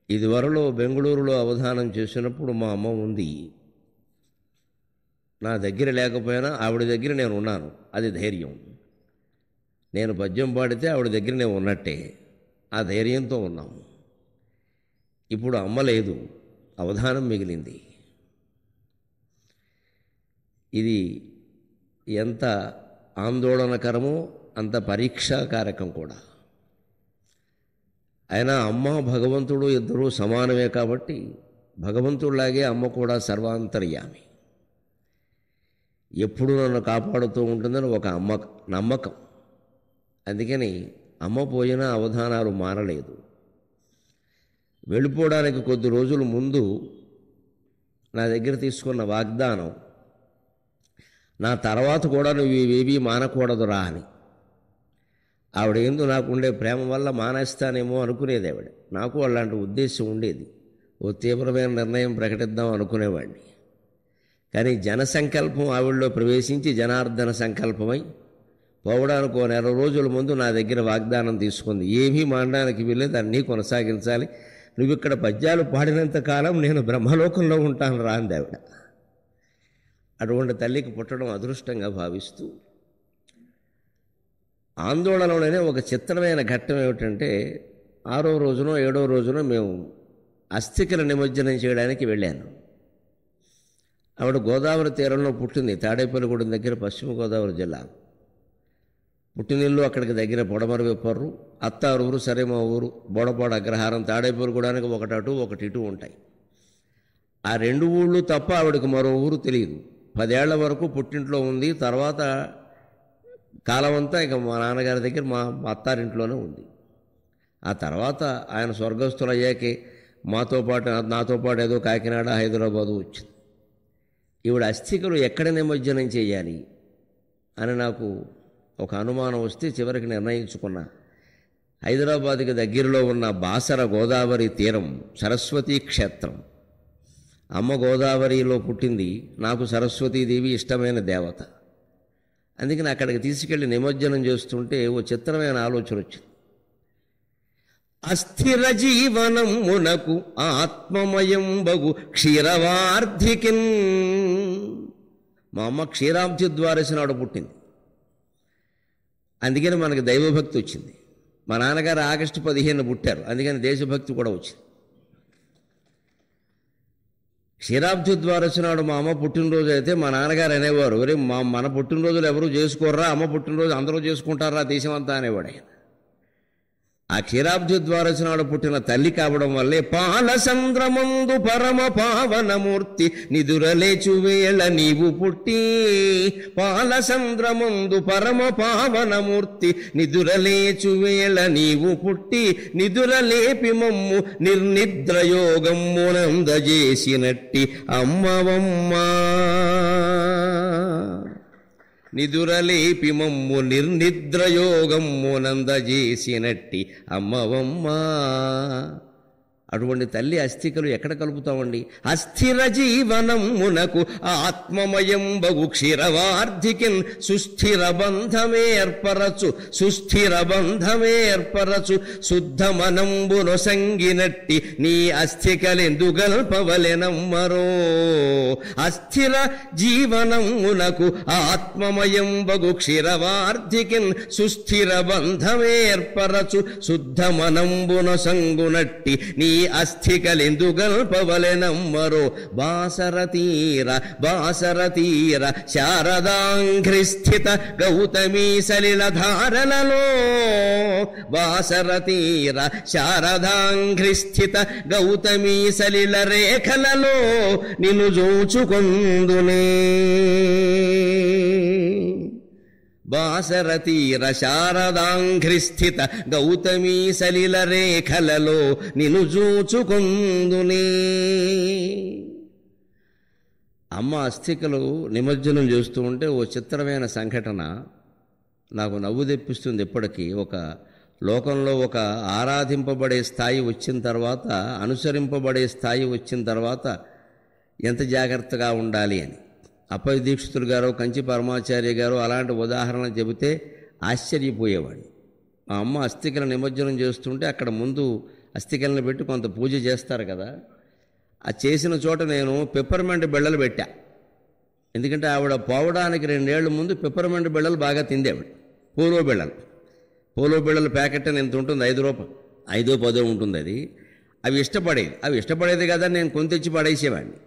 ఇదివరలో బెంగళూరులో అవధానం చేసినప్పుడు మా అమ్మ ఉంది. నా దగ్గర లేకపోయినా ఆవిడ దగ్గర నేను ఉన్నాను. అది ధైర్యం. నేను పద్యం పాడితే ఆవిడ దగ్గర నేను ఉన్నట్టే. ఆ ధైర్యంతో ఉన్నాము. ఇప్పుడు అమ్మ లేదు, అవధానం మిగిలింది. ఇది ఎంత ఆందోళనకరమో అంత పరీక్షాకారకం కూడా. అయినా అమ్మ భగవంతుడు ఇద్దరూ సమానమే కాబట్టి భగవంతుడిలాగే అమ్మ కూడా సర్వాంతర్యామి, ఎప్పుడు నన్ను కాపాడుతూ ఉంటుందని ఒక అమ్మ నమ్మకం. అందుకని అమ్మ పోయినా అవధానాలు మారలేదు. వెళ్ళిపోవడానికి కొద్ది రోజుల ముందు నా దగ్గర తీసుకున్న వాగ్దానం, నా తర్వాత కూడా నువ్వు ఇవేవి మానకూడదురా అని. ఆవిడ ఏందో నాకుండే ప్రేమ వల్ల మానేస్తానేమో అనుకునేది ఆవిడ. నాకు అలాంటి ఉద్దేశం ఉండేది. ఓ తీవ్రమైన నిర్ణయం ప్రకటిద్దాం అనుకునేవాడిని. కానీ జనసంకల్పం ఆవిడలో ప్రవేశించి జనార్దన సంకల్పమై పోవడానికి ఓ నెల రోజుల ముందు నా దగ్గర వాగ్దానం తీసుకుంది. ఏమీ మానడానికి వీల్లేదు, అన్నీ కొనసాగించాలి. నువ్వు ఇక్కడ పద్యాలు పాడినంత కాలం నేను బ్రహ్మలోకంలో ఉంటాను రా అంది ఆవిడ. అటువంటి తల్లికి పుట్టడం అదృష్టంగా భావిస్తూ, ఆందోళనలోనే ఒక చిత్రమైన ఘట్టం ఏమిటంటే, 6వ రోజునో 7వ రోజునో మేము అస్థికల నిమజ్జనం చేయడానికి వెళ్ళాను. ఆవిడ గోదావరి తీరంలో పుట్టింది, తాడేపల్లిగూడెం దగ్గర, పశ్చిమ గోదావరి జిల్లా. పుట్టినిల్లు అక్కడికి దగ్గర పొడమర విప్పర్రు, అత్తారు ఊరు, సరే మా ఊరు బోడపాడు అగ్రహారం. తాడేపల్లిగూడానికి ఒకటి అటు ఒకటి ఇటు ఉంటాయి. ఆ 2 ఊళ్ళు తప్ప ఆవిడకి మరో ఊరు తెలియదు. 10 ఏళ్ల వరకు పుట్టింట్లో ఉంది. తర్వాత కాలం అంతా ఇక మా నాన్నగారి దగ్గర మా అత్తారింట్లోనే ఉంది. ఆ తర్వాత ఆయన స్వర్గస్థులు అయ్యాకే నాతో పాటు ఏదో కాకినాడ, హైదరాబాదు వచ్చింది. ఈవిడ అస్థికలు ఎక్కడ నిమజ్జనం చేయాలి అని నాకు ఒక అనుమానం వస్తే చివరికి నిర్ణయించుకున్నా. హైదరాబాద్కి దగ్గరలో ఉన్న బాసర గోదావరి తీరం, సరస్వతీ క్షేత్రం. అమ్మ గోదావరిలో పుట్టింది, నాకు సరస్వతీదేవి ఇష్టమైన దేవత. అందుకని అక్కడికి తీసుకెళ్ళి నిమజ్జనం చేస్తుంటే ఓ చిత్రమైన ఆలోచన వచ్చింది. అస్థిర జీవనమునకు ఆత్మమయం బగు క్షీరవార్ధికిన్. మా అమ్మ క్షీరాబ్ది ద్వారసి నాడు పుట్టింది. అందుకని మనకి దైవభక్తి వచ్చింది. మా నాన్నగారు ఆగస్టు 15 పుట్టారు, అందుకని దేశభక్తి కూడా వచ్చింది. క్షీరాబ్ది ద్వారసి నాడు మా అమ్మ పుట్టినరోజు అయితే మా నాన్నగారు అనేవారు, ఒరే మన పుట్టినరోజులు ఎవరు చేసుకోర్రా, అమ్మ పుట్టినరోజు అందరూ చేసుకుంటారా దేశం అంతా అనేవాడు ఆయన. ఆ క్షీరాబ్ది ద్వారసి నాడు పుట్టిన తల్లి కావడం వల్లే పాలసంద్రమందు పరమ పావనమూర్తి నిదురలేచువేళ నీవు పుట్టి. పాలసంద్రమందు పరమ పావనమూర్తి నిదురలేచువేళ నీవు పుట్టి. నిదురలేపి మమ్ము నిర్నిద్రయోగమ్మునందజేసినట్టి అమ్మవమ్మా. నిదురలేపి మమ్ము నిర్నిద్రయోగమ్మునందజేసినట్టి అమ్మవమ్మా. అటువంటి తల్లి అస్థికలు ఎక్కడ కలుపుతామండి? అస్థిర జీవనమునకు ఆత్మమయం బగు క్షీరవార్ధికిన్ సుస్థిర బంధమేర్పరచు, సుస్థిర బంధమేర్పరచు శుద్ధమనంబును సంగినట్టి నీ అస్థికలెందుగల్పవలెనమ్మరో. అస్థిర జీవనమునకు ఆత్మమయం బగు క్షీరవార్ధికిన్ సుస్థిర బంధమేర్పరచు శుద్ధమనంబును సంగునట్టి నీ అస్థికలెందుగల్పవలెనమ్మరో. బాసరతీర బాసరతీర శారదాంఘ్రిస్థిత గౌతమీ సలిల ధారలలో. బాసరతీర శారదాంఘ్రిస్థిత గౌతమీ సలిల రేఖలలో నిన్ను జూచుకొందునే. బాసరతీర శారదాంఘ్రిస్థిత గౌతమీ సలిల రేఖలలో నిన్ను జూచుకొందునే. అమ్మ అస్థికలు నిమజ్జనం చేస్తూ ఉంటే ఓ చిత్రమైన సంఘటన నాకు నవ్వు తెప్పిస్తుంది. ఎప్పటికీ ఒక లోకంలో ఒక ఆరాధింపబడే స్థాయి వచ్చిన తర్వాత, అనుసరింపబడే స్థాయి వచ్చిన తర్వాత ఎంత జాగ్రత్తగా ఉండాలి అని అప్పయ్య దీక్షితులు గారు, కంచి పరమాచార్య గారు అలాంటి ఉదాహరణ చెబితే ఆశ్చర్యపోయేవాడిని. మా అమ్మ అస్థికల నిమజ్జనం చేస్తుంటే అక్కడ ముందు అస్థికలను పెట్టి కొంత పూజ చేస్తారు కదా, ఆ చేసిన చోట నేను పెప్పర్మెంట్ బిళ్ళలు పెట్టా. ఎందుకంటే ఆవిడ పోవడానికి 2 ఏళ్ల ముందు పెప్పర్మెంట్ బిళ్ళలు బాగా తిందేవిడ. పోలో బిళ్ళల ప్యాకెట్ అని ఎంత ఉంటుంది, 5 రూపాయలు, 5-10 ఉంటుంది అది. అవి ఇష్టపడేది కదా, నేను కొని తెచ్చి పడేసేవాడిని.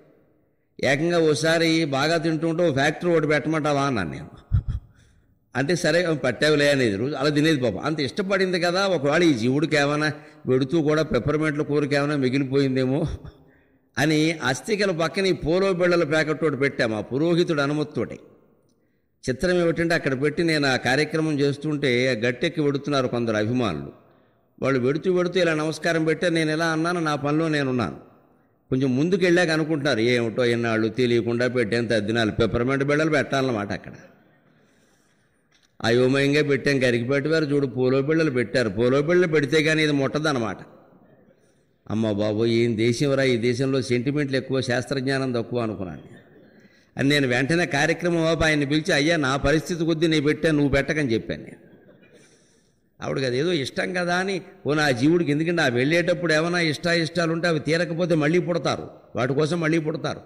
ఏకంగా ఓసారి బాగా తింటుంటే ఓ ఫ్యాక్టరీ ఒకటి పెట్టమంటావా అన్నాను నేను. అంటే సరే పట్టావులే అనేది రోజు అలా తినేది పాపం. అంత ఇష్టపడింది కదా, ఒకవేళ ఈ జీవుడికి ఏమైనా పెడుతూ కూడా పెప్పర్మెంట్ల కూరకి ఏమైనా మిగిలిపోయిందేమో అని అస్థికల పక్కన ఈ పోలో బిళ్ళల ప్యాకెట్ ఒకటి పెట్టాము, ఆ పురోహితుడు అనుమతితోటి. చిత్రం ఏమిటంటే అక్కడ పెట్టి నేను ఆ కార్యక్రమం చేస్తుంటే గట్టెక్కి వెడుతున్నారు కొందరు అభిమానులు. వాళ్ళు వెడుతూ ఇలా నమస్కారం పెట్టారు. నేను ఎలా అన్నాను, నా పనిలో నేనున్నాను. కొంచెం ముందుకు వెళ్ళాక అనుకుంటున్నారు ఏమిటో ఎన్నాళ్ళు తెలియకుండా పెట్టేంత దినాలు పెప్పర్మెంట్ బిళ్ళలు పెట్టాలన్నమాట. అక్కడ అయోమయంగా పెట్టాం. కరిగిపెట్టేవారు చూడు పోలో బిళ్ళలు పెట్టారు. పోలో బిళ్ళలు పెడితే కానీ ఇది ముట్టదన్నమాట. అమ్మ బాబు ఏం దేశంరా, ఈ దేశంలో సెంటిమెంట్లు ఎక్కువ, శాస్త్రజ్ఞానం తక్కువ అనుకున్నాను. అని నేను వెంటనే కార్యక్రమం ఆయన్ని పిలిచి, అయ్యా నా పరిస్థితి కొద్దీ నేను పెట్టాను, నువ్వు పెట్టకని చెప్పాను నేను. ఆవిడకి అదేదో ఇష్టం కదా అని, నా జీవుడికి ఎందుకంటే ఆ వెళ్ళేటప్పుడు ఏమైనా ఇష్టాలు ఉంటే అవి తీరకపోతే మళ్ళీ పుడతారు, వాటి కోసం మళ్ళీ పుడతారు.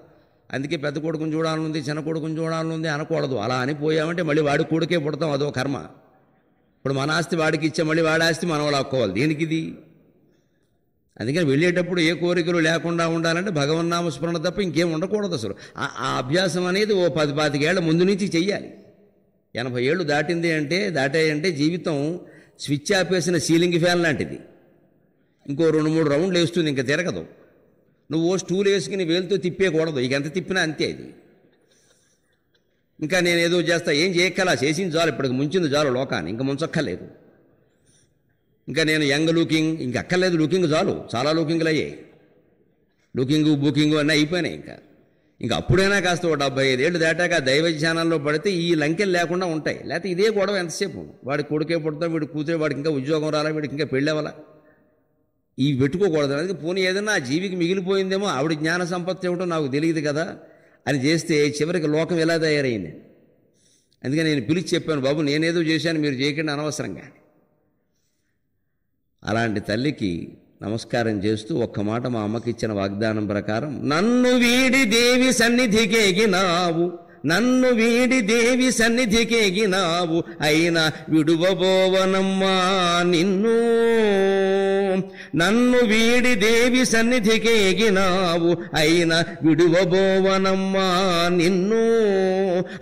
అందుకే పెద్ద కొడుకుని చూడాలనుంది, చిన్న కొడుకుని చూడాలనుంది అనకూడదు. అలా అని పోయామంటే మళ్ళీ వాడి కొడుకే పుడతాం, అదో కర్మ. ఇప్పుడు మన ఆస్తి వాడికి ఇచ్చే మళ్ళీ వాడి ఆస్తి మనం లాక్కోవాలి, దేనికి ఇది? అందుకని వెళ్ళేటప్పుడు ఏ కోరికలు లేకుండా ఉండాలంటే భగవన్నామస్మరణ తప్ప ఇంకేం ఉండకూడదు అసలు. ఆ అభ్యాసం అనేది ఓ 10-25 ఏళ్ల ముందు నుంచి చెయ్యాలి. 80 ఏళ్ళు దాటాయంటే జీవితం స్విచ్ ఆపేసిన సీలింగ్ ఫ్యాన్ లాంటిది. ఇంకో 2-3 రౌండ్లు వేస్తుంది, ఇంకా తిరగదు. నువ్వు స్టూల్ వేసుకుని వేలుతో తిప్పేయకూడదు, ఇక ఎంత తిప్పినా అంతే ఇది. ఇంకా నేను ఏదో చేస్తా, ఏం చేయక్కలా, చేసింది చాలు, ఇప్పటికి ముంచింది చాలు లోకాన్ని, ఇంకా ముంచక్కర్లేదు. ఇంకా నేను యంగ్ లుకింగ్, ఇంక అక్కర్లేదు, లుకింగ్ చాలు, చాలా లుకింగ్లు అయ్యాయి. లుకింగు బుకింగు అన్నీ అయిపోయినాయి. ఇంకా అప్పుడైనా కాస్త 75 ఏళ్ళు దాటాక దైవ ధ్యానంలో పడితే ఈ లంకెలు లేకుండా ఉంటాయి. లేకపోతే ఇదే గొడవ ఎంతసేపు, వాడి కొడుకే పుడతాం, వీడి కూతురే, వాడికి ఇంకా ఉద్యోగం రాలా, వీడికి ఇంకా పెళ్ళవలా, ఇవి పెట్టుకోకూడదు. అందుకే పోనీ ఏదన్నా ఆ జీవికి మిగిలిపోయిందేమో, ఆవిడ జ్ఞాన సంపత్తి ఏమిటో నాకు తెలియదు కదా అని చేస్తే చివరికి లోకం ఎలా తయారైంది. అందుకని నేను పిలిచి చెప్పాను, బాబు నేనేదో చేశాను, మీరు చేయకండి అనవసరంగా. అలాంటి తల్లికి నమస్కారం చేస్తూ ఒక్క మాట మా అమ్మకి ఇచ్చిన వాగ్దానం ప్రకారం, నన్ను వీడి దేవి సన్నిధికేగినావు, నన్ను వీడి దేవి సన్నిధికేగినావు, అయినా విడువబోవనమ్మా నిన్ను, నన్ను వీడి దేవి సన్నిధికేగినావు, అయినా విడువబోవనమ్మా నిన్ను,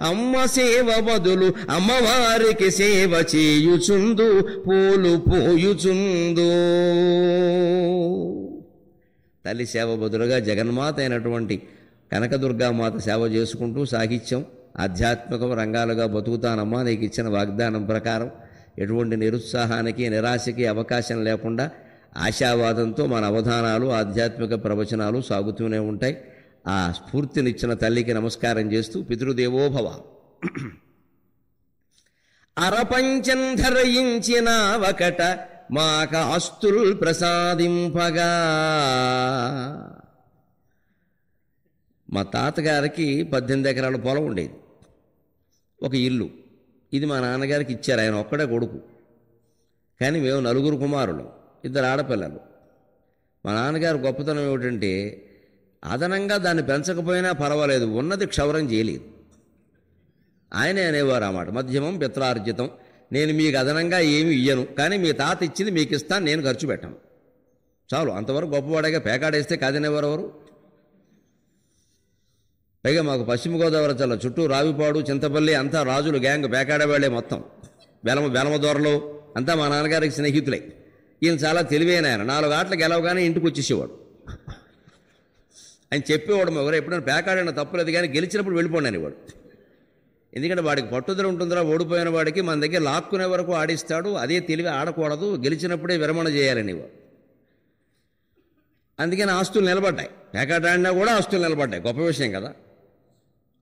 అమ్మ సేవ బదులు అమ్మవారికి సేవ చేయుచుందు, పూలు పోయుచుందు. తల్లి సేవ బదులుగా జగన్మాత అయినటువంటి కనకదుర్గామాత సేవ చేసుకుంటూ సాహిత్యం ఆధ్యాత్మిక రంగాలుగా బతుకుతానమ్మా, నీకు ఇచ్చిన వాగ్దానం ప్రకారం ఎటువంటి నిరుత్సాహానికి నిరాశకి అవకాశం లేకుండా ఆశావాదంతో మన అవధానాలు ఆధ్యాత్మిక ప్రవచనాలు సాగుతూనే ఉంటాయి. ఆ స్ఫూర్తినిచ్చిన తల్లికి నమస్కారం చేస్తూ, పితృదేవోభవ, అరపంచం ధరయించిన ఒకట మాక ఆస్తుల్ ప్రసాదింపగా. మా తాతగారికి 18 ఎకరాల పొలం ఉండేది, ఒక ఇల్లు. ఇది మా నాన్నగారికి ఇచ్చారు, ఆయన ఒక్కడే కొడుకు. కానీ మేము 4 కుమారులు, 2 ఆడపిల్లలు. మా నాన్నగారు గొప్పతనం ఏమిటంటే అదనంగా దాన్ని పెంచకపోయినా పర్వాలేదు, ఉన్నది క్షౌరం చేయలేదు. ఆయనే అనేవారు అన్నమాట, మధ్యమం పిత్రార్జితం, నేను మీకు అదనంగా ఏమి ఇయ్యను, కానీ మీ తాత ఇచ్చింది మీకు ఇస్తాను, నేను ఖర్చు పెట్టాను, చాలు, అంతవరకు గొప్పవాడేగా. పేకాడేస్తే కాదనేవారు ఎవరు? పైగా మాకు పశ్చిమ గోదావరి జిల్లా చుట్టూ రావిపాడు, చింతపల్లి అంతా రాజులు గ్యాంగ్, పేకాడేవాళ్లే మొత్తం. బెలమదొరలు అంతా మా నాన్నగారికి స్నేహితులే. ఈయన చాలా తెలివైన ఆయన, 4 ఆటలు గెలవగానే ఇంటికి వచ్చేసేవాడు. ఆయన చెప్పేవాడు, ఎవరు ఎప్పుడైనా పేకాడిన తప్పులేదు కానీ గెలిచినప్పుడు వెళ్ళిపోండి అనేవాడు. ఎందుకంటే వాడికి పట్టుదల ఉంటుందిరా, ఓడిపోయిన వాడికి మన దగ్గర లాక్కునే వరకు ఆడిస్తాడు, అదే తెలివి, ఆడకూడదు, గెలిచినప్పుడే విరమణ చేయాలనేవాడు. అందుకని ఆస్తులు నిలబడ్డాయి, పేకాట ఆడినా కూడా ఆస్తులు నిలబడ్డాయి, గొప్ప విషయం కదా.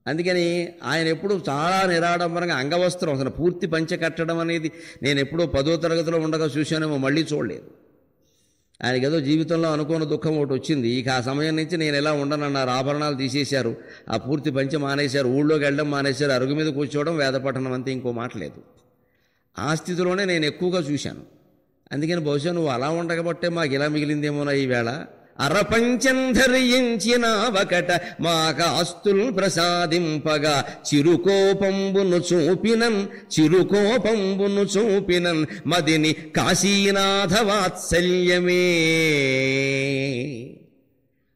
అందుకని ఆయన ఎప్పుడు చాలా నిరాడంబరంగా అంగవస్త్రం, అసలు పూర్తి పంచె కట్టడం అనేది నేను ఎప్పుడో 10వ తరగతిలో ఉండగా చూశానేమో, మళ్ళీ చూడలేదు. ఆయనకి ఏదో జీవితంలో అనుకోని దుఃఖం ఒకటి వచ్చింది. ఇక ఆ సమయం నుంచి నేను ఎలా ఉండనన్నారు, ఆభరణాలు తీసేశారు, ఆ పూర్తి పంచె మానేశారు, ఊళ్ళోకి వెళ్ళడం మానేశారు, అరుగు మీద కూర్చోవడం, వేద పఠనం అంతే, ఇంకో మాట లేదు. ఆ స్థితిలోనే నేను ఎక్కువగా చూశాను. అందుకని బహుశా నువ్వు అలా ఉండకపోతే మాకు ఇలా మిగిలిందేమోనా ఈవేళ. అరపంచం ధరించిన ఒకట మాక ఆస్తుల్ ప్రసాదింపగా చిరుకోపంబును చూపినన్ మదిని కాశీనాథ వాత్సల్యమే.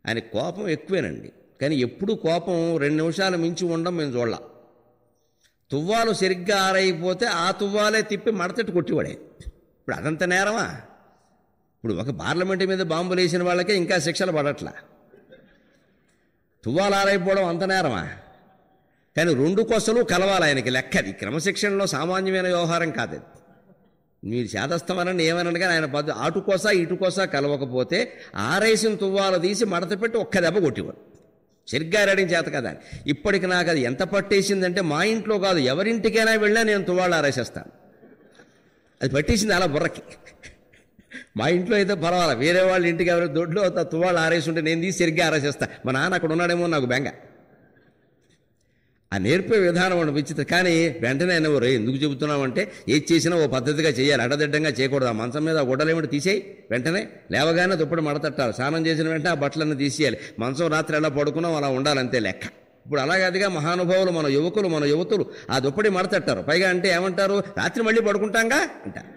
ఆయన కోపం ఎక్కువేనండి, కానీ ఎప్పుడు కోపం 2 నిమిషాలు మించి ఉండడం మేము చూడాల. తువ్వాలు సరిగ్గా ఆరైపోతే ఆ తువ్వాలే తిప్పి మడతట్టు కొట్టివాడే. ఇప్పుడు అదంత నేరమా? ఇప్పుడు ఒక పార్లమెంటు మీద బాంబులు వేసిన వాళ్ళకే ఇంకా శిక్షలు పడట్లా, తువ్వాలు ఆరైపోవడం అంత నేరమా? కానీ 2 కొసలు కలవాలి ఆయనకి లెక్కది. క్రమశిక్షణలో సామాన్యమైన వ్యవహారం కాదు. మీరు చేదస్తామనండి ఏమనండి, కానీ ఆయన అటుకోస ఇటుకోస కలవకపోతే ఆరేసిన తువ్వాలు తీసి మడత పెట్టి ఒక్క దెబ్బ కొట్టేవాడు. సరిగ్గా రెడీ చేత కదా. ఇప్పటికి నాకు అది ఎంత పట్టేసిందంటే మా ఇంట్లో కాదు ఎవరింటికైనా వెళ్ళినా నేను తువ్వాళ్ళు ఆరేసేస్తాను. అది పట్టేసింది అలా బుర్రకి. మా ఇంట్లో అయితే పర్వాలా, వేరే వాళ్ళ ఇంటికి ఎవరి దొడ్లో తువ్వాళ్ళు ఆరేసి ఉంటే నేను తీసి సరిగ్గా ఆరేసేస్తా. మా నాన్న అక్కడ ఉన్నాడేమో నాకు బెంగ. ఆ నేర్పే విధానం అనిపించింది. కానీ వెంటనే ఎవరు ఎందుకు చెబుతున్నామంటే ఏది చేసినా ఓ పద్ధతిగా చేయాలి, అడ్డదిడ్డంగా చేయకూడదు. ఆ మంచం మీద ఆ గుడ్డలేమిటి తీసేయి, వెంటనే లేవగానే దుప్పటి మడతట్టాలి, స్నానం చేసిన వెంటనే ఆ బట్టలన్నీ తీసేయాలి. మంచం రాత్రి ఎలా పడుకున్నాం అలా ఉండాలంతే లెక్క. ఇప్పుడు అలాగదిగా మహానుభావులు మన యువతులు ఆ దుప్పటి మడతట్టారు. పైగా అంటే ఏమంటారు, రాత్రి మళ్ళీ పడుకుంటాంగా అంటారు.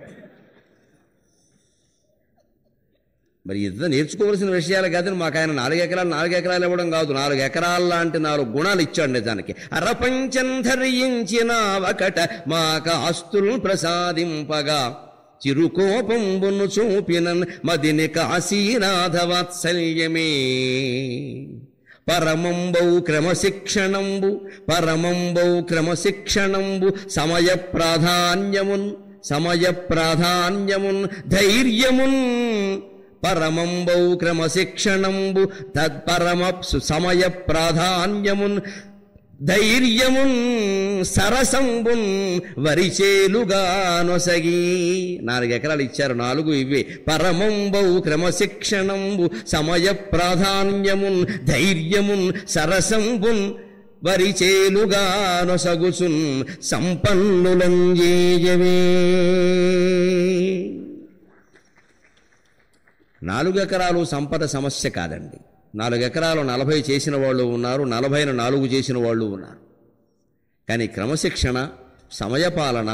మరి ఇంత నేర్చుకోవాల్సిన విషయాలు కాదని మాకు ఆయన 4 ఎకరాలు ఇవ్వడం కాదు, 4 ఎకరాల లాంటి 4 గుణాలు ఇచ్చాడు నిజానికి. అరపంచం ధరించిన ఒకట మాక ఆస్తుల్ ప్రసాదింపగా చిరుకోపంబును చూపినన్ మదిని కాశీనాథ వాత్సల్యమే. పరమంబౌ క్రమశిక్షణంబు సమయ ప్రాధాన్యమున్ ధైర్యమున్. పరమంబౌ క్రమశిక్షణంబు తత్పరమప్సు సమయ ప్రాధాన్యమున్ ధైర్యమున్ సరసంబున్ వరిచేలుగా నొసగి. 4 ఎకరాలు ఇచ్చారు, 4 ఇవే. పరమంబౌ క్రమశిక్షణంబు సమయ ప్రాధాన్యమున్ ధైర్యమున్ సరసంబున్ వరిచేలుగా నొసగుసున్ సంపన్నులంజేయవే. 4 ఎకరాలు సంపద సమస్య కాదండి. 4 ఎకరాలు 40 చేసిన వాళ్ళు ఉన్నారు, 40ను 4 చేసిన వాళ్ళు ఉన్నారు. కానీ క్రమశిక్షణ, సమయపాలన,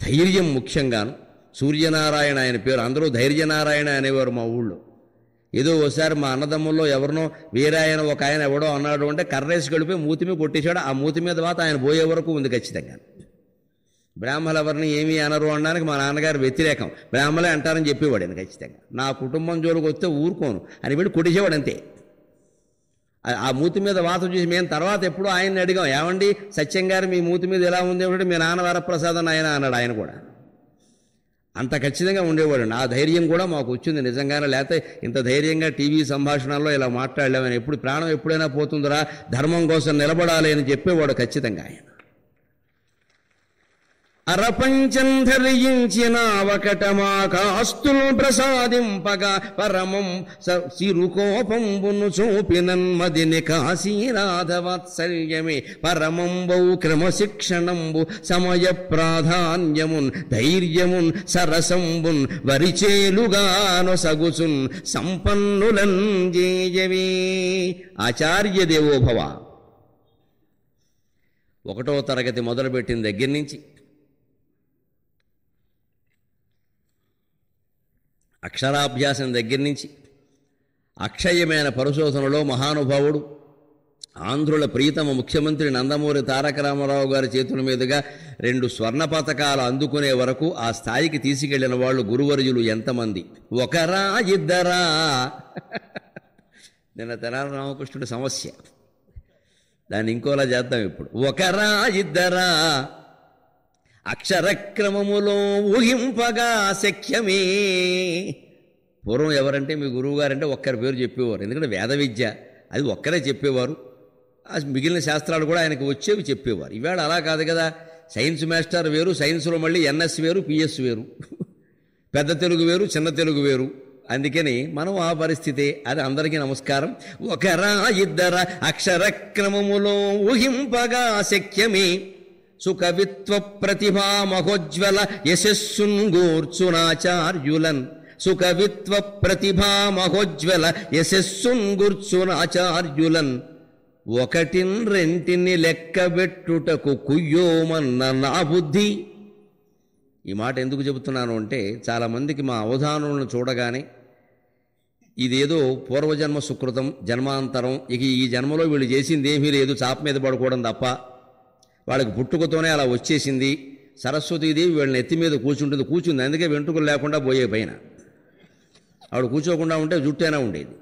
ధైర్యం ముఖ్యంగాను. సూర్యనారాయణ ఆయన పేరు, అందరూ ధైర్యనారాయణ అనేవారు మా ఊళ్ళో. ఏదో ఒకసారి మా అన్నదమ్ముల్లో ఎవరినో వేరే ఆయన ఒక ఆయన ఎవడో అన్నాడు అంటే కర్రేసి గడిపి మూతి మీద కొట్టేశాడు. ఆ మూతి మీద వాత ఆయన పోయే వరకు ఉంది ఖచ్చితంగా. బ్రాహ్మణులు ఎవరిని ఏమీ అనరు అనడానికి మా నాన్నగారు వ్యతిరేకం, బ్రాహ్మణులే అంటారని చెప్పేవాడు ఆయన ఖచ్చితంగా. నా కుటుంబం జోలికి వస్తే ఊరుకోను అని వెళ్ళి కొట్టేసేవాడు అంతే. ఆ మూతి మీద వాత చూసి మేము తర్వాత ఎప్పుడూ ఆయన్ని అడిగాం, ఏమండి సత్యం గారు మీ మూతి మీద ఎలా ఉంది అంటే మీ నాన్న వరప్రసాదం ఆయన అన్నాడు. ఆయన కూడా అంత ఖచ్చితంగా ఉండేవాడు. ఆ ధైర్యం కూడా మాకు వచ్చింది నిజంగానే. లేకపోతే ఇంత ధైర్యంగా టీవీ సంభాషణల్లో ఇలా మాట్లాడలేమని. ఎప్పుడు ప్రాణం ఎప్పుడైనా పోతుందిరా, ధర్మం కోసం నిలబడాలి అని చెప్పేవాడు ఖచ్చితంగా ఆయన. అరపంచం ధరించిన ఒకట మాక ఆస్తుల్ ప్రసాదింపగా పరమం సిరుకోపంబును చూపినన్ మదిని కాశీనాథ వాత్సల్యమే. పరమంబౌ క్రమశిక్షణంబు సమయ ప్రాధాన్యమున్ ధైర్యమున్ సరసంబున్ వరిచేలుగానొసగుచున్ సంపన్నులన్ జేయవే. ఆచార్య దేవోభవ. 1వ తరగతి మొదలుపెట్టిన దగ్గర నుంచి అక్షరాభ్యాసం దగ్గర నుంచి అక్షయమైన పరిశోధనలో మహానుభావుడు, ఆంధ్రుల ప్రీతమ ముఖ్యమంత్రి నందమూరి తారక రామారావు గారి చేతుల మీదుగా 2 స్వర్ణ పతకాలు అందుకునే వరకు ఆ స్థాయికి తీసుకెళ్లిన వాళ్ళు గురువర్యులు ఎంతమంది? ఒకరా ఇద్దరా? నిన్న తెనాలి రామకృష్ణుడి సమస్య, దాన్ని ఇంకోలా చేద్దాం ఇప్పుడు. ఒకరా ఇద్దరా అక్షరక్రమములో ఊహింపగా శక్యమే. పూర్వం ఎవరంటే మీ గురువు గారంటే ఒక్కరి పేరు చెప్పేవారు, ఎందుకంటే వేద విద్య అది ఒక్కరే చెప్పేవారు. మిగిలిన శాస్త్రాలు కూడా ఆయనకు వచ్చేవి చెప్పేవారు. ఇవాళ అలా కాదు కదా, సైన్స్ మాస్టర్ వేరు, సైన్స్లో మళ్ళీ ఎన్ఎస్ వేరు, పిఎస్ వేరు, పెద్ద తెలుగు వేరు, చిన్న తెలుగు వేరు. అందుకని మనం ఆ పరిస్థితే. అది అందరికీ నమస్కారం. ఒకరా ఇద్దర అక్షరక్రమములో ఊహింపగా శక్యమే. సుకవిత్వ ప్రతిభా మహోజ్వల యశస్సుంగూర్చునాచార్యులన్ సుకవిత్వ ప్రతిభా మహోజ్వల యశస్సుంగూర్చునాచార్యులన్ ఒకటిన్ రెంటిని లెక్కబెట్టుటకు కుయ్యోమన్న నా బుద్ధి. ఈ మాట ఎందుకు చెబుతున్నాను అంటే, చాలామందికి మా అవధానాలను చూడగానే ఇదేదో పూర్వజన్మ సుకృతం, జన్మాంతరం, ఇక ఈ జన్మలో వీళ్ళు చేసింది ఏమీ లేదు, చాప మీద పడుకోవడం తప్ప, వాళ్ళకి పుట్టుకతోనే అలా వచ్చేసింది, సరస్వతీదేవి వీళ్ళని ఎత్తి మీద కూర్చుంది, అందుకే వెంట్రుకలు లేకుండా పోయే పైన. ఆవిడ కూర్చోకుండా ఉంటే జుట్టైనా ఉండేది.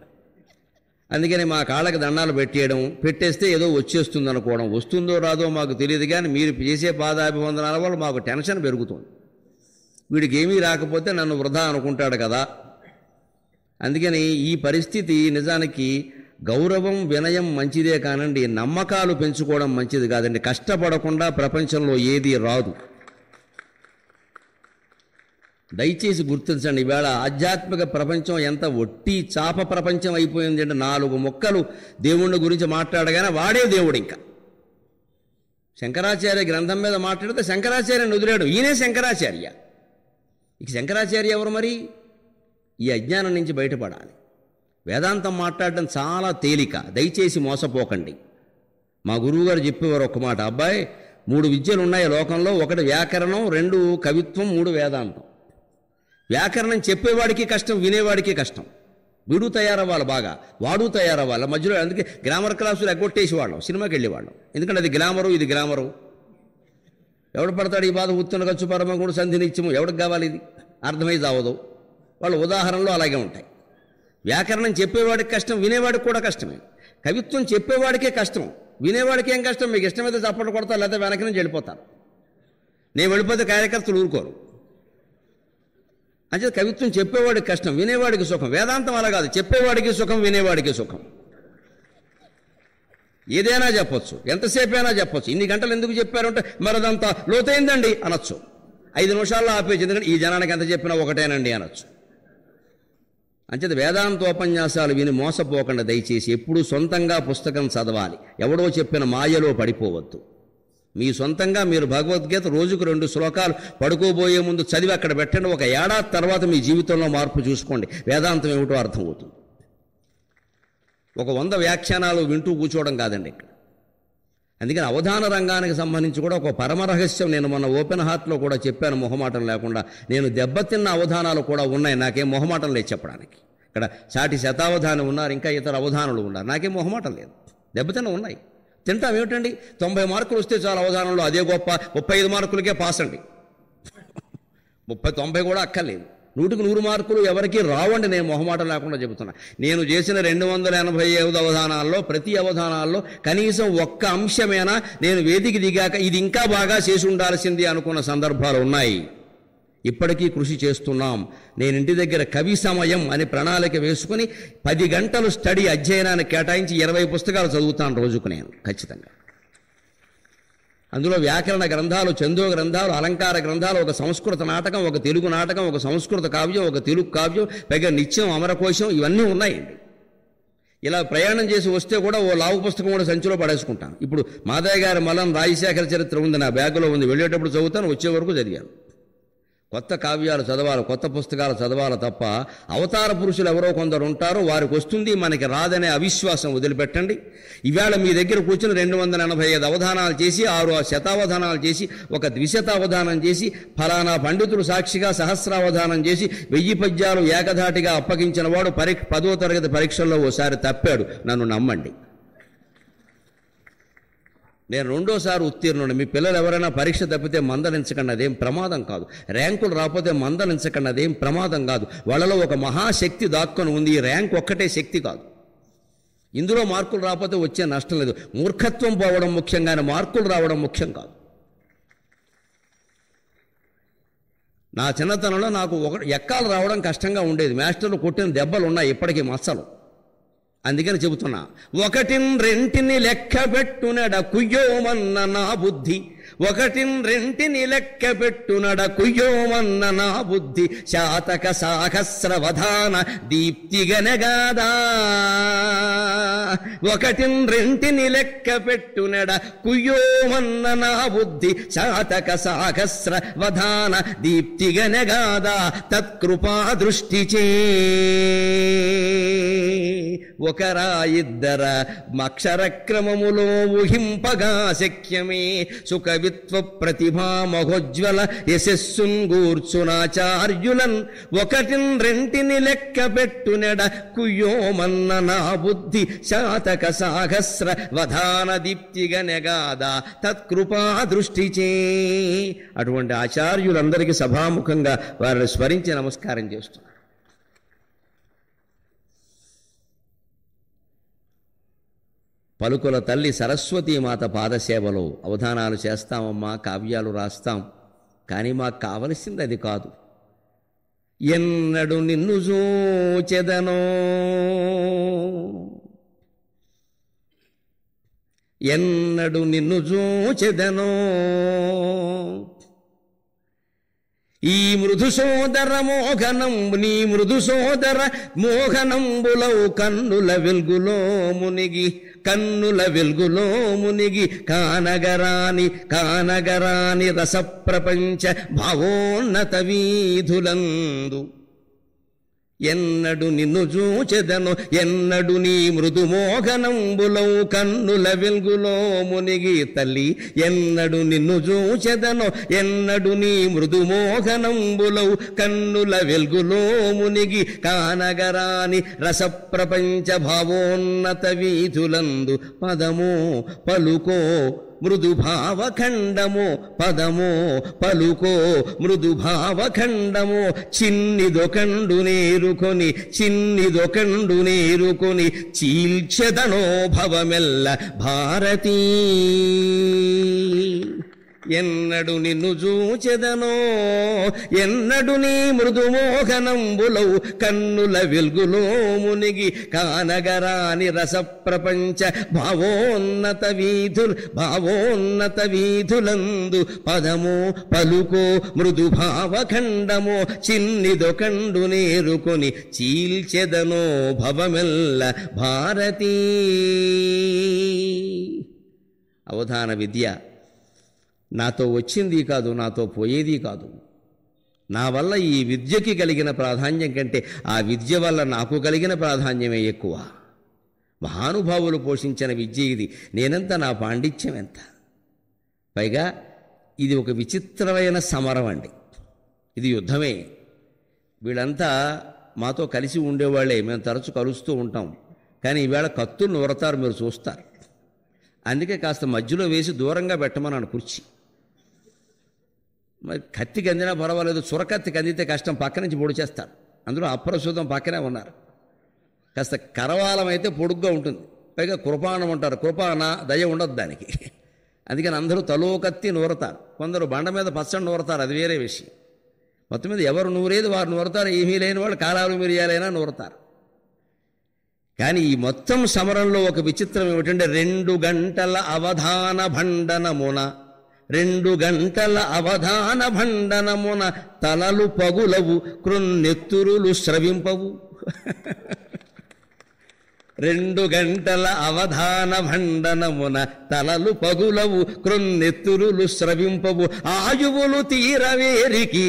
అందుకని మా కాళ్ళకి దండాలు పెట్టేస్తే ఏదో వచ్చేస్తుంది అనుకోవడం. వస్తుందో రాదో మాకు తెలియదు, కానీ మీరు చేసే పాదాభివందనాల వల్ల మాకు టెన్షన్ పెరుగుతుంది. వీడికి ఏమీ రాకపోతే నన్ను వృధా అనుకుంటాడు కదా. అందుకని ఈ పరిస్థితి నిజానికి గౌరవం, వినయం మంచిదే కానండి, నమ్మకాలు పెంచుకోవడం మంచిది కాదండి. కష్టపడకుండా ప్రపంచంలో ఏది రాదు. దయచేసి గుర్తించండి, ఈవేళ ఆధ్యాత్మిక ప్రపంచం ఎంత ఒట్టి చాప ప్రపంచం అయిపోయింది అంటే, 4 ముక్కలు దేవుణ్ణి గురించి మాట్లాడగానే వాడే దేవుడు. ఇంకా శంకరాచార్య గ్రంథం మీద మాట్లాడితే శంకరాచార్యని వదిలాడు, ఈయనే శంకరాచార్య. ఇక శంకరాచార్య ఎవరు మరి? ఈ అజ్ఞానం నుంచి బయటపడాలి. వేదాంతం మాట్లాడడం చాలా తేలిక, దయచేసి మోసపోకండి. మా గురువుగారు చెప్పేవారు ఒక మాట, అబ్బాయి 3 విద్యలు ఉన్నాయి లోకంలో, 1 వ్యాకరణం, 2 కవిత్వం, 3 వేదాంతం. వ్యాకరణం చెప్పేవాడికి కష్టం, వినేవాడికి కష్టం. వీడు తయారవ్వాలి, బాగా వాడు తయారవ్వాలి. మధ్యలో అందుకే గ్రామర్ క్లాసులు ఎగ్గొట్టేసి వాళ్ళం, సినిమాకి వెళ్ళేవాళ్ళం. ఎందుకంటే అది గ్లామరు, ఇది గ్రామరు. ఎవడు పడతాడు ఈ బాధ? ఉత్తున ఖర్చు పరమగుడు సంధి నిత్యము, ఎవడికి కావాలి? ఇది అర్థమై చావదు. వాళ్ళ ఉదాహరణలు అలాగే ఉంటాయి. వ్యాకరణం చెప్పేవాడికి కష్టం, వినేవాడికి కూడా కష్టమే. కవిత్వం చెప్పేవాడికే కష్టం, వినేవాడికి ఏం కష్టం? మీకు ఇష్టమైతే చప్పట్లు కొడతారు, లేకపోతే వెనక నుంచి వెళ్ళిపోతారు. నేను వెళ్ళిపోతే కార్యకర్తలు ఊరుకోరు. అంటే కవిత్వం చెప్పేవాడికి కష్టం, వినేవాడికి సుఖం. వేదాంతం అలా కాదు, చెప్పేవాడికి సుఖం, వినేవాడికి సుఖం. ఏదైనా చెప్పొచ్చు, ఎంతసేపు అయినా చెప్పొచ్చు. ఇన్ని గంటలు ఎందుకు చెప్పారంటే మరదంతా లోతైందండి అనొచ్చు, 5 నిమిషాల్లో ఆపేసి, ఎందుకంటే ఈ జనానికి ఎంత చెప్పినా ఒకటేనండి అనొచ్చు. అంచేత వేదాంతోపన్యాసాలు విని మోసపోకుండా దయచేసి ఎప్పుడూ సొంతంగా పుస్తకం చదవాలి. ఎవడో చెప్పిన మాయలో పడిపోవద్దు. మీ సొంతంగా మీరు భగవద్గీత రోజుకు 2 శ్లోకాలు పడుకోబోయే ముందు చదివి అక్కడ పెట్టండి. 1 ఏడాది తర్వాత మీ జీవితంలో మార్పు చూసుకోండి, వేదాంతం ఏమిటో అర్థమవుతుంది. 100 వ్యాఖ్యానాలు వింటూ కూర్చోవడం కాదండి ఇక్కడ. అందుకని అవధాన రంగానికి సంబంధించి కూడా ఒక పరమరహస్యం నేను మొన్న ఓపెన్ హార్ట్లో కూడా చెప్పాను, మొహమాటం లేకుండా. నేను దెబ్బతిన్న అవధానాలు కూడా ఉన్నాయి, నాకేం మొహమాటం లేదు చెప్పడానికి. ఇక్కడ సాటి శతావధానం ఉన్నారు, ఇంకా ఇతర అవధానులు ఉన్నారు, నాకేం మొహమాటం లేదు. దెబ్బతిన్న ఉన్నాయి, తింటాం. ఏమిటండి 90 మార్కులు వస్తే చాలా అవధానంలో, అదే గొప్ప. 35 మార్కులకే పాస్ అండి, 90 కూడా అక్కర్లేదు. 100కి 100 మార్కులు ఎవరికి రావండి. నేను మొహమాటం లేకుండా చెబుతున్నా. నేను చేసిన 285 అవధానాల్లో ప్రతి అవధానాల్లో కనీసం 1 అంశమైనా నేను వేదిక దిగాక ఇది ఇంకా బాగా చేసి ఉండాల్సింది అనుకున్న సందర్భాలు ఉన్నాయి. ఇప్పటికీ కృషి చేస్తున్నాం. నేను ఇంటి దగ్గర కవి సమయం అని ప్రణాళిక వేసుకుని 10 గంటలు స్టడీ అధ్యయనాన్ని కేటాయించి 20 పుస్తకాలు చదువుతాను రోజుకు నేను ఖచ్చితంగా. అందులో వ్యాకరణ గ్రంథాలు, చందో గ్రంథాలు, అలంకార గ్రంథాలు, 1 సంస్కృత నాటకం, 1 తెలుగు నాటకం, 1 సంస్కృత కావ్యం, 1 తెలుగు కావ్యం, పైగా నిత్యం అమరకోశం, ఇవన్నీ ఉన్నాయండి. ఇలా ప్రయాణం చేసి వస్తే కూడా ఓ లావు పుస్తకం కూడా సంచిలో పడేసుకుంటాను. ఇప్పుడు మాదయ్య గారి మలం రాజశేఖర చరిత్ర ఉంది, నా బ్యాగులో ఉంది. వెళ్ళేటప్పుడు చదువుతాను, వచ్చే వరకు చదివాను. కొత్త కావ్యాలు చదవాలి, కొత్త పుస్తకాలు చదవాలి తప్ప అవతార పురుషులు ఎవరో కొందరు ఉంటారో వారికి వస్తుంది, మనకి రాదనే అవిశ్వాసం వదిలిపెట్టండి. ఇవాళ మీ దగ్గర కూర్చుని 285 అవధానాలు చేసి, 6 శతావధానాలు చేసి, 1 ద్విశతావధానం చేసి, ఫలానా పండితులు సాక్షిగా సహస్రావధానం చేసి 1000 పద్యాలు ఏకధాటిగా అప్పగించిన వాడు 10వ తరగతి పరీక్షల్లో ఓసారి తప్పాడు, నన్ను నమ్మండి. నేను 2వ సారి ఉత్తీర్ణుడు. మీ పిల్లలు ఎవరైనా పరీక్ష తప్పితే మందలించకండి, అదేం ప్రమాదం కాదు. ర్యాంకులు రాకపోతే మందలించకండి, అదేం ప్రమాదం కాదు. వాళ్ళలో ఒక మహాశక్తి దాక్కొని ఉంది. ఈ ర్యాంక్ ఒక్కటే శక్తి కాదు. ఇందులో మార్కులు రాకపోతే వచ్చే నష్టం లేదు. మూర్ఖత్వం పోవడం ముఖ్యంగానే, మార్కులు రావడం ముఖ్యం కాదు. నా చిన్నతనంలో నాకు ఎక్కాలు రావడం కష్టంగా ఉండేది. మాస్టర్లు కొట్టిన దెబ్బలు ఉన్నాయి ఇప్పటికీ మచ్చలు. అందుకని చెబుతున్నా, 1 2 లెక్క పెట్టునడ కుయ్యోమన్న నా బుద్ధి, 1 2 లెక్క పెట్టునడ కుయ్యోమన్న నా బుద్ధి, శాతక సహస్రవధాన దీప్తిగనగాదా ఒకటిన్ రెంటిని లెక్క పెట్టునెడ కుయ్యోమన్న నా బుద్ధి శాతక సాహస్ర వధాన దీప్తిగనగాదా తత్కృపా దృష్టిచే. ఒకరా ఇద్దర అక్షరక్రమములో ఊహింపగా శక్యమే సుఖవిత్వ ప్రతిభా మహోజ్వల యశస్సున్ గూర్చునాచార్యులన్ ఒకటిన్ రెంటిని లెక్క పెట్టునెడ కుయ్యోమన్న నా బుద్ధి శాతక సాహస్ర వధాన దీప్తిగనగాదా తత్కృపా దృష్టిచే. అటువంటి ఆచార్యులందరికీ సభాముఖంగా వారిని స్మరించి నమస్కారం చేస్తున్నారు. పలుకుల తల్లి సరస్వతీమాత పాదసేవలో అవధానాలు చేస్తామమ్మా, కావ్యాలు రాస్తాం, కానీ మాకు కావలసింది అది కాదు. ఎన్నడు నిన్ను చూచెదనో ఎన్నడు నిన్ను చూచెదనో ఈ మృదు సోదర మోహనం నీ మృదు సోదర మోహనంబులౌ కన్నుల వెల్గులో మునిగి కానగరాని రసప్రపంచ భావోన్నత వీధులందు. ఎన్నడు నిన్ను చూచెదను ఎన్నడు నీ మృదు మోహనంబులౌ కన్నుల వెల్గులో మునిగి. తల్లి ఎన్నడు నిన్ను చూచెదను ఎన్నడు నీ మృదు మోహనంబులౌ కన్నుల వెల్గులో మునిగి కానగరాని రసప్రపంచ భావోన్నత వీధులందు. పదమో పలుకో మృదు భావఖండమో పదమో పలుకో మృదు భావఖండమో చిన్నిదొకండు నేరుకొని చీల్చెదనో భవమెల్ల భారతీ. ఎన్నడు నిన్ను చూచెదనో ఎన్నడు నీ మృదుమోహనంబులౌ కన్నుల వెల్గులో మునిగి కానగరాని రసప్రపంచ భావోన్నత వీధులందు. పదమో పలుకో మృదు భావఖండమో చిన్నిదొకండు నేరుకొని చీల్చెదనో భవమెల్ల భారతీ. అవధాన విద్య నాతో వచ్చింది కాదు, నాతో పోయేది కాదు. నా వల్ల ఈ విద్యకి కలిగిన ప్రాధాన్యం కంటే ఆ విద్య వల్ల నాకు కలిగిన ప్రాధాన్యమే ఎక్కువ. మహానుభావులు పోషించిన విద్య ఇది. నేనెంత, నా పాండిత్యం ఎంత. పైగా ఇది ఒక విచిత్రమైన సమరం అండి. ఇది యుద్ధమే. వీళ్ళంతా మాతో కలిసి ఉండేవాళ్ళే, మేము తరచు కలుస్తూ ఉంటాం. కానీ ఈవేళ కత్తులు నూరతారు, మీరు చూస్తారు. అందుకే కాస్త మధ్యలో వేసి దూరంగా పెట్టమన్నాను కుర్చీ. మరి కత్తికి అందినా పర్వాలేదు, చురకత్తికి అందితే కష్టం, పక్క నుంచి పొడి చేస్తారు. అందులో అప్రస్తుతం పక్కనే ఉన్నారు. కాస్త కరవాలం అయితే పొడుగ్గా ఉంటుంది. పైగా కృపాణం అంటారు, కృపాణ దయ ఉండదు దానికి. అందుకని అందరూ తలో కత్తి నూరతారు. కొందరు బండ మీద పచ్చడి నూరతారు, అది వేరే విషయం. మొత్తం మీద ఎవరు నూరేది వారు నూరతారు. ఏమీ లేని వాళ్ళు కాలాలు మిరియాలైనా నూరతారు. కానీ ఈ మొత్తం సమరంలో ఒక విచిత్రం ఏమిటంటే 2 గంటల అవధాన భండనమున 2 గంటల అవధాన భండనమున తలలు పగులవు కృన్నెత్తురులు స్రవింపవు. 2 గంటల అవధాన భండనమున తలలు పగులవు కృన్నెత్తురులు స్రవింపవు ఆయువులు తీరవేరికి.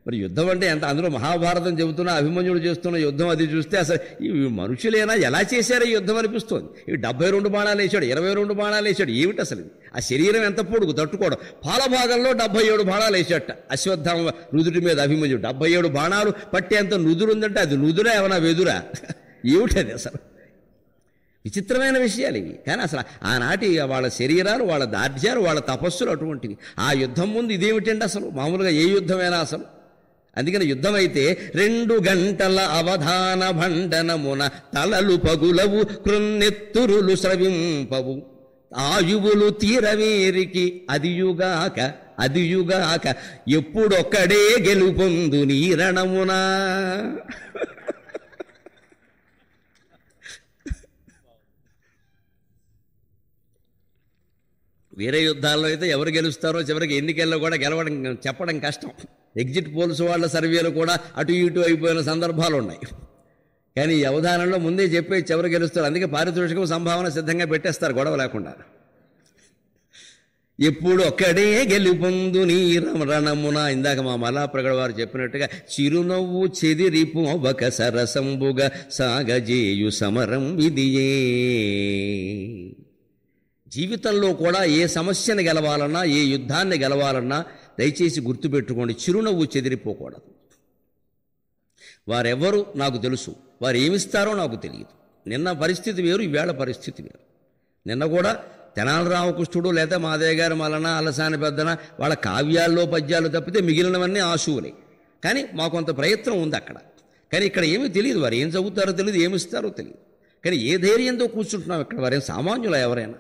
మరి యుద్ధం అంటే ఎంత, అందులో మహాభారతం చెబుతున్న అభిమన్యుడు చేస్తున్న యుద్ధం అది చూస్తే అసలు ఈ మనుషులేనా, ఎలా చేశారో యుద్ధం అనిపిస్తుంది. ఇవి 72 బాణాలు వేసాడు, 22 బాణాలు వేసాడు. ఏమిటి అసలు ఇది? ఆ శరీరం ఎంత పొడుగు తట్టుకోవడం. పాలభాగంలో 77 బాణాలు వేసాట అశ్వత్థామ నుదుటి మీద అభిమన్యుడు. 77 బాణాలు పట్టేంత నుదురుందంటే అది నుదురా ఏమన్నా వెదురా? ఏమిటది అసలు? విచిత్రమైన విషయాలు ఇవి. కానీ అసలు ఆనాటి వాళ్ళ శరీరాలు, వాళ్ళ దార్ఢ్యాలు, వాళ్ళ తపస్సులు అటువంటివి. ఆ యుద్ధం ముందు ఇదేమిటండి అసలు? మామూలుగా ఏ యుద్ధమైనా అసలు. అందుకని యుద్ధమైతే 2 గంటల అవధాన భండనమున తలలు పగులవు కృన్నెత్తురులు స్రవింపవు ఆయువులు తీరవేరికి అదియుగాక ఎప్పుడొక్కడే గెలుపొందు నీరణమునా. వేరే యుద్ధాల్లో అయితే ఎవరు గెలుస్తారో చివరికి ఎన్నికల్లో కూడా చెప్పడం కష్టం. ఎగ్జిట్ పోల్స్ వాళ్ళ సర్వేలు కూడా అటు ఇటు అయిపోయిన సందర్భాలు ఉన్నాయి. కానీ ఈ అవధానంలో ముందే చెప్పేసి ఎవరు గెలుస్తారు. అందుకే పారితోషికం సంభావన సిద్ధంగా పెట్టేస్తారు గొడవ లేకుండా. ఎప్పుడు ఒక్కడే గెలుపొందు నీ రణమున. ఇందాక మా మల్లాప్రగడ వారు చెప్పినట్టుగా చిరునవ్వు చెదిరిపు ఒక సరసంబుగా సాగజేయు సమరం ఇదియే. జీవితంలో కూడా ఏ సమస్యను గెలవాలన్నా, ఏ యుద్ధాన్ని గెలవాలన్నా దయచేసి గుర్తుపెట్టుకోండి, చిరునవ్వు చెదిరిపోకూడదు. వారెవరు నాకు తెలుసు, వారు ఏమిస్తారో నాకు తెలియదు. నిన్న పరిస్థితి వేరు, ఈవేళ పరిస్థితి వేరు. నిన్న కూడా తెనాలి రామకృష్ణుడు లేదా మాదయ్య గారు మలన అలసాని పెద్దన వాళ్ళ కావ్యాల్లో పద్యాలు తప్పితే మిగిలినవన్నీ ఆశువులే. కానీ మాకొంత ప్రయత్నం ఉంది అక్కడ. కానీ ఇక్కడ ఏమీ తెలియదు, వారు ఏం చదువుతారో తెలియదు, ఏమిస్తారో తెలియదు. కానీ ఏ ధైర్యంతో కూర్చుంటున్నాం ఇక్కడ? వారేం సామాన్యులా? ఎవరైనా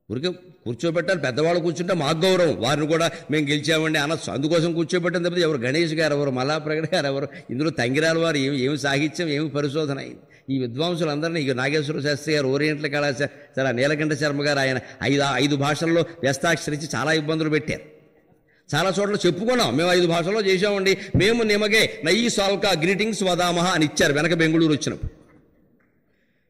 ఊరికే కూర్చోబెట్టాలి. పెద్దవాళ్ళు కూర్చుంటే మాకు గౌరవం, వారిని కూడా మేము గెలిచామండి అనొచ్చు. అందుకోసం కూర్చోబెట్టిన తప్పితే ఎవరు గణేష్ గారు ఎవరు, మల్లాప్రగడ గారు ఎవరు, ఇందులో తంగిరాల వారు ఏమి సాహిత్యం, ఏమి పరిశోధన అయింది. ఈ విద్వాంసులందరినీ ఇక నాగేశ్వర శాస్త్రి గారు, ఓరియంటల్ కళాశాల నీలకంఠ శర్మ గారు, ఆయన ఐదు భాషల్లో వ్యస్తాక్షరించి చాలా ఇబ్బందులు పెట్టారు. చాలా చోట్ల చెప్పుకున్నాం, మేము 5 భాషల్లో చేసామండి, మేము నిమగే నయ్యి సాల్కా గ్రీటింగ్స్ వదామహ అని ఇచ్చారు వెనక బెంగుళూరు వచ్చినప్పుడు.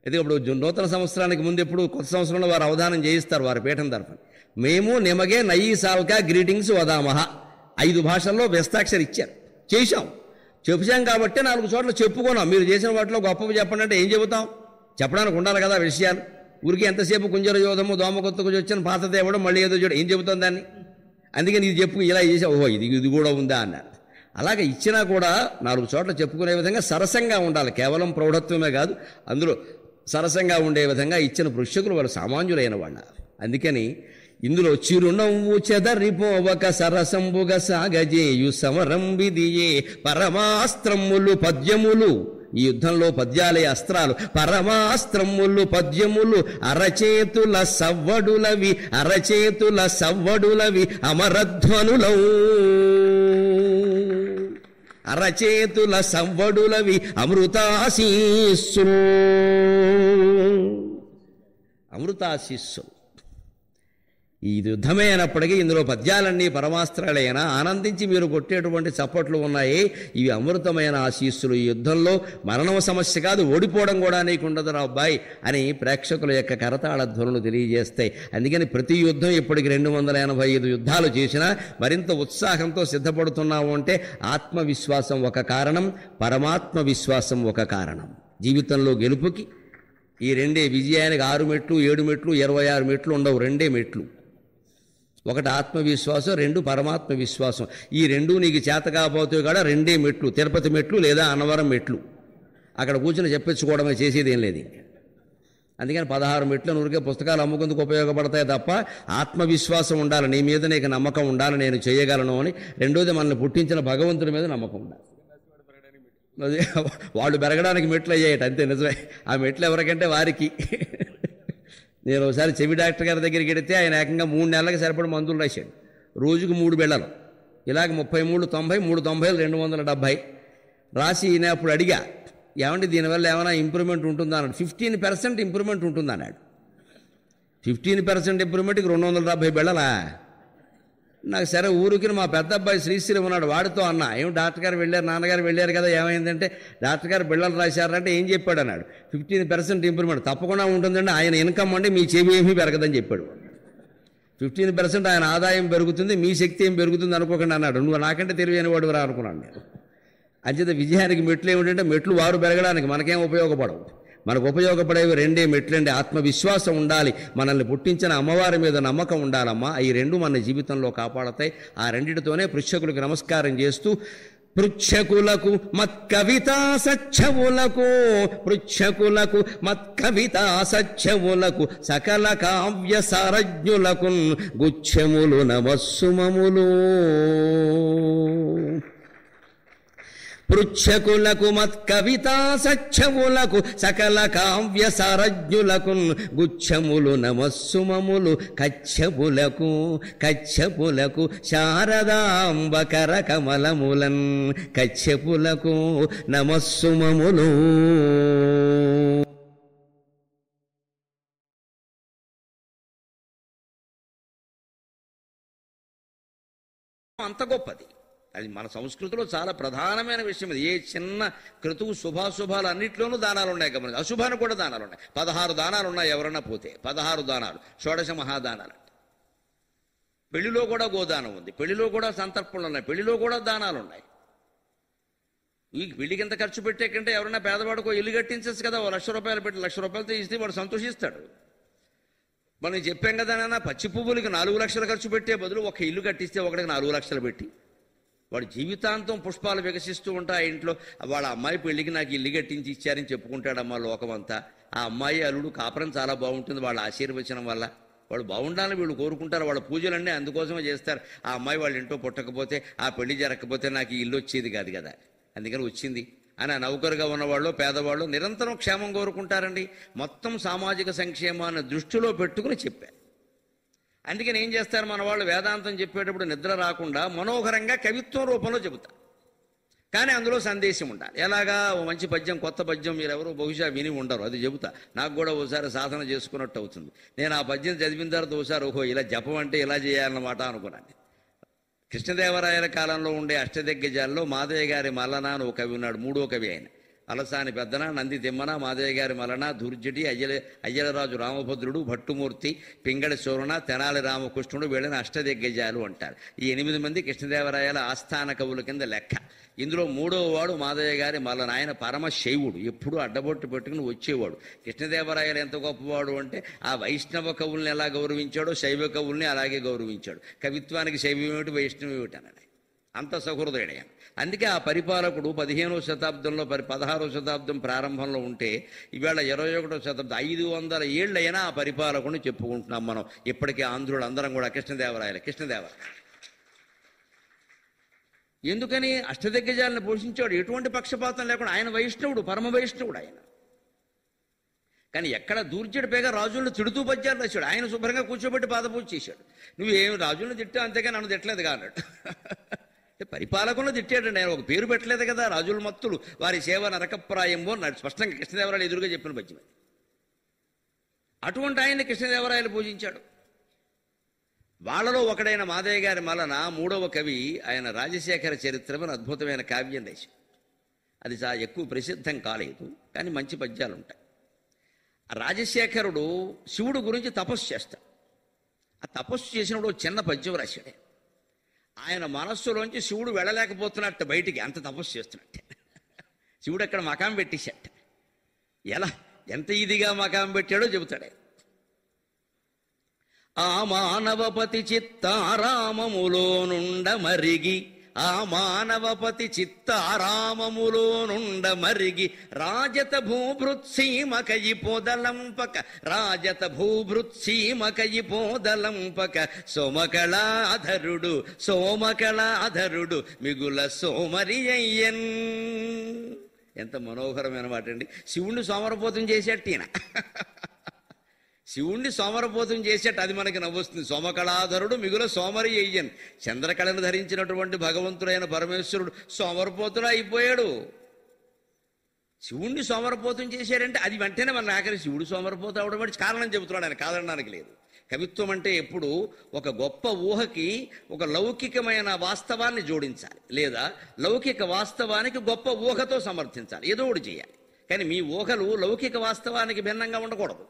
అయితే ఇప్పుడు నూతన సంవత్సరానికి ముందు ఎప్పుడు కొత్త సంవత్సరంలో వారు అవధానం చేయిస్తారు వారి పీఠం తరఫున. మేము నిమగే నయ్యి సాల్కా గ్రీటింగ్స్ వదామహ 5 భాషల్లో వ్యస్తాక్షరి ఇచ్చారు. చెప్పాం కాబట్టి 4 చోట్ల చెప్పుకున్నాం. మీరు చేసిన వాటిలో గొప్పవి చెప్పండి అంటే ఏం చెబుతాం? చెప్పడానికి ఉండాలి కదా విషయాలు. ఊరికి ఎంతసేపు కుంజర యోధము దోమ కొత్తకు వచ్చాను పాత తేవడం మళ్ళీ ఏదో చూడ ఏం చెబుతాం దాన్ని? అందుకని ఇది చెప్పు, ఇలా చేసా, ఓహో ఇది కూడా ఉందా అన్నారు. అలాగే ఇచ్చినా కూడా 4 చోట్ల చెప్పుకునే విధంగా సరసంగా ఉండాలి. కేవలం ప్రౌఢత్వమే కాదు, అందులో సరసంగా ఉండే విధంగా ఇచ్చిన పృష్ఠకులు వారు సామాన్యులైన వాళ్ళ. అందుకని ఇందులో చిరునవ్వు చెదరిపోవక సరసంబుగా సాగజేయు సమరంబిదియే పరమాస్త్రములు పద్యములు. ఈ యుద్ధంలో పద్యాలే అస్త్రాలు. పరమాస్త్రములు పద్యములు అరచేతుల సవ్వడులవి అమరధ్వనులౌ. అరచేతుల సవ్వడులవి అమృతాశీస్సులు. ఈ యుద్ధమే అయినప్పటికీ ఇందులో పద్యాలన్నీ పరమాస్త్రాలైనా ఆనందించి మీరు కొట్టేటువంటి చప్పట్లు ఉన్నాయి. ఇవి అమృతమైన ఆశీస్సులు. ఈ యుద్ధంలో మరణం సమస్య కాదు, ఓడిపోవడం కూడా నీకుండదు రా అబ్బాయి అని ప్రేక్షకుల యొక్క కరతాళ ధ్వనులు తెలియజేస్తాయి. అందుకని ప్రతి యుద్ధం ఇప్పటికి 285 యుద్ధాలు చేసినా మరింత ఉత్సాహంతో సిద్ధపడుతున్నాము అంటే ఆత్మవిశ్వాసం ఒక కారణం, పరమాత్మ విశ్వాసం ఒక కారణం. జీవితంలో గెలుపుకి ఈ రెండే, విజయానికి 6 మెట్లు 7 మెట్లు 26 మెట్లు ఉండవు, 2 మెట్లు. ఒకటి ఆత్మవిశ్వాసం, 2 పరమాత్మ విశ్వాసం. ఈ 2 నీకు చేత కాకపోతే కూడా 2 మెట్లు, తిరుపతి మెట్లు లేదా అన్నవరం మెట్లు. అక్కడ కూర్చొని చెప్పించుకోవడమే, చేసేది ఏం లేదు. అందుకని 16 మెట్లు ఊరికే పుస్తకాలు అమ్ముకుందుకు ఉపయోగపడతాయి తప్ప ఆత్మవిశ్వాసం ఉండాలి, నీ మీద నీకు నమ్మకం ఉండాలి, నేను చేయగలను అని. రెండోది మనల్ని పుట్టించిన భగవంతుడి మీద నమ్మకం ఉండాలి. అదే వాళ్ళు పెరగడానికి మెట్లు అయ్యాయట, అంతే నిజమే. ఆ మెట్లు ఎవరికంటే వారికి. నేను ఒకసారి చెవి డాక్టర్ గారి దగ్గరికి వెడితే ఆయన ఏకంగా 3 నెలలకు సరిపడి మందులు రాశాడు. రోజుకు 3 బిళ్ళలు, ఇలాగ 33 90 3 90 270 రాసి. నేను అప్పుడు అడిగా, ఏమంటే దీనివల్ల ఏమైనా ఇంప్రూవ్మెంట్ ఉంటుందా అన్నాడు. 15% ఇంప్రూవ్మెంట్ ఉంటుంది అన్నాడు. 15% ఇంప్రూవ్మెంట్కి 270 బిళ్ళలా? నాకు సరే ఊరికి మా పెద్ద అబ్బాయి శ్రీశ్రీ ఉన్నాడు, వాడితో అన్నా, ఏం డాక్టర్ గారు వెళ్ళారు, నాన్నగారు వెళ్ళారు కదా, ఏమైందంటే డాక్టర్ గారు బిళ్ళలు రాశారంటే ఏం చెప్పాడు అన్నాడు. 15% ఇంప్రూవ్మెంట్ తప్పకుండా ఉంటుందండి, ఆయన ఇన్కమ్ అంటే మీ చెవి ఏమీ పెరగదని చెప్పాడు. 15% ఆయన ఆదాయం పెరుగుతుంది, మీ శక్తి ఏం పెరుగుతుంది అనుకోకుండా అన్నాడు. నువ్వు నాకంటే తెలివైన వాడు రా అనుకున్నాను నేను. అంచేత విజయానికి మెట్లు ఏమిటంటే మెట్లు వారు పెరగడానికి మనకేం ఉపయోగపడవు. మనకు ఉపయోగపడేవి 2 మెట్లండి. ఆత్మవిశ్వాసం ఉండాలి, మనల్ని పుట్టించిన అమ్మవారి మీద నమ్మకం ఉండాలమ్మా. ఈ 2 మన జీవితంలో కాపాడతాయి. ఆ రెండిటితోనే పృచ్ఛకులకు నమస్కారం చేస్తూ, పృచ్ఛకులకు మత్కవితా సచ్చవులకు సకల కావ్య సారజ్ఞులకు గుచ్ఛములు నమస్సుమములు. పృచ్ఛకులకు మత్కవితా సచ్చవులకు సకల కావ్య సారజ్ఞులకు గుచ్ఛములు నమస్సుమములు. కచ్చపులకు శారదాంబకర కమలములన్ కచ్చపులకు నమస్సుమములు. అంత గొప్పది. అది మన సంస్కృతిలో చాలా ప్రధానమైన విషయం. అది ఏ చిన్న క్రతువు శుభాశుభాలు అన్నింటిలోనూ దానాలు ఉన్నాయి. గమనించి అశుభానికి కూడా దానాలు ఉన్నాయి. 16 దానాలు ఉన్నాయి. ఎవరన్నా పోతే 16 దానాలు, షోడశ మహాదానాలు. పెళ్లిలో కూడా గోదానం ఉంది, పెళ్లిలో కూడా సంతర్పణలు ఉన్నాయి, పెళ్లిలో కూడా దానాలు ఉన్నాయి. ఈ పెళ్లికి ఎంత ఖర్చు పెట్టే కంటే ఎవరైనా పేదవాడికో ఇల్లు కట్టించచ్చు కదా. ఓ ₹1,00,000 పెట్టి ₹1,00,000తో ఇస్తే వాడు సంతోషిస్తాడు. మనం చెప్పాం కదా నాన్న, పచ్చి పువ్వులకి 4 లక్షలు ఖర్చు పెట్టే బదులు ఒక ఇల్లు కట్టిస్తే ఒకటికి 4 లక్షలు పెట్టి వాడు జీవితాంతం పుష్పాలు వికసిస్తూ ఉంటాయి. ఇంట్లో వాళ్ళ అమ్మాయి పెళ్లికి నాకు ఇల్లు కట్టించి ఇచ్చారని చెప్పుకుంటాడమ్మా లోకమంతా. ఆ అమ్మాయి అల్లుడు కాపురం చాలా బాగుంటుంది వాళ్ళ ఆశీర్వచనం వల్ల. వాళ్ళు బాగుండాలని వీళ్ళు కోరుకుంటారు. వాళ్ళ పూజలన్నీ అందుకోసమే చేస్తారు. ఆ అమ్మాయి వాళ్ళ ఇంట్లో పుట్టకపోతే, ఆ పెళ్లి జరగకపోతే నాకు ఈ ఇల్లు వచ్చేది కాదు కదా, అందుకని వచ్చింది అని ఆ నౌకరుగా ఉన్నవాళ్ళు పేదవాళ్ళు నిరంతరం క్షేమం కోరుకుంటారండి. మొత్తం సామాజిక సంక్షేమాన్ని దృష్టిలో పెట్టుకుని చెప్పారు. అందుకని ఏం చేస్తారు మన వాళ్ళు, వేదాంతం చెప్పేటప్పుడు నిద్ర రాకుండా మనోహరంగా కవిత్వం రూపంలో చెబుతారు. కానీ అందులో సందేశం ఉండాలి. ఎలాగా ఓ మంచి పద్యం, కొత్త పద్యం మీరెవరూ బహుశా విని ఉండరు, అది చెబుతా. నాకు కూడా ఓసారి సాధన చేసుకున్నట్టు అవుతుంది. నేను ఆ పద్యం చదివిన తర్వాత ఓసారి ఓహో ఇలా జపం అంటే ఇలా చేయాలన్నమాట అనుకున్నాను. కృష్ణదేవరాయల కాలంలో ఉండే అష్టదిగ్గజాల్లో మాదయ్య గారి మల్లన అని ఒక కవి ఉన్నాడు. 3వ కవి ఆయన. అలసాని పెద్దన, నంది తిమ్మన, మాదయ్య గారి మలన, దుర్జటి, అయ్యలరాజు రామభద్రుడు, భట్టుమూర్తి, పింగళి సోరణ, తెనాలి రామకృష్ణుడు, వీళ్ళని అష్టదిగ్గజాలు అంటారు. ఈ 8 మంది కృష్ణదేవరాయల ఆస్థాన కవుల కింద లెక్క. ఇందులో 3వ వాడు మాదయ్య గారి మల్లన. ఆయన పరమశైవుడు, ఎప్పుడూ అడ్డబొట్టు పెట్టుకుని వచ్చేవాడు. కృష్ణదేవరాయలు ఎంత గొప్పవాడు అంటే ఆ వైష్ణవ కవుల్ని ఎలా గౌరవించాడో శైవ కవుల్ని అలాగే గౌరవించాడు. కవిత్వానికి శైవమేమిటి వైష్ణవేమిటి అన్నాడు. అంత సహృదయుడు. అందుకే ఆ పరిపాలకుడు 15వ శతాబ్దంలో 16వ శతాబ్దం ప్రారంభంలో ఉంటే ఇవాళ 21వ శతాబ్దం 500 ఏళ్ళైనా ఆ పరిపాలకుడిని చెప్పుకుంటున్నాం మనం. ఇప్పటికీ ఆంధ్రులు అందరం కూడా కృష్ణదేవరాయలు. ఎందుకని అష్టదిగ్గజాలను పోషించాడు, ఎటువంటి పక్షపాతం లేకుండా. ఆయన వైష్ణవుడు, పరమ వైష్ణవుడు ఆయన. కానీ ఎక్కడ దూర్జడి పేగా రాజులను తిడుతూ పద్యాలు రాశాడు. ఆయన శుభ్రంగా కూర్చోబెట్టి పాదపూజ చేశాడు. నువ్వేమి రాజులను తిట్టా, అంతేగా నన్ను తిట్టలేదు అన్నాడు. పరిపాలకులను తిట్టాడండి ఆయన. ఒక పేరు పెట్టలేదు కదా. రాజుల మత్తులు వారి సేవ నరకప్రాయంబో అన్నాడు స్పష్టంగా కృష్ణదేవరాయలు ఎదురుగా చెప్పిన పద్యం. అటువంటి ఆయన్ని కృష్ణదేవరాయలు పూజించాడు. వాళ్ళలో ఒకడైన మాదయ్య గారి మలన 3వ కవి. ఆయన రాజశేఖర చరిత్రమని అద్భుతమైన కావ్యం రాశాడు. అది చాలా ఎక్కువ ప్రసిద్ధం కాలేదు, కానీ మంచి పద్యాలు ఉంటాయి. రాజశేఖరుడు శివుడు గురించి తపస్సు చేస్తాడు. ఆ తపస్సు చేసినప్పుడు చిన్న పద్యం రాశాడు. ఆయన మనస్సులోంచి శివుడు వెళ్ళలేకపోతున్నట్టు బయటికి, అంత తపస్సు చేస్తున్నట్టే. శివుడు అక్కడ మకాం పెట్టేశాట. ఎలా ఎంత ఇదిగా మకాం పెట్టాడో చెబుతాడే. ఆ మానవపతి చిత్తారామములో నుండ మరిగి, ఆ మానవపతి చిత్తారామములో నుండ మరిగి, రాజత భూభృత్సీమకయి పొదలంపక, రాజత భూభృత్సీమకయి పొదలంపక, సోమకళాధరుడు మిగుల సోమరి అయ్యన్. ఎంత మనోహరమైన మాట అండి. శివుణ్ణి సోమరపోతం చేసేట్టిన, శివుణ్ణి సోమరపోతం చేసేట. అది మనకి నవ్వొస్తుంది. సోమకళాధరుడు మిగుల సోమరి అయ్యన్. చంద్రకళను ధరించినటువంటి భగవంతుడైన పరమేశ్వరుడు సోమరపోతుడు అయిపోయాడు. శివుణ్ణి సోమరపోతం చేశాడంటే అది వెంటనే మన ఆఖరి శివుడు సోమరపోతం అవడం బట్టి కారణం చెబుతున్నాడు ఆయన, కాదనడానికి లేదు. కవిత్వం అంటే ఎప్పుడు ఒక గొప్ప ఊహకి ఒక లౌకికమైన వాస్తవాన్ని జోడించాలి, లేదా లౌకిక వాస్తవానికి గొప్ప ఊహతో సమర్థించాలి. ఏదో ఒకటి చేయాలి. కానీ మీ ఊహలు లౌకిక వాస్తవానికి భిన్నంగా ఉండకూడదు.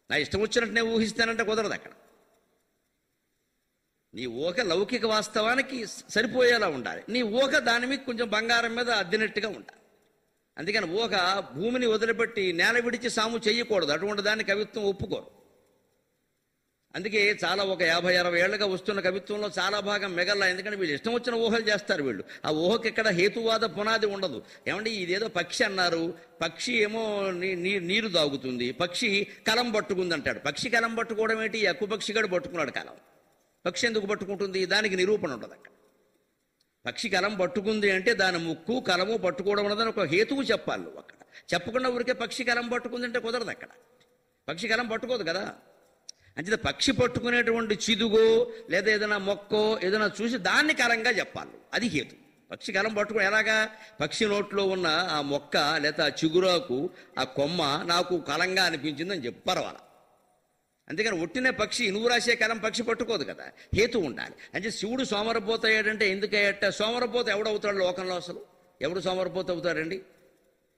నా ఇష్టం వచ్చినట్టు నేను ఊహిస్తానంటే కుదరదు. అక్కడ నీ ఊహ లౌకిక వాస్తవానికి సరిపోయేలా ఉండాలి. నీ ఊహ దాని మీద కొంచెం బంగారం మీద అద్దినట్టుగా ఉండాలి. అందుకని ఊహ భూమిని వదిలిపెట్టి నేల విడిచి సాము చేయకూడదు. అటువంటి దాన్ని కవిత్వం ఒప్పుకోరు. అందుకే చాలా ఒక 50-60 ఏళ్లుగా వస్తున్న కవిత్వంలో చాలా భాగం మిగల్లా. ఎందుకంటే వీళ్ళు ఇష్టం వచ్చిన ఊహలు చేస్తారు వీళ్ళు. ఆ ఊహకి ఎక్కడ హేతువాద పునాది ఉండదు. ఏమంటే ఇదేదో పక్షి అన్నారు, పక్షి ఏమో నీరు తాగుతుంది, పక్షి కలం పట్టుకుంది అంటాడు. పక్షి కలం పట్టుకోవడం ఏంటి? ఎక్కువ పక్షిగాడు పట్టుకున్నాడు కలం. పక్షి ఎందుకు పట్టుకుంటుంది? దానికి నిరూపణ ఉండదు అక్కడ. పక్షి కలం పట్టుకుంది అంటే దాని ముక్కు కలము పట్టుకోవడం ఉన్నదని ఒక హేతువు చెప్పాలి. నువ్వు అక్కడ చెప్పకుండా ఊరికే పక్షి కలం పట్టుకుంది అంటే కుదరదు. అక్కడ పక్షి కలం పట్టుకోదు కదా. అంతే పక్షి పట్టుకునేటువంటి చిదుగో లేదా ఏదైనా మొక్కో ఏదైనా చూసి దాన్ని కలంగా చెప్పాలి. అది హేతు. పక్షి కలం పట్టుకుని ఎలాగా? పక్షి నోట్లో ఉన్న ఆ మొక్క లేదా ఆ చిగురాకు ఆ కొమ్మ నాకు కలంగా అనిపించిందని చెప్పారు వాళ్ళ. అందుకని ఒట్టినే పక్షి నువ్వు రాసే కాలం పక్షి పట్టుకోదు కదా, హేతు ఉండాలి. అంటే శివుడు సోమరపోత అయ్యాడంటే ఎందుకయ్యట? సోమరపోత ఎవడవుతాడు లోకంలో? అసలు ఎవడు సోమరపోత అవుతాడండి?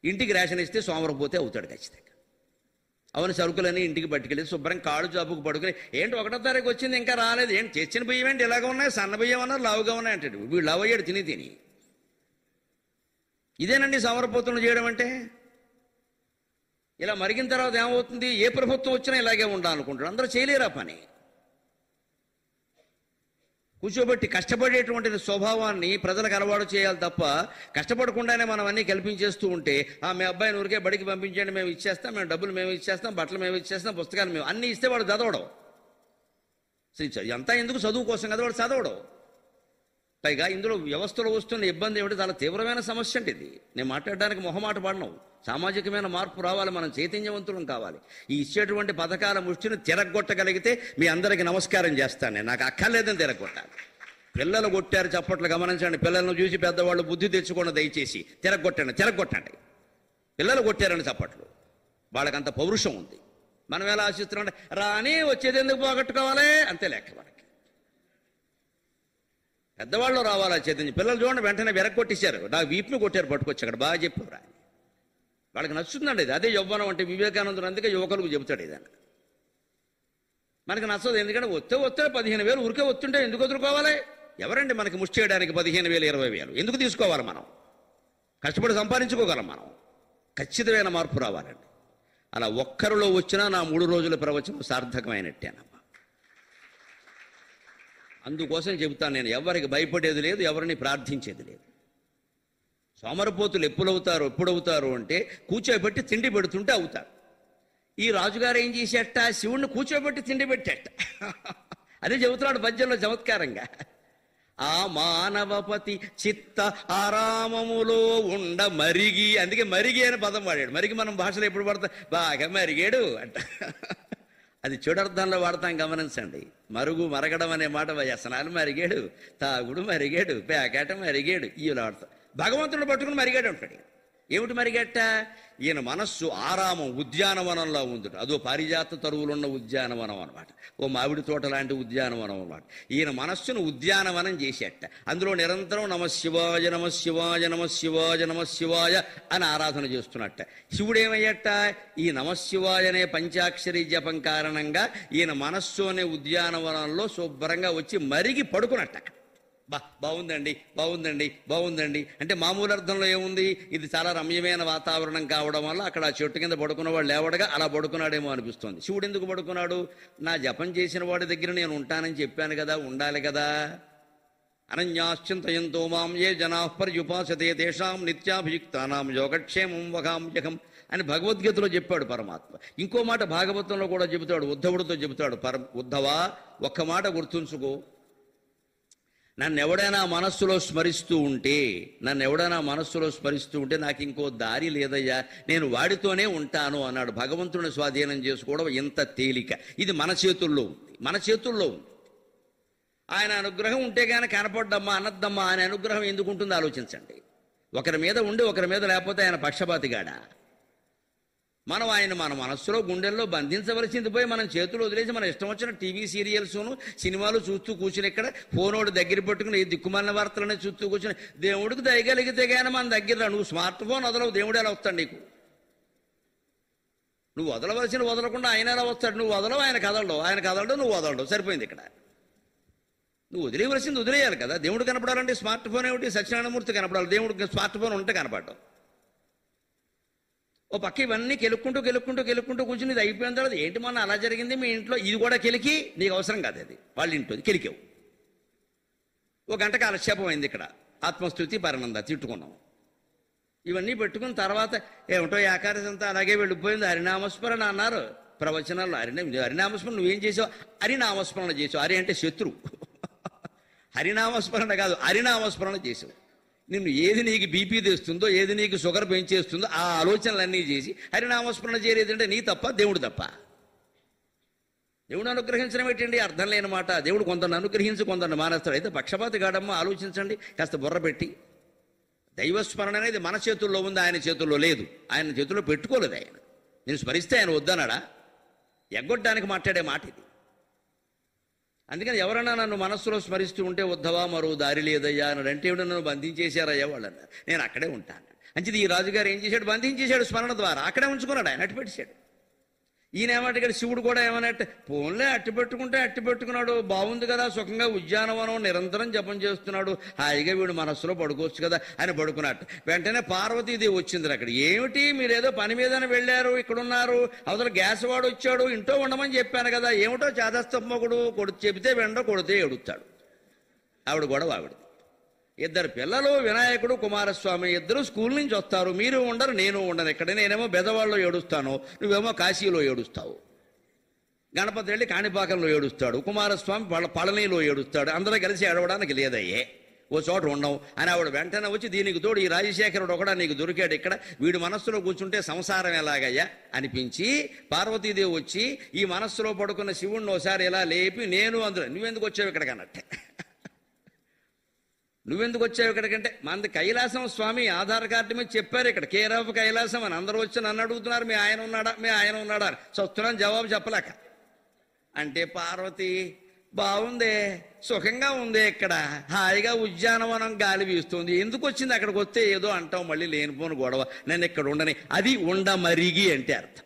ఇంటికి రేషన్ ఇస్తే సోమరపోతే అవుతాడు ఖచ్చితంగా. అవును, సరుకులని ఇంటికి పట్టుకెళ్ళి శుభ్రం కాళ్ళు జాపుకు పడుకుని, ఏంటి 1వ తారీఖు వచ్చింది ఇంకా రాలేదు, ఏంటి తెచ్చిన బియ్యం ఏంటి ఇలాగ ఉన్నాయి, సన్న బియ్యం అన్నారు లావుగా ఉన్నాయి అంటాడు. వీడు లావు అయ్యాడు తిని. ఇదేనండి సోమరపోతులను చేయడం అంటే. ఇలా మరిగిన తర్వాత ఏమవుతుంది? ఏ ప్రభుత్వం వచ్చినా ఇలాగే ఉండాలనుకుంటాడు. అందరూ చేయలేరా పని. కూర్చోబెట్టి కష్టపడేటువంటి స్వభావాన్ని ప్రజలకు అలవాటు చేయాలి తప్ప, కష్టపడకుండానే మనం అన్నీ కల్పించేస్తూ ఉంటే, మీ అబ్బాయిని ఊరికే బడికి పంపించండి, మేము ఇచ్చేస్తాం, మేము డబ్బులు మేము ఇచ్చేస్తాం, బట్టలు మేము ఇచ్చేస్తాం, పుస్తకాలు మేము అన్నీ ఇస్తే వాడు చదవడం. అంతా ఎందుకు? చదువు కోసం కదా, వాడు చదవడం. పైగా ఇందులో వ్యవస్థలో వస్తున్న ఇబ్బంది ఏమిటి? చాలా తీవ్రమైన సమస్య అంటే ఇది. నేను మాట్లాడడానికి మొహమాట పడను. సామాజికమైన మార్పు రావాలి, మనం చైతన్యవంతులం కావాలి. ఈ ఇచ్చేటువంటి పథకాల ముష్టిని తిరగొట్టగలిగితే మీ అందరికీ నమస్కారం చేస్తాను నేను. నాకు అక్కర్లేదని తిరగొట్టాలి. పిల్లలు కొట్టారు చప్పట్లు గమనించండి. పిల్లలను చూసి పెద్దవాళ్ళు బుద్ధి తెచ్చుకోండి దయచేసి. తిరగొట్టండి. పిల్లలు కొట్టారని చప్పట్లు. వాళ్ళకంత పౌరుషం ఉంది. మనం ఎలా ఆశిస్తున్నాం? రాని వచ్చేది ఎందుకు పోగొట్టుకోవాలి అంతే లెక్క. మనకి పెద్దవాళ్ళు రావాలా చైతన్యం. పిల్లలు చూడండి వెంటనే వెరగొట్టేశారు, నాకు వీపును కొట్టారు పట్టుకొచ్చి అక్కడ బాగా చెప్పారు. వాళ్ళకి నచ్చుతుందండి ఇది. అదే యవ్వనం అంటే. వివేకానందుడు అందుకే యువకులకు చెబుతాడు ఏదైనా. మనకి నచ్చదు. ఎందుకంటే వస్తే 15,000 ఊరికే వస్తుంటే ఎందుకు వదులుకోవాలి? ఎవరండి మనకి ముష్టి చేయడానికి 15,000 20,000 ఎందుకు తీసుకోవాలి? మనం కష్టపడి సంపాదించుకోగలం. మనం ఖచ్చితమైన మార్పు రావాలండి. అలా ఒక్కరిలో వచ్చినా నా 3 రోజుల ప్రవచనం సార్థకమైనట్టేనమ్మా. అందుకోసం చెబుతాను నేను, ఎవరికి భయపడేది లేదు, ఎవరిని ప్రార్థించేది లేదు. సోమరపోతులు ఎప్పుడవుతారు అంటే కూర్చోబెట్టి తిండి పెడుతుంటే అవుతారు. ఈ రాజుగారు ఏం చేసేట? శివుణ్ణి కూర్చోబెట్టి తిండి పెట్టేట. అదే చెబుతున్నాడు పద్యంలో చమత్కారంగా. ఆ మానవపతి చిత్త ఆరామములో ఉండ మరిగి, అందుకే మరిగి అనే పదం వాడాడు. మరిగి మనం భాషలో ఎప్పుడు పడతాం? బాగా మరిగాడు అంట. అది చెడర్థంలో వాడతాం గమనించండి. మరగడం అనే మాట వ్యసనాలు మరిగాడు, తాగుడు మరిగాడు, పేకాట మరిగాడు, ఇలా వాడతాం. భగవంతుడు పట్టుకుని మరిగాడు అంటాడు. ఏమిటి మరిగట్ట? ఈయన మనస్సు ఆరామం ఉద్యానవనంలో ఉంది. అదో పారిజాత తరువులున్న ఉద్యానవనం అనమాట. ఓ మామిడి తోట లాంటి ఉద్యానవనం అనమాట. ఈయన మనస్సును ఉద్యానవనం చేసేట. అందులో నిరంతరం నమశివాయ నమశివాయ నమశివాయ నమశివాయ అని ఆరాధన చేస్తున్నట్ట. శివుడు ఏమయ్యట? ఈ నమశివాయ అనే పంచాక్షరి జపం కారణంగా ఈయన మనస్సు అనే ఉద్యానవనంలో శుభ్రంగా వచ్చి మరిగి పడుకున్నట్ట. బాగుందండి అంటే మామూలు అర్థంలో ఏముంది? ఇది చాలా రమ్యమైన వాతావరణం కావడం వల్ల అక్కడ ఆ చెట్టు కింద పడుకున్న వాడు లేవడగా అలా పడుకున్నాడేమో అనిపిస్తుంది. శివుడు ఎందుకు పడుకున్నాడు? నా జపం చేసిన వాడి దగ్గర నేను ఉంటానని చెప్పాను కదా, ఉండాలి కదా. అనన్యాశ్చింతయంతో మాం ఏ జనాః పర్యుపాసతే తేషాం నిత్యాభియుక్తానాం యోగక్షేమం వహామ్యహం అని భగవద్గీతలో చెప్పాడు పరమాత్మ. ఇంకో మాట భాగవతంలో కూడా చెబుతాడు, ఉద్ధవుడితో చెబుతాడు. ఉద్ధవా, ఒక్క మాట గుర్తుంచుకో, నన్నెవడైనా మనస్సులో స్మరిస్తూ ఉంటే నాకు ఇంకో దారి లేదయ్యా, నేను వాడితోనే ఉంటాను అన్నాడు. భగవంతుని స్వాధీనం చేసుకోవడం ఎంత తేలిక! ఇది మన చేతుల్లో ఉంది. ఆయన అనుగ్రహం ఉంటే గానీ కనపడ్డమ్మా అనద్దమ్మా. ఆయన అనుగ్రహం ఎందుకు ఉంటుందో ఆలోచించండి. ఒకరి మీద ఉండి ఒకరి మీద లేకపోతే ఆయన పక్షపాతిగాడా? మనం ఆయన మన మనస్సులో గుండెల్లో బంధించవలసింది పోయి మనం చేతులు వదిలేసి మన ఇష్టం వచ్చిన టీవీ సీరియల్స్ను సినిమాలు చూస్తూ కూర్చుని ఇక్కడ ఫోనోడు దగ్గర పెట్టుకుని ఈ దిక్కుమాలిన వార్తలనే చూస్తూ కూర్చుని దేవుడికి దయగలిగితే కానీ మన దగ్గర నువ్వు స్మార్ట్ ఫోన్ వదలవు, దేవుడు ఎలా వస్తాడు నీకు? నువ్వు వదలకుండా ఆయన ఎలా వస్తాడు? నువ్వు వదలవు, ఆయన కదలడు, నువ్వు వదలడు, సరిపోయింది. ఇక్కడ నువ్వు వదిలేవలసింది వదిలేయాలి కదా. దేవుడు కనపడాలంటే స్మార్ట్ ఫోన్ ఏమిటి? సత్యనారాయణమూర్తి కనపడాలి. దేవుడికి స్మార్ట్ ఫోన్ ఉంటే కనపడటం. ఓ పక్క ఇవన్నీ కెలుక్కుంటూ కూర్చుని ఇది అయిపోయిన తర్వాత ఏంటి మొన్న అలా జరిగింది మీ ఇంట్లో, ఇది కూడా కెలికి నీకు అవసరం కాదు. అది వాళ్ళ ఇంట్లో కెలికావు. ఓ గంట కాలక్షేపం అయింది. ఇక్కడ ఆత్మస్థుతి పరనంద తిట్టుకున్నాం. ఇవన్నీ పెట్టుకున్న తర్వాత ఏమిటో ఏకాదశి అంతా అలాగే వెళ్ళిపోయింది. హరినామస్మరణ అన్నారు ప్రవచనాల్లో. హరినామస్మరణ నువ్వేం చేసావు? హరినామస్మరణ చేసావు. హరి అంటే శత్రువు. హరినామస్మరణ కాదు, హరినామస్మరణ చేసావు. నిన్ను ఏది నీకు బీపీ తెస్తుందో, ఏది నీకు షుగర్ పెంచేస్తుందో ఆ ఆలోచనలన్నీ చేసి హరినామస్మరణ చేయలేదంటే నీ తప్ప, దేవుడు తప్ప? దేవుడు అనుగ్రహించడం ఏంటండి? అర్థం లేని మాట. దేవుడు కొందరిని అనుగ్రహించి కొందరిని మానేస్తాడు. అయితే పక్షపాతి గాడమ్మ, ఆలోచించండి కాస్త బుర్ర పెట్టి. దైవస్మరణ అనేది మన చేతుల్లో ఉంది, ఆయన చేతుల్లో లేదు. ఆయన చేతుల్లో పెట్టుకోలేదు. ఆయన నేను స్మరిస్తే ఆయన వద్దన్నాడా? ఎగ్గొట్టడానికి మాట్లాడే మాట ఇది. అందుకని ఎవరైనా నన్ను మనస్సులో స్మరిస్తూ ఉంటే ఉద్ధవా మరో దారి లేదయ్యా అని అంటే నన్ను బంధించేశారయ్యా వాళ్ళన్నారు. నేను అక్కడే ఉంటాను. అంచేది ఈ రాజుగారు ఏం చేశాడు? బంధించేశాడు స్మరణ ద్వారా. అక్కడే ఉంచుకున్నాడు ఆయన, అట్టు పెట్టేశాడు. ఈయన ఏమంటాడు? శివుడు కూడా ఏమన్నట్టు, పోన్లే అట్టు పెట్టుకుంటే అట్టు పెట్టుకున్నాడు, బాగుంది కదా, సుఖంగా ఉద్యానవనం నిరంతరం జపం చేస్తున్నాడు, హాయిగా వీడు మనస్సులో పడుకోవచ్చు కదా అని పడుకున్నట్టు. వెంటనే పార్వతీదేవి వచ్చింది అక్కడ. ఏమిటి మీరేదో పని మీదనే వెళ్ళారు, ఇక్కడున్నారు, అవతల గ్యాస్ వాడు వచ్చాడు, ఇంట్లో ఉండమని చెప్పాను కదా, ఏమిటో చాదస్తమ్మకుడు, చెబితే వెండో కొడితే ఏడుస్తాడు. ఆవిడ గొడవ ఆవిడ. ఇద్దరు పిల్లలు, వినాయకుడు కుమారస్వామి, ఇద్దరు స్కూల్ నుంచి వస్తారు, మీరు ఉండరు నేను ఉండను ఇక్కడ. నేనేమో బెదవాళ్ళలో ఏడుస్తాను, నువ్వేమో కాశీలో ఏడుస్తావు. గణపతి వెళ్ళి కాణిపాకంలో ఏడుస్తాడు, కుమారస్వామి పళనిలో ఏడుస్తాడు. అందరూ కలిసి ఏడవడానికి లేదయ్యే, ఓ చోట ఉండవు అని ఆవిడ వెంటనే వచ్చి, దీనికి తోడు ఈ రాజశేఖరుడు ఒకడా నీకు దొరికాడు ఇక్కడ, వీడి మనస్సులో కూర్చుంటే సంసారం ఎలాగయ్యా అనిపించి పార్వతీదేవి వచ్చి ఈ మనస్సులో పడుకున్న శివుణ్ణి ఒకసారి ఇలా లేపి, నేను అందులో నువ్వెందుకు వచ్చావు ఇక్కడికి అన్నట్టే. నువ్వెందుకు వచ్చావు ఇక్కడికంటే, మనది కైలాసం స్వామి ఆధార్ కార్డు మీద చెప్పారు ఇక్కడ కేర్ ఆఫ్ కైలాసం అని. అందరూ వచ్చి నన్ను అడుగుతున్నారు, మీ ఆయన ఉన్నాడా, మీ ఆయన ఉన్నాడా అని. చస్తున్నాను జవాబు చెప్పలేక. అంటే పార్వతి, బాగుందే, సుఖంగా ఉందే ఇక్కడ, హాయిగా ఉద్యానవనం గాలి వీస్తుంది, ఎందుకు వచ్చింది అక్కడికి వస్తే ఏదో అంటావు, మళ్ళీ లేనిపోను గొడవ, నేను ఇక్కడ ఉండని. అది ఉండమరిగి అంటే అర్థం.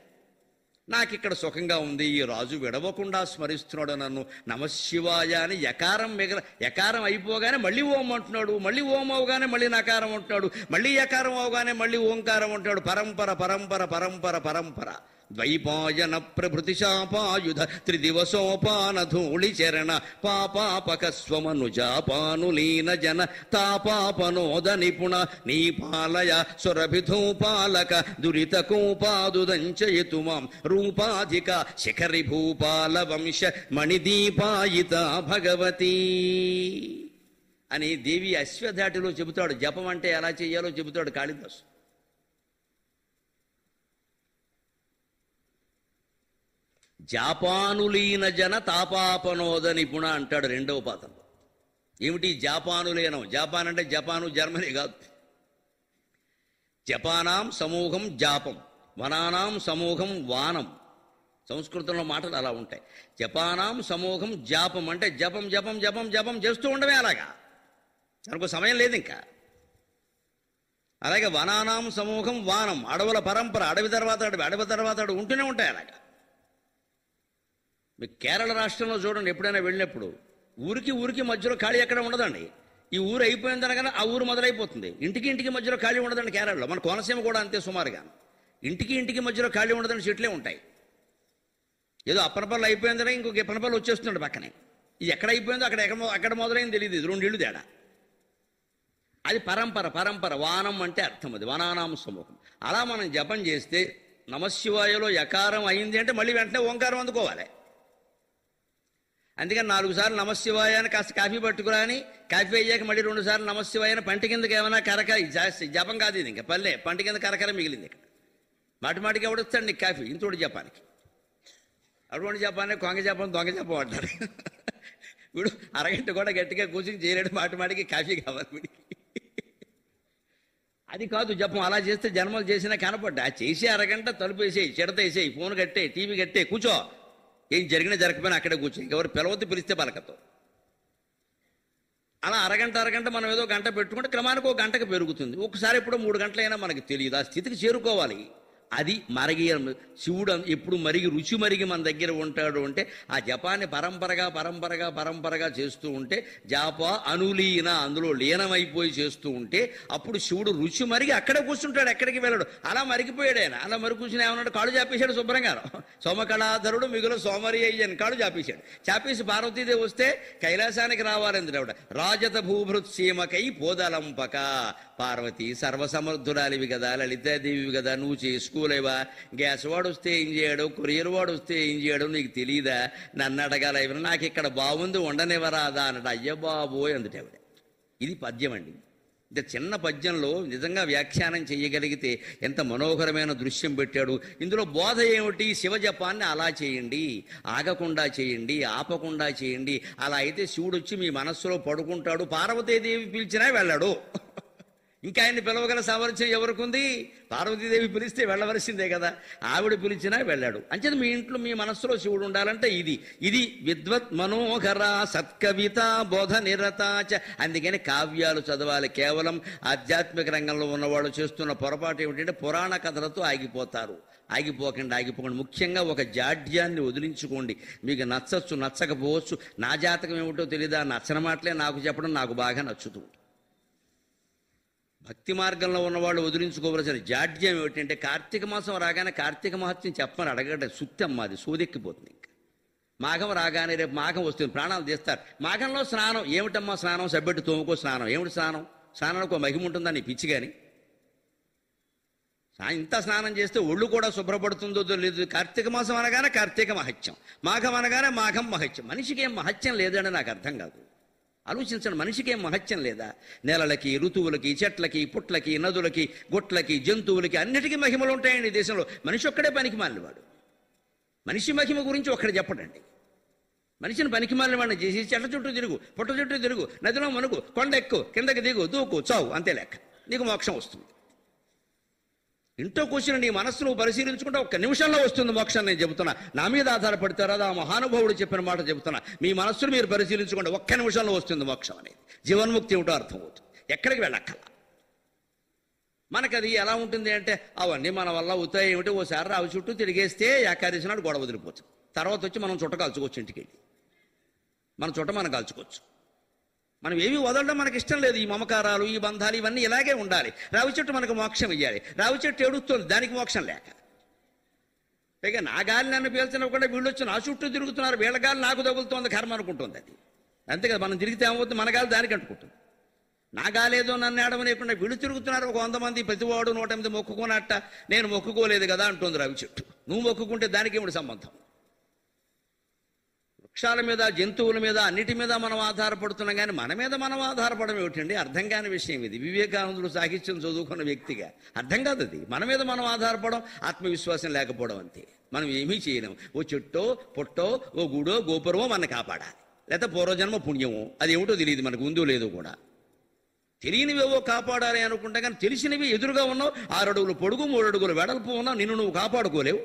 నాకు ఇక్కడ సుఖంగా ఉంది, ఈ రాజు విడవకుండా స్మరిస్తున్నాడు నన్ను, నమశివాయ అని యకారం అయిపోగానే మళ్ళీ ఓం అంటున్నాడు, మళ్ళీ ఓం అవగానే మళ్ళీ నకారం అంటున్నాడు, మళ్ళీ యకారం అవగానే మళ్ళీ ఓంకారం అంటున్నాడు. పరంపర పరంపర పరంపర పరంపర. ద్వైపాయన ప్రభృతి శాపాయుధ త్రిదివసోపాన ధూళి చరణ పాపాపకస్వమనుజాపానులీన జన తాపాపనోద నిపుణ నీపాలయ సురభిధూపాలక దురిత కూపాదుదంచయతు మాం రూపాధిక శిఖరి భూపాల వంశ మణిదీపాయిత భగవతి అని దేవి అశ్వధాటిలో చెబుతాడు. జపం అంటే ఎలా చేయాలో చెబుతాడు కాళిదాసు. జాపానులీన జన తాపాపనోద నిపుణ అంటాడు రెండవ పాత్రలో. ఏమిటి జాపానులీనం? జాపాన్ అంటే జపాను జర్మనీ కాదు. జపానాం సమూహం జాపం, వనానాం సమూహం వానం. సంస్కృతంలో మాటలు అలా ఉంటాయి. జపానాం సమూహం జాపం అంటే జపం జపం జపం జపం చేస్తూ ఉండమే అలాగా, దానికి సమయం లేదు ఇంకా. అలాగే వనానాం సమూహం వానం, అడవుల పరంపర, అడవి తర్వాత అడవి, అడవి తర్వాత అడవి ఉంటూనే ఉంటాయి అలాగా. మీకు కేరళ రాష్ట్రంలో చూడండి, ఎప్పుడైనా వెళ్ళినప్పుడు ఊరికి మధ్యలో ఖాళీ ఎక్కడ ఉండదండి. ఈ ఊరు అయిపోయిందనగానే ఆ ఊరు మొదలైపోతుంది. ఇంటికి మధ్యలో ఖాళీ ఉండదండి కేరళలో. మన కోనసీమ కూడా అంతే సుమారుగా. ఇంటికి మధ్యలో ఖాళీ ఉండదని చెట్లే ఉంటాయి. ఏదో అప్పనపల్లి అయిపోయిందనే ఇంకొక ఇప్పనపల్లి వచ్చేస్తున్నాడు పక్కనే. ఇది ఎక్కడ అయిపోయిందో అక్కడ మొదలైంది తెలియదు, ఇది 2 ఇళ్ళు తేడా. అది పరంపర పరంపర. వానం అంటే అర్థం అది, వనానాం సమూహం. అలా మనం జపం చేస్తే నమశివాయలో యకారం అయింది అంటే మళ్ళీ వెంటనే ఓంకారం అందుకోవాలి. అందుకని 4 సార్లు నమశివాయ అని కాస్త కాఫీ పట్టుకురా అని, కాఫీ అయ్యాక మళ్ళీ 2 సార్లు నమశివాయ అని, పంటి కిందకి ఏమైనా కరకర, జపం కాదు ఇది, ఇంకా పల్లె పంటి కింద కరకర మిగిలింది ఇక్కడ. మాటిమాటికి ఎవడొస్తాడు నీకు కాఫీ ఇంతోటి జపానికి, అటువంటి జపాన్ని కొంగ జపం దొంగ జపం అంటారు. వీడు అరగంట కూడా గట్టిగా కూర్చుని చేయలేడు, మాటిమాటికి కాఫీ కావాలి వీడికి. అది కాదు జపం. అలా చేస్తే జన్మలు చేసినా కనపడ్డా. చేసి అరగంట తలుపు వేసేయి, చెడతేసేయి, ఫోన్ కట్టే, టీవీ కట్టే, కూర్చో. ఏం జరిగినా జరగకపోయినా అక్కడే కూర్చో, ఇంకెవరు పిలవద్దు, పిలిస్తే పలకతో. అలా అరగంట మనం ఏదో గంట పెట్టుకుంటే క్రమానికి 1 గంటకు పెరుగుతుంది. ఒకసారి ఎప్పుడో 3 గంటలైనా మనకి తెలియదు. ఆ స్థితికి చేరుకోవాలి. అది మరిగి శివుడు ఎప్పుడు మరిగి రుచి మరిగి మన దగ్గర ఉంటాడు అంటే ఆ జపాన్ని పరంపరగా చేస్తూ ఉంటే, జాప అనులీన అందులో లీనమైపోయి చేస్తూ ఉంటే అప్పుడు శివుడు రుచి మరిగి అక్కడే కూర్చుంటాడు, ఎక్కడికి వెళ్ళడు. అలా మరిగిపోయాడు ఆయన. అలా మరి కూర్చుని ఏమన్నాడు, కాళ్ళు చాపేశాడు శుభ్రంగా. సోమకళాధరుడు మిగులు సోమరి అయ్యని కాళ్ళు చాపేశాడు. చాపేసి పార్వతీదేవి వస్తే కైలాసానికి రావాలంది ఆవిడ. రాజత భూభృత్ సీమకై పోదలంపక. పార్వతి సర్వసమర్థురాలివి కదా, లలితాదేవివి కదా, నువ్వు చేసుకోలేవా? గ్యాస్ వాడు వస్తే ఏం చేయడం, కొరియర్ వాడు వస్తే ఏం చేయడం నీకు తెలియదా? నన్ను అడగాల, నాకు ఇక్కడ బాగుంది ఉండనివ్వరాదా అన్నట్టు. అయ్య బాబోయ్ అందుటే ఆవిడ. ఇది పద్యం అండి. ఇంత చిన్న పద్యంలో నిజంగా వ్యాఖ్యానం చేయగలిగితే ఎంత మనోహరమైన దృశ్యం పెట్టాడు. ఇందులో బోధ ఏమిటి? శివజపాన్ని అలా చేయండి, ఆగకుండా చేయండి, ఆపకుండా చేయండి. అలా అయితే శివుడు వచ్చి మీ మనస్సులో పడుకుంటాడు. పార్వతీదేవి పిలిచినా వెళ్ళాడు. ఇంకా ఆయన్ని పిలవగల సామర్థ్యం ఎవరికుంది? పార్వతీదేవి పిలిస్తే వెళ్ళవలసిందే కదా. ఆవిడ పిలిచినా వెళ్ళాడు. అంచేది మీ ఇంట్లో మీ మనస్సులో శివుడు ఉండాలంటే ఇది విద్వత్ మనోహర సత్కవిత బోధ నిరతాచ. అందుకని కావ్యాలు చదవాలి. కేవలం ఆధ్యాత్మిక రంగంలో ఉన్నవాళ్ళు చేస్తున్న పొరపాటు ఏమిటంటే పురాణ కథలతో ఆగిపోకండి. ముఖ్యంగా ఒక జాడ్యాన్ని వదిలించుకోండి. మీకు నచ్చచ్చు, నచ్చకపోవచ్చు. నా జాతకం ఏమిటో తెలీదా, నచ్చని మాటలే నాకు చెప్పడం నాకు బాగా నచ్చుతుంది. భక్తి మార్గంలో ఉన్నవాళ్ళు వదిలించుకోవలసిన జాడ్యం ఏమిటంటే కార్తీక మాసం రాగానే కార్తీక మహత్యం చెప్పమని అడగడం సుత్తమ్మ, అది సోదెక్కిపోతుంది. ఇంకా మాఘం రాగానే రేపు మాఘం వస్తుంది, ప్రాణాలు తీస్తారు. మాఘంలో స్నానం ఏమిటమ్మా? స్నానం సబ్బెట్టు తోముకో స్నానం. ఏమిటి స్నానం? స్నానానికి ఒక మహిమ ఉంటుందా నీ పిచ్చి కానీ? ఇంత స్నానం చేస్తే ఒళ్ళు కూడా శుభ్రపడుతుందో లేదు. కార్తీక మాసం అనగానే కార్తీక మహత్యం, మాఘం అనగానే మాఘం మహత్యం. మనిషికి ఏం మహత్యం లేదని నాకు అర్థం కాదు. ఆలోచించండి, మనిషికి ఏం మహత్యం లేదా? నెలలకి, ఋతువులకి, చెట్లకి, పుట్లకి, నదులకి, గుట్లకి, జంతువులకి అన్నిటికీ మహిమలు ఉంటాయండి ఈ దేశంలో. మనిషి ఒక్కడే పనికి మాలినవాడు. మనిషి మహిమ గురించి ఒక్కడే చెప్పడండి. మనిషిని పనికి మాలినవాడిని చేసి చెట్ల చుట్టూ తిరుగు, పుట్ట చుట్టూ తిరుగు, నదిలో మునుగు, కొండ ఎక్కు, కిందకి దిగు, దూకు, చావు, అంతే లెక్క. నీకు మోక్షం వస్తుంది. ఇంట్లో కూర్చుని నీ మనస్సు నువ్వు పరిశీలించుకుంటే ఒక్క నిమిషంలో వస్తుంది మోక్షం. నేను చెబుతున్నా, నా మీద ఆధారపడతారా? ఆ మహానుభావుడు చెప్పిన మాట చెబుతున్నా. మీ మనస్సును మీరు పరిశీలించుకుంటే ఒక్క నిమిషంలో వస్తుంది మోక్షం అనేది. జీవన్ముక్తి ఏమిటో అర్థమవుతుంది. ఎక్కడికి వెళ్ళక్కల. మనకది ఎలా ఉంటుంది అంటే అవన్నీ మన వల్ల అవుతాయి ఏమిటి? ఓసారి రావి చుట్టూ తిరిగేస్తే ఏకాదశి నాడు గొడవ వదిలిపోవచ్చు. తర్వాత వచ్చి మనం చుట్ట కాల్చుకోవచ్చు. ఇంటికి వెళ్ళి మన చుట్ట మనం కాల్చుకోవచ్చు. మనం ఏమీ వదలడం మనకి ఇష్టం లేదు. ఈ మమకారాలు, ఈ బంధాలు ఇవన్నీ ఇలాగే ఉండాలి. రావి చెట్టు మనకు మోక్షం ఇయ్యాలి. రావి చెట్టు ఏడుస్తుంది, దానికి మోక్షం లేక. పైగా నా గాలి నన్ను పీల్చనివ్వకుండా వీళ్ళు వచ్చి నా చుట్టూ తిరుగుతున్నారు, వీళ్ళ గాలి నాకు తగులుతోంది, కర్మ అనుకుంటుంది. అది అంతే కదా. మనం తిరిగితే ఏమవుతుంది? మన గాలి దానికి అంటుకుంటుంది. నా గాలేదో నన్ను ఏడవనేయకుండా వీళ్ళు తిరుగుతున్నారు. ఒక 100 మంది, ప్రతివాడు 108 మొక్కుకున్నట్ట నేను మొక్కుకోలేదు కదా అంటుంది రావి చెట్టు. నువ్వు మొక్కుకుంటే దానికి ఏమిటి సంబంధం? వృక్షాల మీద, జంతువుల మీద, అన్నిటి మీద మనం ఆధారపడుతున్నాం, కానీ మన మీద మనం ఆధారపడడం ఏమిటండి? అర్థం కాని విషయం ఇది. వివేకానందుడు సాహిత్యం చదువుకున్న వ్యక్తిగా అర్థం కాదు అది. మన మీద మనం ఆధారపడడం ఆత్మవిశ్వాసం లేకపోవడం అంతే. మనం ఏమీ చేయలేము. ఓ చెట్టో, పొట్టో, ఓ గుడో, గోపురమో మన కాపాడాలి. లేకపోతే పూర్వజన్మ పుణ్యమో, అది ఏమిటో తెలియదు మనకు, ఉందో లేదో కూడా. తెలియనివేవో కాపాడాలి అనుకుంటా, కానీ తెలిసినవి ఎదురుగా ఉన్నావు. 6 అడుగులు పొడుగు, 3 అడుగులు వెడల్పు ఉన్నావు. నిన్ను నువ్వు కాపాడుకోలేవు.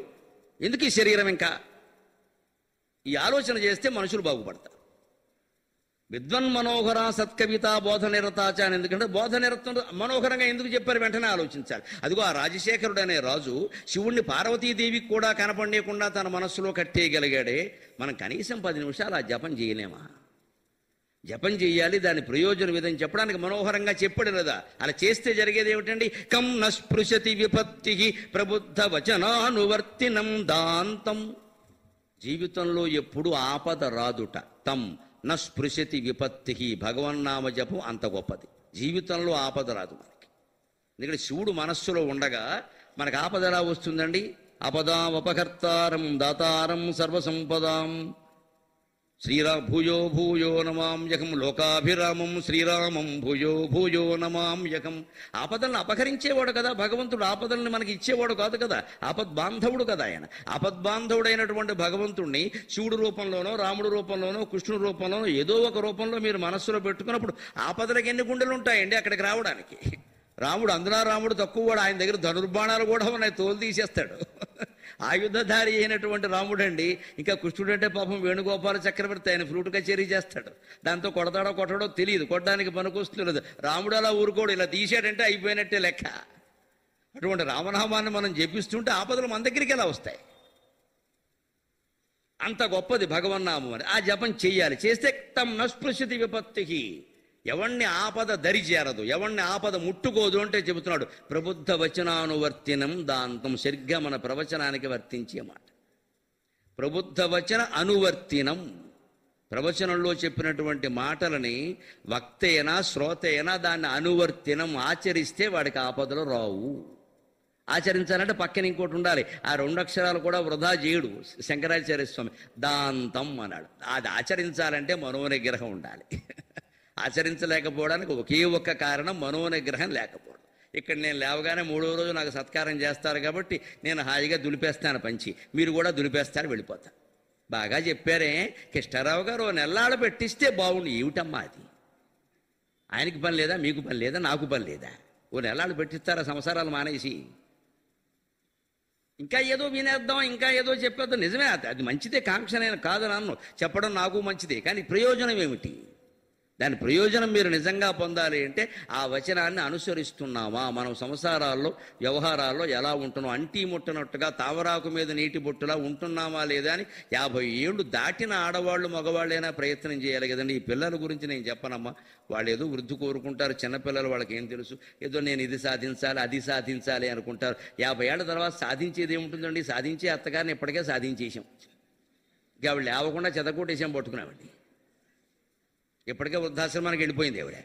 ఎందుకు ఈ శరీరం? ఇంకా ఈ ఆలోచన చేస్తే మనుషులు బాగుపడతారు. విద్వన్ మనోహర సత్కవిత బోధ నిరతాచ అని. ఎందుకంటే బోధ నిరతం మనోహరంగా ఎందుకు చెప్పారు వెంటనే ఆలోచించాలి. అదిగో ఆ రాజశేఖరుడు అనే రాజు శివుణ్ణి పార్వతీదేవికి కూడా కనపడకుండా తన మనస్సులో కట్టేయగలిగాడే. మనం కనీసం 10 నిమిషాలు ఆ జపం చేయలేమా? జపం చెయ్యాలి. దాని ప్రయోజనం ఇదని చెప్పడానికి మనోహరంగా చెప్పాడు కదా. అలా చేస్తే జరిగేది ఏమిటండి? కం నస్పృశతి విపత్తి ప్రబుద్ధ వచనానువర్తినం దాంతం. జీవితంలో ఎప్పుడు ఆపద రాదుట. తం నస్పృశతి విపత్తి. భగవన్నామ జపం అంత గొప్పది. జీవితంలో ఆపద రాదు మనకి. ఎందుకంటే శివుడు మనస్సులో ఉండగా మనకు ఆపద ఎలా వస్తుందండి? ఆపదామపకర్తారం దాతారం సర్వసంపదాం భూయో భూయో నమామ్యకం లోకాభిరామం శ్రీరామం భూయో భూయో నమామ్యకం. ఆపదలను అపహరించేవాడు కదా భగవంతుడు. ఆపదల్ని మనకి ఇచ్చేవాడు కాదు కదా. ఆపద్బాంధవుడు కదా ఆయన. ఆపద్బాంధవుడైనటువంటి భగవంతుణ్ణి శివుడు రూపంలోనో, రాముడు రూపంలోనో, కృష్ణుడు రూపంలోనో ఏదో ఒక రూపంలో మీరు మనస్సులో పెట్టుకున్నప్పుడు ఆపదలకు ఎన్ని గుండెలు ఉంటాయండి అక్కడికి రావడానికి? రాముడు అందులో రాముడు తక్కువవాడు. ఆయన దగ్గర ధనుర్బాణాలు కూడా ఉన్నాయి, తోలు తీసేస్తాడు. ఆయుధధారి అయినటువంటి రాముడు అండి. ఇంకా కృష్ణుడు అంటే పాపం వేణుగోపాల చక్రవర్తి, ఆయన ఫ్లూట్ కచేరీ చేస్తాడు. దాంతో కొడతాడో కొట్టడో తెలియదు, కొట్టడానికి పనికొస్తులేదు. రాముడు అలా ఊరుకోడు, ఇలా తీసాడంటే అయిపోయినట్టే లెక్క. అటువంటి రామనామాన్ని మనం జపిస్తుంటే ఆపదలు మన దగ్గరికి ఎలా వస్తాయి? అంత గొప్పది భగవన్నామం అని. ఆ జపం చెయ్యాలి. చేస్తే తం నస్పృశతి విపత్తి. ఎవరిని ఆపద దరి చేరదు, ఎవరిని ఆపద ముట్టుకోదు అంటే చెబుతున్నాడు. ప్రబుద్ధ వచనానువర్తినం దాంతం. సరిగ్గా మన ప్రవచనానికి వర్తించే మాట. ప్రబుద్ధ వచన అనువర్తినం. ప్రవచనంలో చెప్పినటువంటి మాటలని వక్త అయినా శ్రోత అయినా దాన్ని అనువర్తినం ఆచరిస్తే వాడికి ఆపదలు రావు. ఆచరించాలంటే పక్కన ఇంకోటి ఉండాలి. ఆ 2 అక్షరాలు కూడా వృధా చేయడు శంకరాచార్య స్వామి. దాంతం అన్నాడు. అది ఆచరించాలంటే మనోనిగ్రహం ఉండాలి. ఆచరించలేకపోవడానికి ఒకే ఒక్క కారణం మనోనిగ్రహం లేకపోవడం. ఇక్కడ నేను లేవగానే 3వ రోజు నాకు సత్కారం చేస్తారు కాబట్టి నేను హాయిగా దులిపేస్తాను పంచి, మీరు కూడా దులిపేస్తారు, వెళ్ళిపోతాను. బాగా చెప్పారే కృష్ణారావు గారు, 1 నెలలు పెట్టిస్తే బాగుండు. ఏమిటమ్మా అది? ఆయనకి పని లేదా? మీకు పని లేదా? నాకు పని లేదా? ఓ నెలలు పెట్టిస్తారా సంసారాలు మానేసి? ఇంకా ఏదో వినేద్దాం, ఇంకా ఏదో చెప్పేద్దాం. నిజమే, అది మంచిదే, కాంక్ష నేను కాదని అన్ను, చెప్పడం నాకు మంచిదే. కానీ ప్రయోజనం ఏమిటి? దాని ప్రయోజనం మీరు నిజంగా పొందాలి అంటే ఆ వచనాన్ని అనుసరిస్తున్నామా? మనం సంసారాల్లో వ్యవహారాల్లో ఎలా ఉంటున్నాం? అంటీ ముట్టనట్టుగా తామరాకు మీద నీటి బొట్టులా ఉంటున్నామా లేదా అని 50 ఏళ్ళు దాటిన ఆడవాళ్ళు మగవాళ్ళైనా ప్రయత్నం చేయాలి కదండి. ఈ పిల్లల గురించి నేను చెప్పనమ్మా, వాళ్ళు ఏదో వృద్ధి కోరుకుంటారు. చిన్నపిల్లలు, వాళ్ళకి ఏం తెలుసు? ఏదో నేను ఇది సాధించాలి, అది సాధించాలి అనుకుంటారు. 50 ఏళ్ల తర్వాత సాధించేది ఏముంటుందండి? సాధించే అత్తగారిని ఇప్పటికే సాధించేసాం. ఇక ఆవిడ లేవకుండా చెదకొట్టేసాం, పట్టుకున్నామండి. ఇప్పటికే వృద్ధాశ్రమానికి వెళ్ళిపోయింది ఆవిడ.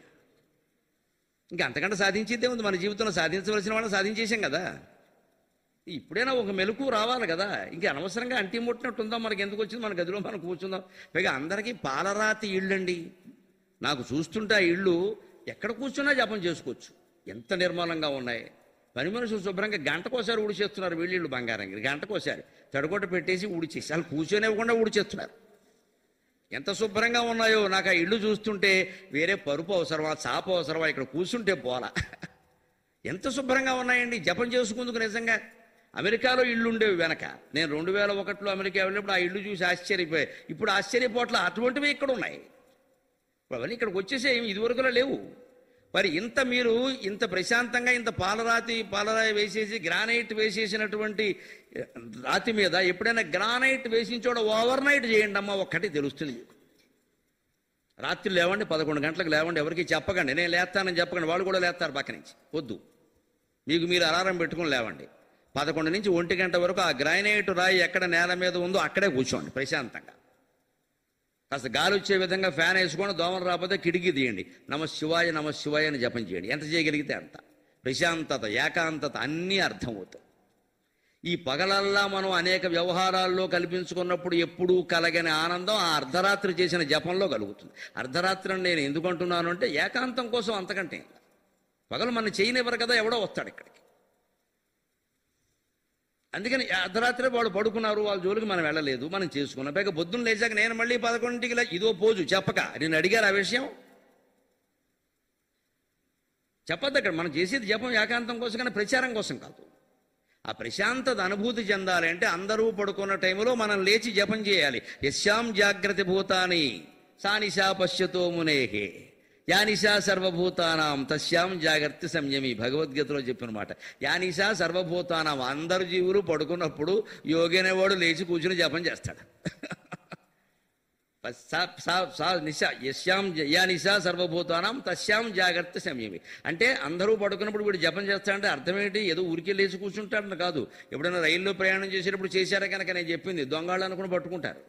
ఇంకా అంతకంటే సాధించేదే ఉంది మన జీవితంలో. సాధించవలసిన వాళ్ళని సాధించేసాం కదా. ఇప్పుడైనా ఒక మెలకు రావాలి కదా. ఇంకా అనవసరంగా అంటి ముట్టినట్టు ఉందాం, మనకి ఎందుకు వచ్చింది? మన గదిలో మనం కూర్చుందాం. పైగా అందరికీ పాలరాతి ఇళ్ళండి. నాకు చూస్తుంటే ఆ ఇళ్ళు ఎక్కడ కూర్చున్నా జపం చేసుకోవచ్చు, ఎంత నిర్మలంగా ఉన్నాయి. పని మనుషులు శుభ్రంగా గంటకోసారి ఊడిచేస్తున్నారు. వీళ్ళు బంగారం గంటకోసారి తడగొట్ట పెట్టేసి ఊడిచేసి వాళ్ళు కూర్చొనివ్వకుండా ఊడిచేస్తున్నారు. ఎంత శుభ్రంగా ఉన్నాయో. నాకు ఆ ఇళ్ళు చూస్తుంటే వేరే పరుపు అవసరమా, చాప అవసరమా, ఇక్కడ కూర్చుంటే పోలా. ఎంత శుభ్రంగా ఉన్నాయండి జపం చేసుకుందుకు. నిజంగా అమెరికాలో ఇళ్ళు ఉండేవి వెనక. నేను 2001లో అమెరికా వెళ్ళినప్పుడు ఆ ఇళ్ళు చూసి ఆశ్చర్యపోయాయి. ఇప్పుడు ఆశ్చర్యపోవట్ల, అటువంటివి ఇక్కడ ఉన్నాయి. అవన్నీ ఇక్కడికి వచ్చేసే ఇదివరకులో లేవు. మరి మీరు ఇంత ప్రశాంతంగా ఇంత పాలరాయి వేసేసి గ్రానైట్ వేసేసినటువంటి రాతి మీద ఎప్పుడైనా గ్రానైట్ వేసిన చోట ఓవర్ నైట్ చేయండి అమ్మా, ఒక్కటి తెలుస్తుంది మీకు. రాత్రి లేవండి, 11 గంటలకు లేవండి, ఎవరికి చెప్పకండి, నేను లేస్తానని చెప్పకండి. వాళ్ళు కూడా లేస్తారు పక్క నుంచి. వద్దు, మీకు మీరు అలారం పెట్టుకుని లేవండి. 11 నుంచి 1 గంట వరకు ఆ గ్రానైట్ రాయి ఎక్కడ నేల మీద ఉందో అక్కడే కూర్చోండి ప్రశాంతంగా. కాస్త గాలి వచ్చే విధంగా ఫ్యాన్ వేసుకొని, దోమలు రాకపోతే కిటికీ తీయండి, నమశివాయ నమశివాయ అని జపం చేయండి. ఎంత చేయగలిగితే అంత. ప్రశాంతత, ఏకాంతత అన్నీ అర్థమవుతాయి. ఈ పగలల్లా మనం అనేక వ్యవహారాల్లో కల్పించుకున్నప్పుడు ఎప్పుడూ కలగని ఆనందం ఆ అర్ధరాత్రి చేసిన జపంలో కలుగుతుంది. అర్ధరాత్రి అని నేను ఎందుకు అంటున్నాను అంటే ఏకాంతం కోసం, అంతకంటే. పగలు మన చేయనివ్వరు కదా, ఎవడో వస్తాడు ఇక్కడికి. అందుకని అర్ధరాత్రి వాళ్ళు పడుకున్నారు, వాళ్ళ జోలికి మనం వెళ్ళలేదు, మనం చేసుకున్నాం. పైగా పొద్దున్న లేచాక నేను మళ్ళీ 11ంటికి ఇదో పోజు చెప్పక నేను అడిగారు ఆ విషయం. చెప్పద్దు అక్కడ. మనం చేసేది జపం ఏకాంతం కోసం కానీ ప్రచారం కోసం కాదు. ఆ ప్రశాంతత అనుభూతి చెందాలి అంటే అందరూ పడుకున్న టైంలో మనం లేచి జపం చేయాలి. యస్యాం జాగ్రత్త భూతాని సానిశా పశ్యతో మునేహే యానిశా సర్వభూతానాం తస్యాం జాగ్రత్త సంయమి. భగవద్గీతలో చెప్పిన మాట. యానిశా సర్వభూతానాం, అందరు జీవులు పడుకున్నప్పుడు యోగి అనేవాడు లేచి కూర్చుని జపం చేస్తాడు. యానిశా సర్వభూతానాం తస్యాం జాగ్రత్త సంయమి అంటే అందరూ పడుకున్నప్పుడు వీడు జపం చేస్తాడంటే అర్థం ఏంటి? ఏదో ఊరికే లేచి కూర్చుంటాడని కాదు. ఎప్పుడైనా రైల్లో ప్రయాణం చేసేటప్పుడు చేశారా కనుక నేను చెప్పింది, దొంగళ్ళు అనుకుని పట్టుకుంటారు.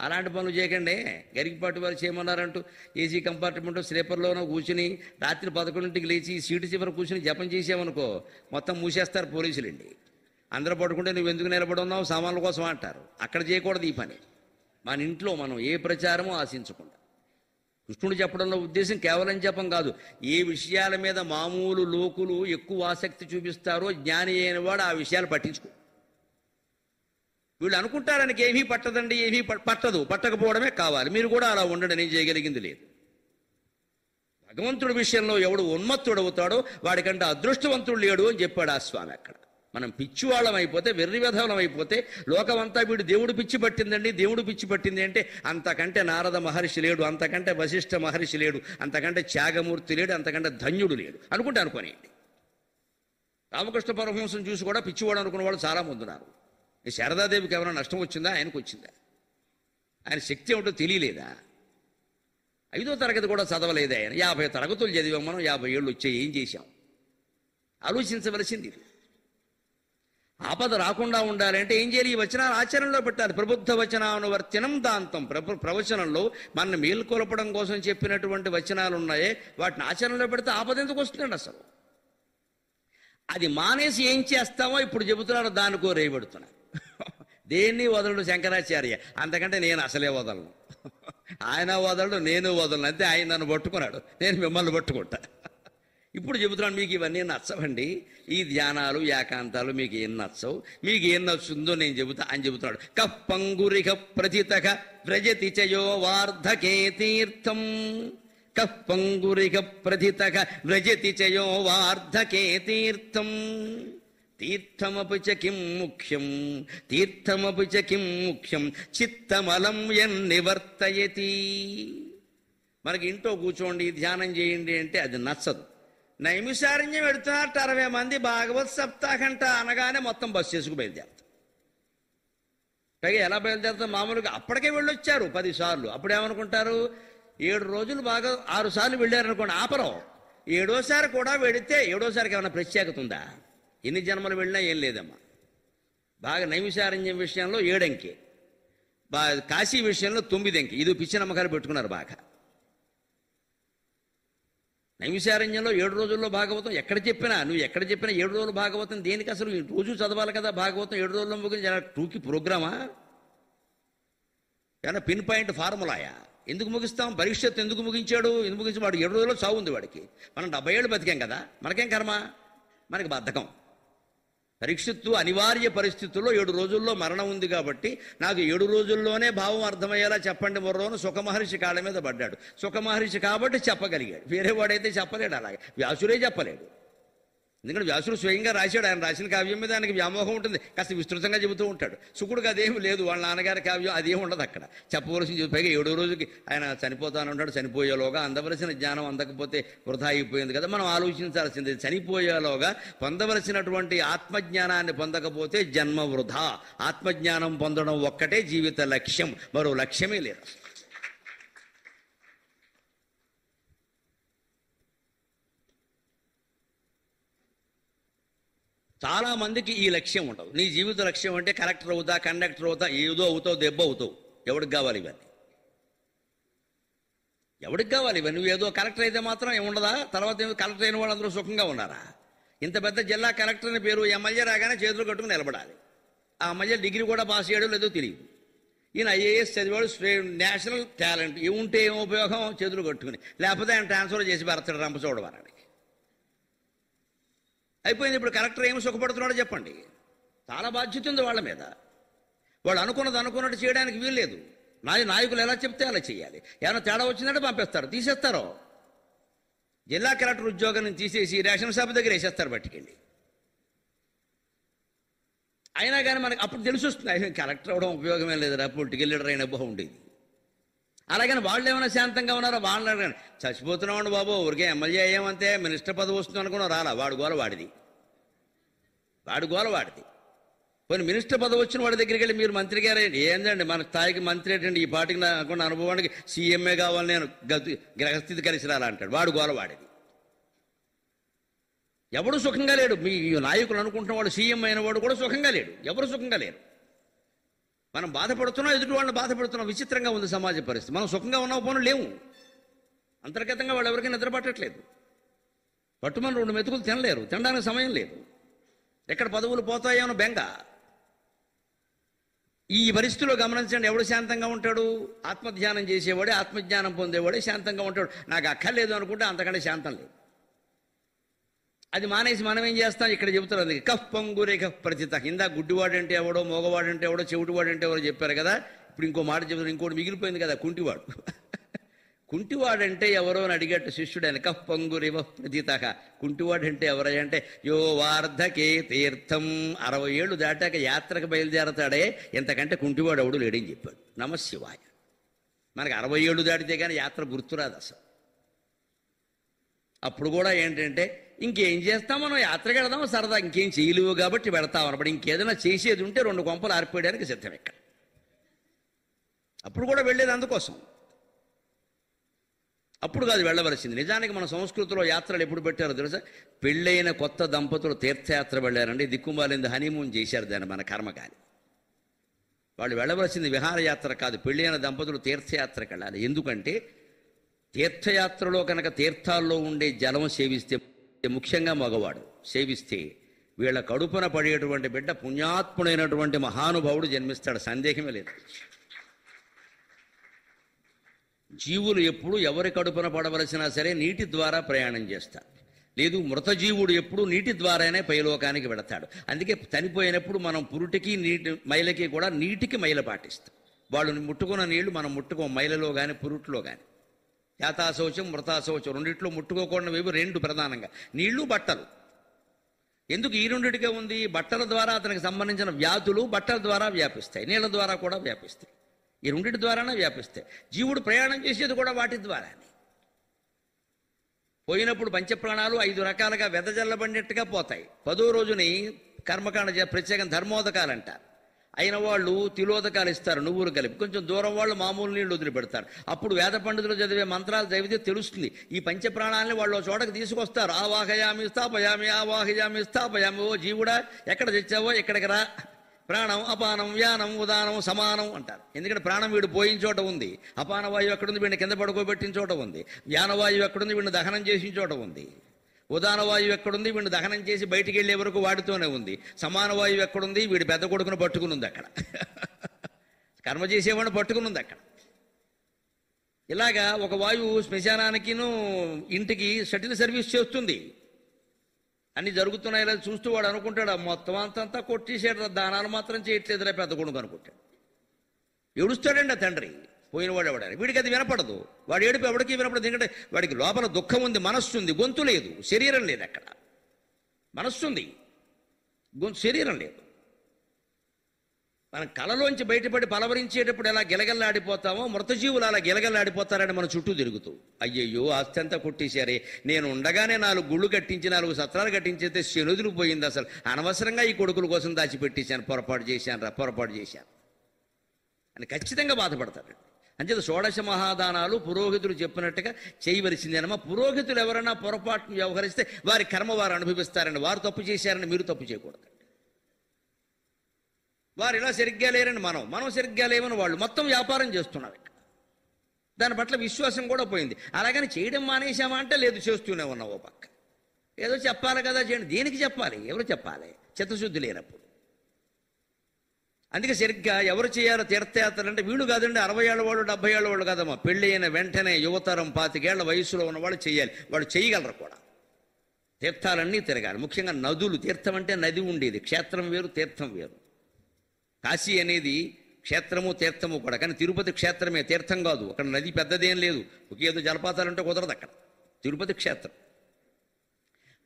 అలాంటి పనులు చేయకండి. గరికపాటి వారు చేయమన్నారంటూ ఏసీ కంపార్ట్మెంట్ స్లీపర్లోనో కూర్చుని రాత్రి 11ంటికి లేచి సీటు చివర కూర్చుని జపం చేసామనుకో మొత్తం మూసేస్తారు పోలీసులండి. అందరూ పడుకుంటే నువ్వు ఎందుకు నిలబడి ఉన్నావు, సామాన్ల కోసం అంటారు. అక్కడ చేయకూడదు ఈ పని. మన ఇంట్లో మనం ఏ ప్రచారమో ఆశించకుండా. కృష్ణుడు చెప్పడంలో ఉద్దేశం కేవలం జపం కాదు. ఏ విషయాల మీద మామూలు లోకులు ఎక్కువ ఆసక్తి చూపిస్తారో జ్ఞాని అయిన వాడు ఆ విషయాలు పట్టించుకో. వీళ్ళు అనుకుంటారనికి ఏమీ పట్టదండి, ఏమీ పట్టదు, పట్టకపోవడమే కావాలి. మీరు కూడా అలా ఉండండి, నేను చేయగలిగింది లేదు. భగవంతుడి విషయంలో ఎవడు ఉన్మత్తుడు అవుతాడో వాడికంటే అదృష్టవంతుడు లేడు అని చెప్పాడు ఆ స్వామి అక్కడ. మనం పిచ్చివాళ్ళం అయిపోతే, వెర్రి వెధవలం అయిపోతే, లోకమంతా వీడు దేవుడు పిచ్చి పట్టిందండి, దేవుడు పిచ్చి పట్టింది అంటే అంతకంటే నారద మహర్షి లేడు, అంతకంటే వశిష్ఠ మహర్షి లేడు, అంతకంటే త్యాగమూర్తి లేడు, అంతకంటే ధన్యుడు లేడు అనుకుంటే అనుకోనియండి. రామకృష్ణ పరమహంసం చూసి కూడా పిచ్చివాడు అనుకున్న వాళ్ళు చాలామంది ఉన్నారు. ఈ శారదాదేవికి ఏమైనా నష్టం వచ్చిందా? ఆయనకు వచ్చిందా? ఆయన శక్తి ఏమిటో తెలియలేదా? 5వ తరగతి కూడా చదవలేదా ఆయన? 50 తరగతులు చదివాం మనం. 50 ఏళ్ళు వచ్చాయి, ఏం చేశాం? ఆలోచించవలసింది. ఆపద రాకుండా ఉండాలంటే ఏం చేయాలి? ఈ వచనాలు ఆచరణలో పెట్టాలి. ప్రబుద్ధ వచనానువర్తనం దాంతం. ప్రవచనంలో మన మేల్కొలపడం కోసం చెప్పినటువంటి వచనాలు ఉన్నాయే, వాటిని ఆచరణలో పెడితే ఆపద ఎందుకు వస్తుందండి అసలు? అది మానేసి ఏం చేస్తామో ఇప్పుడు చెబుతున్నాడు, దానికో రేయబడుతున్నాడు. దేన్ని వదలడు శంకరాచార్య, అంతకంటే నేను అసలే వదలను. ఆయన వదలడు, నేను వదలను. అంతే. ఆయన నన్ను పట్టుకున్నాడు, నేను మిమ్మల్ని పట్టుకుంటా. ఇప్పుడు చెబుతున్నాను, మీకు ఇవన్నీ నచ్చవండి, ఈ ధ్యానాలు ఏకాంతాలు మీకు ఏం నచ్చవు, మీకు ఏం నచ్చుందో నేను చెబుతా అని చెబుతున్నాడు. కప్పంగురిక ప్రతితక వ్రజతి చయో వార్ధకే తీర్థం కః పంగురిక ప్రథితః వ్రజతి చయో వార్ధకే తీర్థం తీర్థమపి చ కిం ముఖ్యం తీర్థమపి చ కిం ముఖ్యం చిత్తమలం యన్నివర్తయతి. మనకి ఇంట్లో కూర్చోండి ధ్యానం చేయండి అంటే అది నచ్చదు. నైమిషారణ్యం వెడుతున్నట్టు 60 మంది భాగవత్ సప్తాహంట అనగానే మొత్తం బస్సు చేసుకు బయలుదేరుతారు. పైగా ఎలా బయలుదేరుతారు? మామూలుగా అప్పటికే వెళ్ళొచ్చారు 10 సార్లు. అప్పుడు ఏమనుకుంటారు, 7 రోజులు బాగా 6 సార్లు వెళ్ళారనుకోండి, ఆపరం. 7వసారి కూడా వెడితే 7వసారికి ఏమైనా ప్రత్యేకత ఉందా? ఎన్ని జన్మలు వెళ్ళినా ఏం లేదమ్మా. బాగా నైమిషారణ్యం విషయంలో 7 అంకె, కాశీ విషయంలో 9 అంకె. ఇది పిచ్చి నమ్మకాలు పెట్టుకున్నారు బాగా. నైమిషారణ్యంలో 7 రోజుల్లో భాగవతం ఎక్కడ చెప్పినా, నువ్వు ఎక్కడ చెప్పినా 7 రోజులు భాగవతం దేనికి? అసలు రోజు చదవాలి కదా భాగవతం. 7 రోజుల్లో ముగించి టూకి ప్రోగ్రామా? ఏమన్నా పిన్ పాయింట్ ఫార్ములాయా? ఎందుకు ముగిస్తాం? పరీక్షత్తు ఎందుకు ముగించాడు? ఎందుకు ముగించి వాడు 7 రోజుల్లో చావు ఉంది వాడికి. మనం 70 ఏళ్ళు బతికాం కదా, మనకేం కర్మ? మనకి బద్ధకం. పరీక్షత్తు అనివార్య పరిస్థితుల్లో 7 రోజుల్లో మరణం ఉంది కాబట్టి నాకు 7 రోజుల్లోనే భావం అర్థమయ్యేలా చెప్పండి మొర్రోను సుఖమహర్షి కాళ్ళ మీద పడ్డాడు. సుఖమహర్షి కాబట్టి చెప్పగలిగాడు, వేరే వాడైతే చెప్పలేడు. అలాగే వ్యాసుడే చెప్పలేడు. ఎందుకంటే వ్యాసుడు స్వయంగా రాశాడు. ఆయన రాసిన కావ్యం మీద ఆయనకి వ్యామోహం ఉంటుంది, కాస్త విస్తృతంగా చెబుతూ ఉంటాడు. శుకుడికి అదేమి లేదు, వాళ్ళ నాన్నగారి కావ్యం అదేమి ఉండదు అక్కడ. చెప్పవలసింది పైగా 7వ రోజుకి ఆయన చనిపోతానంటాడు. చనిపోయేలోగా అందవలసిన జ్ఞానం అందకపోతే వృధా అయిపోయింది కదా. మనం ఆలోచించాల్సింది, చనిపోయేలోగా పొందవలసినటువంటి ఆత్మజ్ఞానాన్ని పొందకపోతే జన్మ వృధా. ఆత్మజ్ఞానం పొందడం ఒక్కటే జీవిత లక్ష్యం, మరో లక్ష్యమే లేదు. చాలా మందికి ఈ లక్ష్యం ఉండదు. నీ జీవిత లక్ష్యం అంటే కలెక్టర్ అవుతా, కండక్టర్ అవుతా, ఏదో అవుతావు, దెబ్బ అవుతావు. ఎవడికి కావాలి ఇవన్నీ? ఎవడికి కావాలి ఇవన్నీ? నువ్వు ఏదో కలెక్టర్ అయితే మాత్రం ఏముండదా? తర్వాత కలెక్టర్ అయిన వాళ్ళందరూ సుఖంగా ఉన్నారా? ఇంత పెద్ద జిల్లా కలెక్టర్ అని పేరు, ఎమ్మెల్యే రాగానే చేతులు కట్టుకుని నిలబడాలి. ఆ ఎమ్మెల్యే డిగ్రీ కూడా పాస్ చేయడం లేదో తెలియదు. ఈయన ఐఏఎస్ చదివాడు, నేషనల్ టాలెంట్. ఏముంటే ఏం ఉపయోగం? చేతులు కట్టుకుని. లేకపోతే ఆయన ట్రాన్స్ఫర్ చేసి భరతాడు రంపచోడవరానికి. అయిపోయింది. ఇప్పుడు కలెక్టర్ ఏమి సుఖపడుతున్నాడో చెప్పండి. చాలా బాధ్యత ఉంది వాళ్ళ మీద. వాళ్ళు అనుకున్నది అనుకున్నట్టు చేయడానికి వీల్లేదు. నాయకులు ఎలా చెప్తే అలా చేయాలి. ఏమైనా తేడా వచ్చిందంటే పంపిస్తారు, తీసేస్తారో. జిల్లా కలెక్టర్ ఉద్యోగాన్ని తీసేసి రేషన్ షాప్ దగ్గర వేసేస్తారు పట్టుకెళ్ళి. అయినా కానీ మనకి అప్పుడు తెలిసి వస్తుంది, కలెక్టర్ అవ్వడం ఉపయోగమే లేదురా, పొలిటికల్ లీడర్ అయినా బాగుండేది. అలాగని వాళ్ళు ఏమైనా శాంతంగా ఉన్నారో? వాళ్ళు అడగండి. చచ్చిపోతున్నామండి బాబు, ఊరికే ఎమ్మెల్యే అయ్యామంతే, మినిస్టర్ పదవి వస్తుంది అనుకున్నాం, రాలా. వాడు గోల వాడిది. పోనీ మినిస్టర్ పదవి వచ్చిన వాడి దగ్గరికి వెళ్ళి మీరు మంత్రి గారు ఏందండి, మన స్థాయికి మంత్రి ఏంటండి, ఈ పార్టీకి నాకున్న అనుభవానికి సీఎంఏ కావాలి, నేను గ్రహస్థితి కలిసి రాలా అంటాడు. వాడు గోల వాడిది. ఎవడు సుఖంగా లేడు. మీ నాయకులు అనుకుంటున్న వాడు సీఎం అయిన వాడు కూడా సుఖంగా లేడు. ఎవరు సుఖంగా లేరు. మనం బాధపడుతున్నాం, ఎదుటి వాళ్ళని బాధపడుతున్నాం. విచిత్రంగా ఉంది సమాజ పరిస్థితి. మనం సుఖంగా ఉన్నాం పోను లేవు. అంతర్గతంగా వాళ్ళు ఎవరికీ నిద్ర పట్టట్లేదు. పట్టుమని 2 మెతుకులు తినలేరు, తినడానికి సమయం లేదు. ఎక్కడ పదవులు పోతాయోనో బెంగ. ఈ పరిస్థితిలో గమనించండి, ఎవడు శాంతంగా ఉంటాడు? ఆత్మధ్యానం చేసేవాడే, ఆత్మజ్ఞానం పొందేవాడే శాంతంగా ఉంటాడు. నాకు అక్కర్లేదు అనుకుంటే అంతకంటే శాంతం లేదు. అది మానేసి మనం ఏం చేస్తాం? ఇక్కడ చెబుతున్నది కః పంగురేక ప్రథితః. ఇందా గుడ్డివాడంటే ఎవడో, మోగవాడంటే ఎవడో, చెవిటివాడంటే ఎవడో చెప్పారు కదా. ఇప్పుడు ఇంకో మాట చెబుతారు, ఇంకోటి మిగిలిపోయింది కదా, కుంటివాడు. కుంటివాడంటే ఎవరో అని అడిగట్టు శిష్యుడు ఆయన. కః పంగురివ ప్రథితః. కుంటివాడంటే ఎవరంటే యో వార్ధకే తీర్థం. 60 ఏళ్ళు దాటాక యాత్రకు బయలుదేరతాడే, ఎంతకంటే కుంటివాడు ఎవడు లేడని చెప్పాడు. నమశివాయ. మనకి 60 ఏళ్ళు దాటితే కానీ యాత్ర గుర్తురాదు అసలు. అప్పుడు కూడా ఏంటంటే ఇంకేం చేస్తాం, మనం యాత్రకి వెళదాం సరదా, ఇంకేం చేయలేవు కాబట్టి వెళతాం అన్నప్పుడు. ఇంకేదైనా చేసేది ఉంటే 2 కొంపలు ఆరిపోయడానికి సిద్ధం ఇక్కడ. అప్పుడు కూడా వెళ్ళేది అందుకోసం. అప్పుడు కాదు వెళ్ళవలసింది. నిజానికి మన సంస్కృతిలో యాత్రలు ఎప్పుడు పెట్టారో తెలుసా? పెళ్ళైన కొత్త దంపతులు తీర్థయాత్ర వెళ్ళారండి. దిక్కుమాలింది హనీమూన్ చేశారు దాన్ని, మన కర్మకాలి. వాళ్ళు వెళ్ళవలసింది విహారయాత్ర కాదు, పెళ్ళైన దంపతులు తీర్థయాత్రకు వెళ్ళాలి. ఎందుకంటే తీర్థయాత్రలో కనుక తీర్థాల్లో ఉండే జలం సేవిస్తే, ముఖ్యంగా మగవాడు సేవిస్తే, వీళ్ళ కడుపున పడేటువంటి బిడ్డ పుణ్యాత్ముడైనటువంటి మహానుభావుడు జన్మిస్తాడు, సందేహమే లేదు. జీవులు ఎప్పుడు ఎవరి కడుపున పడవలసినా సరే నీటి ద్వారా ప్రయాణం చేస్తారు. లేదు, మృతజీవుడు ఎప్పుడు నీటి ద్వారానే పైలోకానికి వెడతాడు. అందుకే చనిపోయినప్పుడు మనం పురుటికి నీటి మైలకి కూడా నీటికి మైల పాటిస్తాం. వాళ్ళు ముట్టుకున్న నీళ్లు మనం ముట్టుకోం, మైలలో కానీ పురుట్లో కానీ. యాతాశౌచం మృతాశౌచం, రెండిట్లో ముట్టుకోకూడనివి రెండు ప్రధానంగా, నీళ్లు బట్టలు. ఎందుకు ఈ రెండిటికే ఉంది? బట్టల ద్వారా అతనికి సంబంధించిన వ్యాధులు బట్టల ద్వారా వ్యాపిస్తాయి, నీళ్ల ద్వారా కూడా వ్యాపిస్తాయి, ఈ రెండింటి ద్వారానే వ్యాపిస్తాయి. జీవుడు ప్రయాణం చేసేది కూడా వాటి ద్వారానే. పోయినప్పుడు పంచప్రాణాలు 5 రకాలుగా వెదజల్లబడినట్టుగా పోతాయి. 10వ రోజుని కర్మకాండ ప్రత్యేకంగా ధర్మోదకాలు అంటారు. అయిన వాళ్ళు తిలోదకాలు ఇస్తారు, నువ్వులు కలిపి. కొంచెం దూరం వాళ్ళు మామూలు నీళ్లు వదిలిపెడతారు. అప్పుడు వేద పండితులు చదివే మంత్రాలు చదివితే తెలుస్తుంది. ఈ పంచప్రాణాలని వాళ్ళు చోటకి తీసుకొస్తారు. ఆవాహయామి స్థాపయామి, ఆవాహయామి స్థాపయామి. ఓ జీవుడా, ఎక్కడ తెచ్చావో ఎక్కడికి రా. ప్రాణం అపానం వ్యానం ఉదానం సమానం అంటారు. ఎందుకంటే ప్రాణం వీడు పోయిన చోట ఉంది, అపానవాయువు ఎక్కడుంది వీడిని కింద పడుకోబెట్టిన చోట ఉంది, వ్యానవాయువు ఎక్కడుంది వీడిని దహనం చేసిన చోట ఉంది, ఉదాన వాయువు ఎక్కడుంది వీడిని దహనం చేసి బయటికి వెళ్ళే వరకు వాడితోనే ఉంది, సమాన వాయువు ఎక్కడుంది వీడి పెద్ద కొడుకును పట్టుకుని ఉంది అక్కడ, కర్మ చేసేవాడిని పట్టుకుని ఉంది అక్కడ. ఇలాగా ఒక వాయువు శ్మశానానికిను ఇంటికి షటిల్ సర్వీస్ చేస్తుంది. అన్ని జరుగుతున్నాయి ఇలా చూస్తూ వాడు అనుకుంటాడు, మొత్తం అంతా కొట్టేసాడు, దానాలు మాత్రం చేయట్లేదురా పెద్ద కొడుకు అనుకుంటాడు. ఏడుస్తాడండి ఆ తండ్రి, పోయినవాడు ఎవడని. వీడికి అది వినపడదు, వాడు ఏడుపు ఎవడికి వినపడదు. ఎందుకంటే వాడికి లోపల దుఃఖం ఉంది, మనస్సు ఉంది, గొంతు లేదు, శరీరం లేదు. అక్కడ మనస్సు ఉంది, శరీరం లేదు. మనం కళలోంచి బయటపడి పలవరించేటప్పుడు ఎలా గిలగల్లాడిపోతామో మృతజీవులు అలా గిలగల్లాడిపోతారని మన చుట్టూ తిరుగుతూ, అయ్యయ్యో ఆస్తి అంతా కొట్టేశారే, నేను ఉండగానే 4 గుళ్ళు కట్టించి 4 సత్రాలు కట్టించేస్తే శనుదులు పోయింది, అసలు అనవసరంగా ఈ కొడుకుల కోసం దాచిపెట్టేశాను, పొరపాటు చేశాను అని ఖచ్చితంగా బాధపడతాడు. అంచేత షోడశ మహాదానాలు పురోహితులు చెప్పినట్టుగా చేయవలసిందేనమ్మా. పురోహితులు ఎవరైనా పొరపాటును వ్యవహరిస్తే వారి కర్మ వారు అనుభవిస్తారని, వారు తప్పు చేశారని మీరు తప్పు చేయకూడదు. వారు ఇలా సరిగ్గా లేరని మనం సరిగ్గా లేవని వాళ్ళు, మొత్తం వ్యాపారం చేస్తున్నారు ఇక్కడ. దాని పట్ల విశ్వాసం కూడా పోయింది. అలాగని చేయడం మానేశామా అంటే లేదు, చేస్తూనే ఉన్నాం. ఓ పక్క ఏదో చెప్పాలి కదా, చేయండి. దేనికి చెప్పాలి? ఎవరు చెప్పాలి? చిత్తశుద్ధి లేనప్పుడు. అందుకే సరిగ్గా ఎవరు చేయాలో తీర్థయాత్రలు అంటే వీళ్ళు కాదండి, 60 ఏళ్ళ వాళ్ళు 70 ఏళ్ళ వాళ్ళు కాదమ్మా, పెళ్ళి అయిన వెంటనే యువతరం 25 ఏళ్ల వయసులో ఉన్నవాళ్ళు చేయాలి. వాళ్ళు చేయగలరు కూడా. తీర్థాలన్నీ తిరగాలి. ముఖ్యంగా నదులు. తీర్థం అంటే నది ఉండేది, క్షేత్రం వేరు తీర్థం వేరు. కాశీ అనేది క్షేత్రము తీర్థము కూడా, కానీ తిరుపతి క్షేత్రమే, తీర్థం కాదు. అక్కడ నది పెద్దదేం లేదు, ఒకేదో జలపాతాలు ఉంటే కుదరదు అక్కడ. తిరుపతి క్షేత్రం.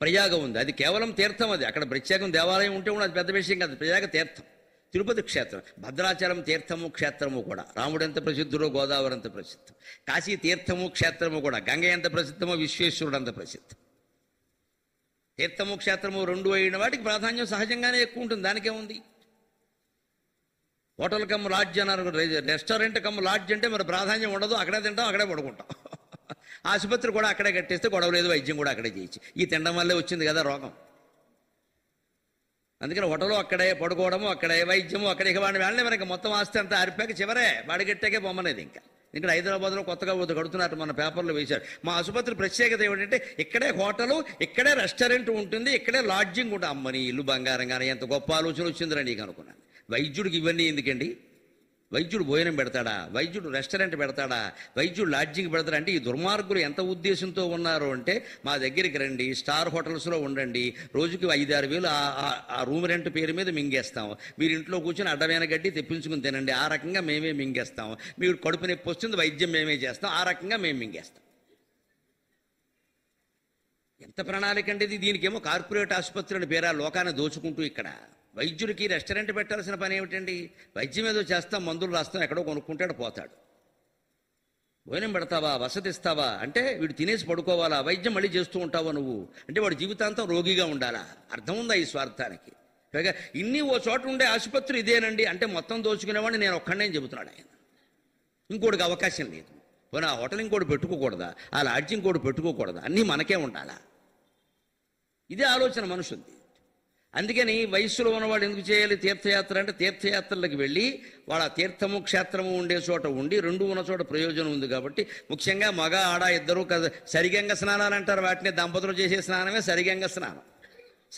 ప్రయాగ ఉంది, అది కేవలం తీర్థం. అది అక్కడ ప్రత్యేకం దేవాలయం ఉంటే కూడా అది పెద్ద విషయం కాదు, ప్రయాగ తీర్థం. తిరుపతి క్షేత్రం. భద్రాచలం తీర్థము క్షేత్రము కూడా. రాముడు ఎంత ప్రసిద్ధుడో గోదావరి అంత ప్రసిద్ధం. కాశీ తీర్థము క్షేత్రము కూడా. గంగ ఎంత ప్రసిద్ధమో విశ్వేశ్వరుడు అంత ప్రసిద్ధం. తీర్థము క్షేత్రము 2 అయిన వాటికి ప్రాధాన్యం సహజంగానే ఎక్కువ ఉంటుంది, దానికే ఉంది. హోటల్ కమ్ లాడ్జ్ అన్నారు, రెస్టారెంట్ కమ్ లాడ్జ్ అంటే మరి ప్రాధాన్యం ఉండదు, అక్కడే తింటాం అక్కడే పడుకుంటాం. ఆసుపత్రి కూడా అక్కడే కట్టేస్తే గొడవ లేదు, వైద్యం కూడా అక్కడే చేయొచ్చు. ఈ తినడం వల్లే వచ్చింది కదా రోగం. అందుకని హోటలు అక్కడే, పడుకోవడము అక్కడే, వైద్యము అక్కడే. ఇక వాడిని వెళ్ళే మనకి మొత్తం ఆస్తి అంతా ఆరిపాక చివరే వాడి గట్టాకే బొమ్మనేది. ఇంకా ఇక్కడ హైదరాబాద్లో కొత్తగా కడుతున్నట్టు మన పేపర్లో వేశారు. మా ఆసుపత్రి ప్రత్యేకత ఏమిటంటే ఇక్కడే హోటలు, ఇక్కడే రెస్టారెంట్ ఉంటుంది, ఇక్కడే లాడ్జింగ్ ఉంటుంది. అమ్మని ఇల్లు బంగారంగానే ఎంత గొప్ప ఆలోచన వచ్చిందిరా నీకు అనుకున్నాను. వైద్యుడికి ఇవన్నీ ఎందుకండి? వైద్యుడు భోజనం పెడతాడా? వైద్యుడు రెస్టారెంట్ పెడతాడా? వైద్యుడు లాడ్జింగ్ పెడతాడా? అంటే ఈ దుర్మార్గులు ఎంత ఉద్దేశంతో ఉన్నారు అంటే, మా దగ్గరికి రండి, స్టార్ హోటల్స్లో ఉండండి, రోజుకి 5-6 వేలు ఆ రూమ్ రెంట్ పేరు మీద మింగేస్తాం, మీరు ఇంట్లో కూర్చొని అడ్డమైన గడ్డి తెప్పించుకుని తినండి, ఆ రకంగా మేమే మింగేస్తాం, మీరు కడుపు నొప్పి వస్తుంది వైద్యం మేమే చేస్తాం, ఆ రకంగా మేము మింగేస్తాం. ఎంత ప్రణాళిక అంటే ఇది. దీనికేమో కార్పొరేట్ ఆసుపత్రి అని పేరా లోకాన్ని దోచుకుంటూ ఇక్కడ. వైద్యుడికి రెస్టారెంట్ పెట్టాల్సిన పని ఏమిటండి? వైద్యం ఏదో చేస్తాం, మందులు రాస్తాం, ఎక్కడో కొనుక్కుంటాడు పోతాడు. భోజనం పెడతావా, వసతి ఇస్తావా అంటే వీడు తినేసి పడుకోవాలా, వైద్యం మళ్ళీ చేస్తూ ఉంటావా నువ్వు అంటే వాడు జీవితాంతం రోగిగా ఉండాలా? అర్థం ఉందా ఈ స్వార్థానికి? పైగా ఇన్ని ఓ చోట ఉండే ఆసుపత్రి ఇదేనండి అంటే మొత్తం దోచుకునేవాడిని నేను ఒక్కడే చెబుతున్నాడు ఆయన. ఇంకోటికి అవకాశం లేదు. పోనీ ఆ హోటల్ ఇంకోటి పెట్టుకోకూడదా, ఆ లాడ్జింగ్ ఇంకోటి పెట్టుకోకూడదా, అన్నీ మనకే ఉండాలా? ఇదే ఆలోచన మనుషుంది. అందుకని వయస్సులో ఉన్నవాడు ఎందుకు చేయాలి తీర్థయాత్ర అంటే, తీర్థయాత్రలకు వెళ్ళి వాళ్ళ తీర్థము క్షేత్రము ఉండే చోట ఉండి, 2 ఉన్న చోట ప్రయోజనం ఉంది కాబట్టి, ముఖ్యంగా మగ ఆడ ఇద్దరు సరిగంగ స్నానాలు అంటారు వాటిని. దంపతులు చేసే స్నానమే సరిగంగ స్నానం.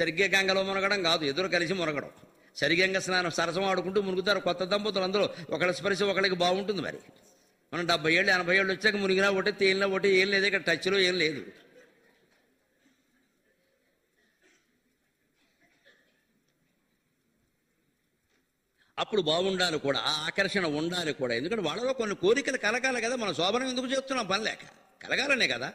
సరిగ్గా గంగలో మునగడం కాదు, ఇద్దరు కలిసి మునగడం. సరిగంగ స్నానం సరసం ఆడుకుంటూ మునుగుతారు కొత్త దంపతులు. అందులో ఒకళ్ళ స్పర్శ ఒకళ్ళకి బాగుంటుంది. మరి మనం 70 ఏళ్ళు 80 ఏళ్ళు వచ్చాక మునిగినా ఒకటి, తేలినా ఒకటి, ఏం లేదు ఇక్కడ, టచ్లో ఏం లేదు. అప్పుడు బాగుండాలి కూడా, ఆ ఆకర్షణ ఉండాలి కూడా. ఎందుకంటే వాళ్ళలో కొన్ని కోరికలు కలగాలి కదా. మన శోభనం ఎందుకు చేస్తున్నాం? పని లేక కలగాలనే కదా.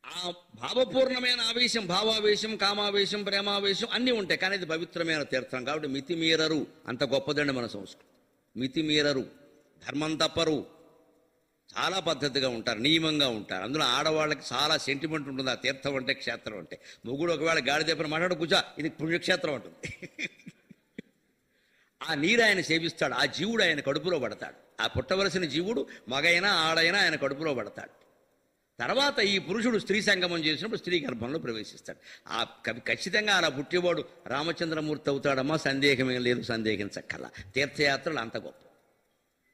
ఆ భావపూర్ణమైన ఆవేశం, భావావేశం, కామావేశం, ప్రేమావేశం అన్నీ ఉంటాయి. కానీ ఇది పవిత్రమైన తీర్థం కాబట్టి మితిమీరరు. అంత గొప్పదండి మన సంస్కృతి. మితిమీరరు, ధర్మం తప్పరు, చాలా పద్ధతిగా ఉంటారు, నియమంగా ఉంటారు. అందులో ఆడవాళ్ళకి చాలా సెంటిమెంట్ ఉంటుంది ఆ తీర్థం అంటే, క్షేత్రం అంటే. మొగుడు ఒకవేళ గాడి దగ్గర మాట్లాడు కూర్చో, ఇది పుణ్యక్షేత్రం ఉంటుంది. ఆ నీరు ఆయన సేవిస్తాడు, ఆ జీవుడు ఆయన కడుపులో పడతాడు. ఆ పుట్టవలసిన జీవుడు మగైనా ఆడైనా ఆయన కడుపులో పడతాడు. తర్వాత ఈ పురుషుడు స్త్రీ సంగమం చేసినప్పుడు స్త్రీ గర్భంలో ప్రవేశిస్తాడు. ఆ ఖచ్చితంగా అలా పుట్టేవాడు రామచంద్రమూర్తి అవుతాడమ్మా, సందేహమేం లేదు, సందేహించక్కల్లా. తీర్థయాత్రలు అంత గొప్ప.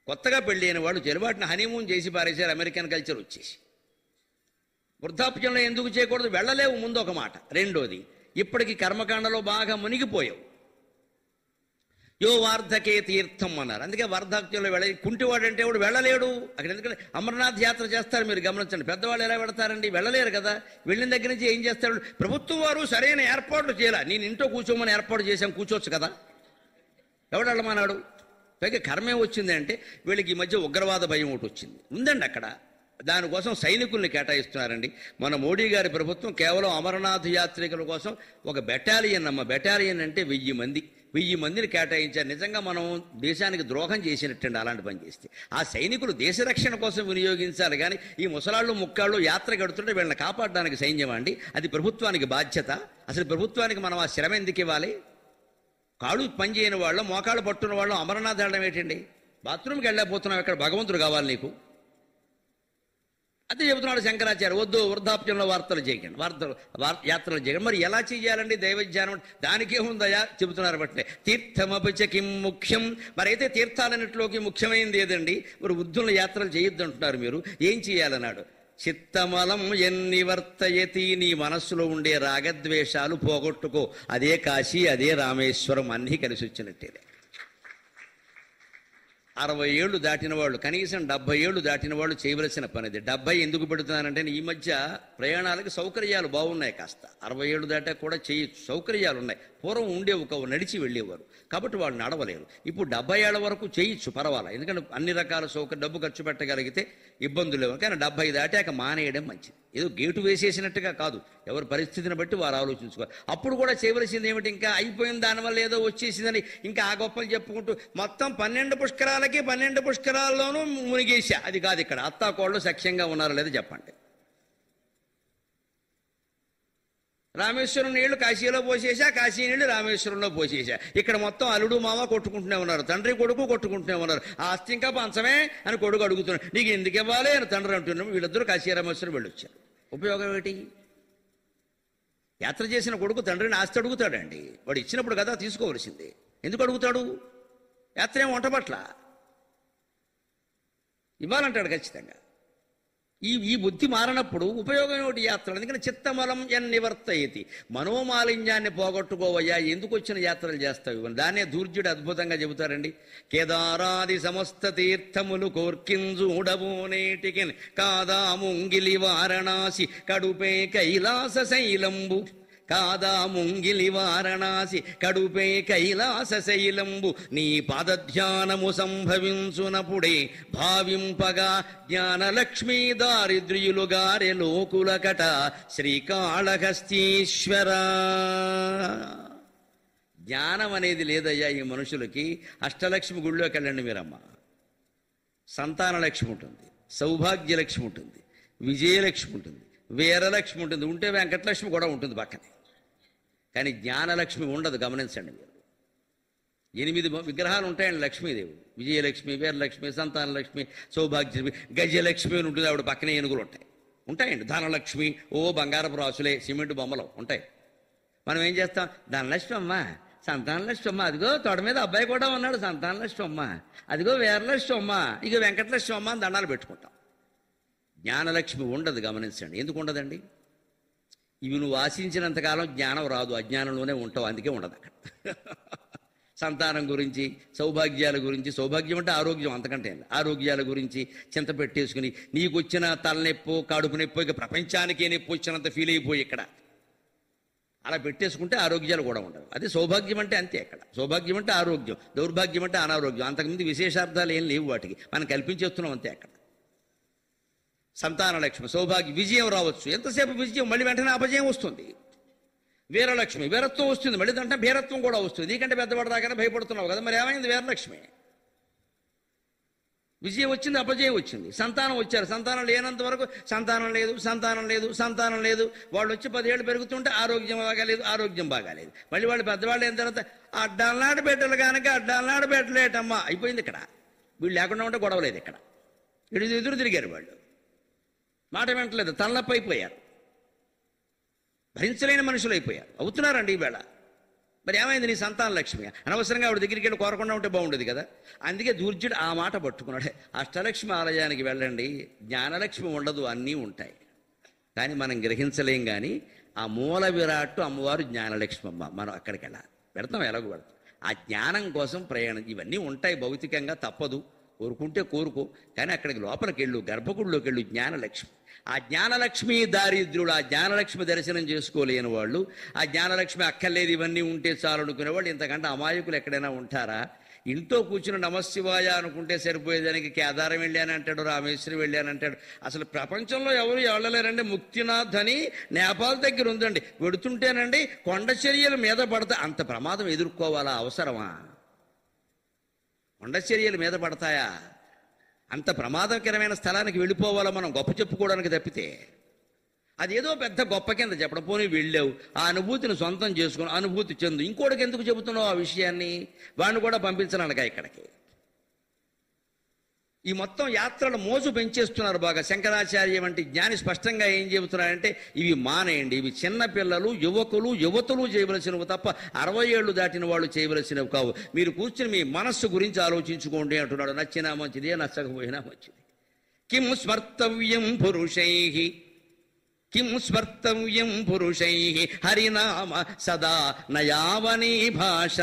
కొత్తగా పెళ్ళి అయిన వాళ్ళు చెరువాటిని హనీమూన్ చేసి పారేశారు, అమెరికన్ కల్చర్ వచ్చేసి. వృద్ధాప్యంలో ఎందుకు చేయకూడదు? వెళ్ళలేవు ముందు ఒక మాట. రెండోది, ఇప్పటికి కర్మకాండలో బాగా మునిగిపోయావు. యో వార్ధకే తీర్థం అన్నారు. అందుకే వార్ధాప్యంలో కుంటివాడు అంటే వాడు వెళ్ళలేడు అక్కడ. ఎందుకంటే అమర్నాథ్ యాత్ర చేస్తారు, మీరు గమనించండి. పెద్దవాళ్ళు ఎలా వెళతారండి? వెళ్ళలేరు కదా. వెళ్ళిన దగ్గర నుంచి ఏం చేస్తాడు? ప్రభుత్వం వారు సరైన ఏర్పాట్లు చేయాలి. నేను ఇంట్లో కూర్చోమని ఏర్పాటు చేశాం, కూర్చోవచ్చు కదా. ఎవడు వెళ్ళమన్నాడు? పైగా కర్మే వచ్చింది అంటే వీళ్ళకి ఈ మధ్య ఉగ్రవాద భయం ఒకటి వచ్చింది ఉందండి అక్కడ. దానికోసం సైనికుల్ని కేటాయిస్తున్నారండి. మన మోడీ గారి ప్రభుత్వం కేవలం అమరనాథ్ యాత్రికుల కోసం ఒక బెటాలియన్ బెటాలియన్ అంటే 1000 మందిని కేటాయించారు. నిజంగా మనం దేశానికి ద్రోహం చేసినట్టండి అలాంటి పని చేస్తే. ఆ సైనికులు దేశ రక్షణ కోసం వినియోగించాలి కానీ ఈ ముసలాళ్ళు ముక్కాళ్ళు యాత్ర గడుతుంటే వీళ్ళని కాపాడడానికి సైన్యం అండి. అది ప్రభుత్వానికి బాధ్యత. అసలు ప్రభుత్వానికి మనం ఆ శ్రమ ఎందుకు ఇవ్వాలి? కాళ్ళు పనిచేయని వాళ్ళు, మోకాళ్ళు పట్టున్న వాళ్ళు అమరనాథ్ వెళ్ళడం ఏంటండి? బాత్రూమ్కి వెళ్ళకపోతున్నావు, ఇక్కడ భగవంతుడు కావాలి నీకు. అదే చెబుతున్నాడు శంకరాచార్య. వద్దు, వృద్ధాప్యంలో యాత్రలు చేయకండి. మరి ఎలా చేయాలండి దైవజ్ఞానం? దానికేముందయా చెబుతున్నారు బట్టే. తీర్థమపచకిం ముఖ్యం. మరి అయితే తీర్థాలన్నింటిలోకి ముఖ్యమైనది ఏదండి? మరి వృద్ధుల యాత్రలు చేయొద్దు అంటున్నారు మీరు. ఏం చేయాలన్నాడు? చిత్తమలం ఎన్నివర్తయతి. నీ మనస్సులో ఉండే రాగద్వేషాలు పోగొట్టుకో. అదే కాశీ, అదే రామేశ్వరం, అన్నీ కలిసి వచ్చినట్టేదే. 60 ఏళ్ళు దాటిన వాళ్ళు, కనీసం 70 ఏళ్ళు దాటిన వాళ్ళు చేయవలసిన పని అది. 70 ఎందుకు పెడుతున్నానంటే ఈ మధ్య ప్రయాణాలకి సౌకర్యాలు బాగున్నాయి. కాస్త 60 ఏళ్ళు దాటా కూడా చేయొచ్చు, సౌకర్యాలు ఉన్నాయి. పూర్వం ఉండేవి, నడిచి వెళ్ళేవారు కాబట్టి వాళ్ళు నడవలేరు. ఇప్పుడు 70 ఏళ్ల వరకు చేయొచ్చు, పర్వాలేదు. ఎందుకంటే అన్ని రకాల డబ్బు ఖర్చు పెట్టగలిగితే ఇబ్బందులు లేవు. కానీ 70 దాటాక మానేయడం మంచిది. ఏదో గేటు వేసేసినట్టుగా కాదు, ఎవరి పరిస్థితిని బట్టి వారు ఆలోచించుకోవాలి. అప్పుడు కూడా చేయవలసింది ఏమిటి? ఇంకా అయిపోయిన దానివల్ల ఏదో వచ్చేసిందని ఇంకా ఆ గొప్పలు చెప్పుకుంటూ మొత్తం 12 పుష్కరాలకి 12 పుష్కరాల్లోనూ మునిగేసా. అది కాదు. ఇక్కడ అత్తాకోళ్ళు సఖ్యంగా ఉన్నారో లేదో చెప్పండి. రామేశ్వరం నీళ్లు కాశీలో పోసేసా, కాశీ నీళ్లు రామేశ్వరంలో పోసేసా. ఇక్కడ మొత్తం అల్లుడు మామ కొట్టుకుంటూనే ఉన్నారు, తండ్రి కొడుకు కొట్టుకుంటూనే ఉన్నారు. ఆ ఆస్తి ఇంకా పంచమే అని కొడుకు అడుగుతున్నాడు. నీకు ఎందుకు ఇవ్వాలి అని తండ్రి అంటున్నాడు. వీళ్ళిద్దరూ కాశీ రామేశ్వరం వెళ్ళొచ్చారు. ఉపయోగం ఏంటి? యాత్ర చేసిన కొడుకు తండ్రిని ఆస్తి అడుగుతాడండి. వాడు ఇచ్చినప్పుడు కదా తీసుకోవలసింది. ఎందుకు అడుగుతాడు? యాత్ర ఏం వంట పట్ల ఇవ్వాలంటాడు ఖచ్చితంగా. ఈ బుద్ధి మారినప్పుడు ఉపయోగం ఏమిటి యాత్రలు? అందుకని చిత్తమలం ఎన్నివర్తయతి. మనోమాలిన్యాన్ని పోగొట్టుకోవయ్యా, ఎందుకు వచ్చిన యాత్రలు చేస్తావు? దాన్నే దూర్జుడు అద్భుతంగా చెబుతారండి. కేదారాది సమస్త తీర్థములు కోర్కింజూడవు నేటికి కాదా ముంగిలి వారణాసి కడుపే కైలాస శైలంబు. కాదా ముంగిలి వారణాసి కడుపే కైలాస శైలంబు. నీ పాదధ్యానము సంభవించునప్పుడే భావింపగా జ్ఞానలక్ష్మీ దారిద్ర్యులు గారె లోకులకట శ్రీకాళహస్తీశ్వర. జ్ఞానం అనేది లేదయ్యా ఈ మనుషులకి. అష్టలక్ష్మి గుళ్ళోకి వెళ్ళండి మీరమ్మ. సంతానలక్ష్మి ఉంటుంది, సౌభాగ్యలక్ష్మి ఉంటుంది, విజయలక్ష్మి ఉంటుంది, వీరలక్ష్మి ఉంటుంది, ఉంటే వెంకటలక్ష్మి కూడా ఉంటుంది పక్కనే. కానీ జ్ఞానలక్ష్మి ఉండదు. గమనించండి మీరు. 8 విగ్రహాలు ఉంటాయండి లక్ష్మీదేవి. విజయలక్ష్మి, వీరలక్ష్మి, సంతానలక్ష్మి, సౌభాగ్యలక్ష్మి, గజలక్ష్మి అని ఉంటుంది. ఆవిడ పక్కనే ఏనుగులు ఉంటాయండి. ధనలక్ష్మి, బంగారపు రాసులే, సిమెంట్ బొమ్మలు ఉంటాయి. మనం ఏం చేస్తాం? ధనలక్ష్మి అమ్మ, సంతానలక్ష్మి అమ్మ, అదిగో తొడ మీద అబ్బాయి కూడా ఉన్నాడు, సంతానలక్ష్మి అమ్మ, అదిగో వీరలక్ష్మి అమ్మ, ఇక వెంకటలక్ష్మి అమ్మ అని దండాలు పెట్టుకుంటాం. జ్ఞానలక్ష్మి ఉండదు. గమనించండి. ఎందుకు ఉండదండి? ఇవి నువ్వు ఆశించినంతకాలం జ్ఞానం రాదు, అజ్ఞానంలోనే ఉంటావు. అందుకే ఉండదు అక్కడ. సంతానం గురించి, సౌభాగ్యాల గురించి, సౌభాగ్యం అంటే ఆరోగ్యం, అంతకంటే ఆరోగ్యాల గురించి చింత పెట్టేసుకుని నీకు వచ్చిన తలనొప్పో కడుపు నొప్పో ఇక ప్రపంచానికే నొప్పి వచ్చినంత ఫీల్ అయిపోయి ఇక్కడ అలా పెట్టేసుకుంటే ఆరోగ్యాలు కూడా ఉండవు. అదే సౌభాగ్యం అంటే అంతే. అక్కడ సౌభాగ్యం అంటే ఆరోగ్యం, దౌర్భాగ్యం అంటే అనారోగ్యం. అంతకుముందు విశేషార్థాలు ఏం లేవు వాటికి, మనం కల్పించేస్తున్నాం అంతే. అక్కడ సంతానలక్ష్మి, సౌభాగ్య, విజయం రావచ్చు. ఎంతసేపు విజయం, మళ్ళీ వెంటనే అపజయం వస్తుంది. వీరలక్ష్మి, వీరత్వం వస్తుంది, మళ్ళీ దాంట్లో భీరత్వం కూడా వస్తుంది. నీకంటే పెద్దవాడు రాగానే భయపడుతున్నావు కదా, మరి ఏమైంది? వీరలక్ష్మి. విజయం వచ్చింది, అపజయం వచ్చింది. సంతానం వచ్చారు, సంతానం లేనంత వరకు సంతానం లేదు, సంతానం లేదు, సంతానం లేదు. వాళ్ళు వచ్చి 10 ఏళ్ళు పెరుగుతుంటే ఆరోగ్యం బాగాలేదు, ఆరోగ్యం బాగాలేదు. మళ్ళీ వాళ్ళు పెద్దవాళ్ళు అయిన తర్వాత అడ్డాలనాడు బిడ్డలు కనుక అడ్డాలనాడు బిడ్డలేటమ్మా అయిపోయింది. ఇక్కడ వీళ్ళు లేకుండా ఉంటే గొడవలేదు. ఇక్కడ ఎదురు తిరిగారు వాళ్ళు, మాట వింటలేదు, తలనొప్పి అయిపోయారు, భరించలేని మనుషులు అయిపోయారు, అవుతున్నారండి ఈవేళ. మరి ఏమైంది? నీ సంతాన లక్ష్మి. అనవసరంగా ఆవిడ దగ్గరికి వెళ్ళి కోరకుండా ఉంటే బాగుండేది కదా. అందుకే దూర్జుడు ఆ మాట పట్టుకున్నాడు. అష్టలక్ష్మి ఆలయానికి వెళ్ళండి, జ్ఞానలక్ష్మి ఉండదు, అన్నీ ఉంటాయి, కానీ మనం గ్రహించలేం. కానీ ఆ మూల విరాట్టు అమ్మవారు జ్ఞానలక్ష్మి అమ్మ. మనం అక్కడికి వెళ్ళాలి, పెడతాం, ఎలాగో పెడతాం. ఆ జ్ఞానం కోసం ప్రయాణం. ఇవన్నీ ఉంటాయి భౌతికంగా, తప్పదు, కోరుకుంటే కోరుకో, కానీ అక్కడికి లోపలికి వెళ్ళు, గర్భగుడిలోకి వెళ్ళు. జ్ఞానలక్ష్మి, ఆ జ్ఞానలక్ష్మి దారిద్ర్యుడు, ఆ జ్ఞానలక్ష్మి దర్శనం చేసుకోలేని వాళ్ళు, ఆ జ్ఞానలక్ష్మి అక్కర్లేదు ఇవన్నీ ఉంటే చాలు అనుకునేవాళ్ళు ఇంతకంటే అమాయకులు ఎక్కడైనా ఉంటారా? ఇంట్లో కూర్చుని నమశివాయ అనుకుంటే సరిపోయేదానికి కేదారం వెళ్ళానంటాడు, రామేశ్వరం వెళ్ళానంటాడు. అసలు ప్రపంచంలో ఎవరు వెళ్ళలేరండి. ముక్తినాథ్ అని నేపాల్ దగ్గర ఉందండి, వెడుతుంటేనండి కొండ చర్యల మీద పడతా. అంత ప్రమాదం ఎదుర్కోవాలా? అవసరమా? కొండ చర్యల మీద పడతాయా? అంత ప్రమాదకరమైన స్థలానికి వెళ్ళిపోవాలా మనం గొప్ప చెప్పుకోవడానికి తప్పితే? అదేదో పెద్ద గొప్ప కింద చెప్పడం. పోనీ వెళ్ళావు, ఆ అనుభూతిని సొంతం చేసుకుని అనుభూతి చెందు. ఇంకోటికి ఎందుకు చెబుతున్నావు ఆ విషయాన్ని? వాడిని కూడా పంపించనడగా ఇక్కడికి. ఈ మొత్తం యాత్రల మోజు పెంచేస్తున్నారు బాగా. శంకరాచార్య వంటి జ్ఞాని స్పష్టంగా ఏం చెబుతున్నారంటే, ఇవి మానేయండి, ఇవి చిన్నపిల్లలు, యువకులు, యువతులు చేయవలసినవి తప్ప 60 ఏళ్ళు దాటిన వాళ్ళు చేయవలసినవి కావు. మీరు కూర్చుని మీ మనస్సు గురించి ఆలోచించుకోండి అంటున్నాడు. నచ్చినా మంచిదే, నచ్చకపోయినా మంచిది. కిం స్మర్తవ్యం పురుషైః, కిం స్మర్తవ్యం పురుషైః హరినామ సదా నయావనీ భాష.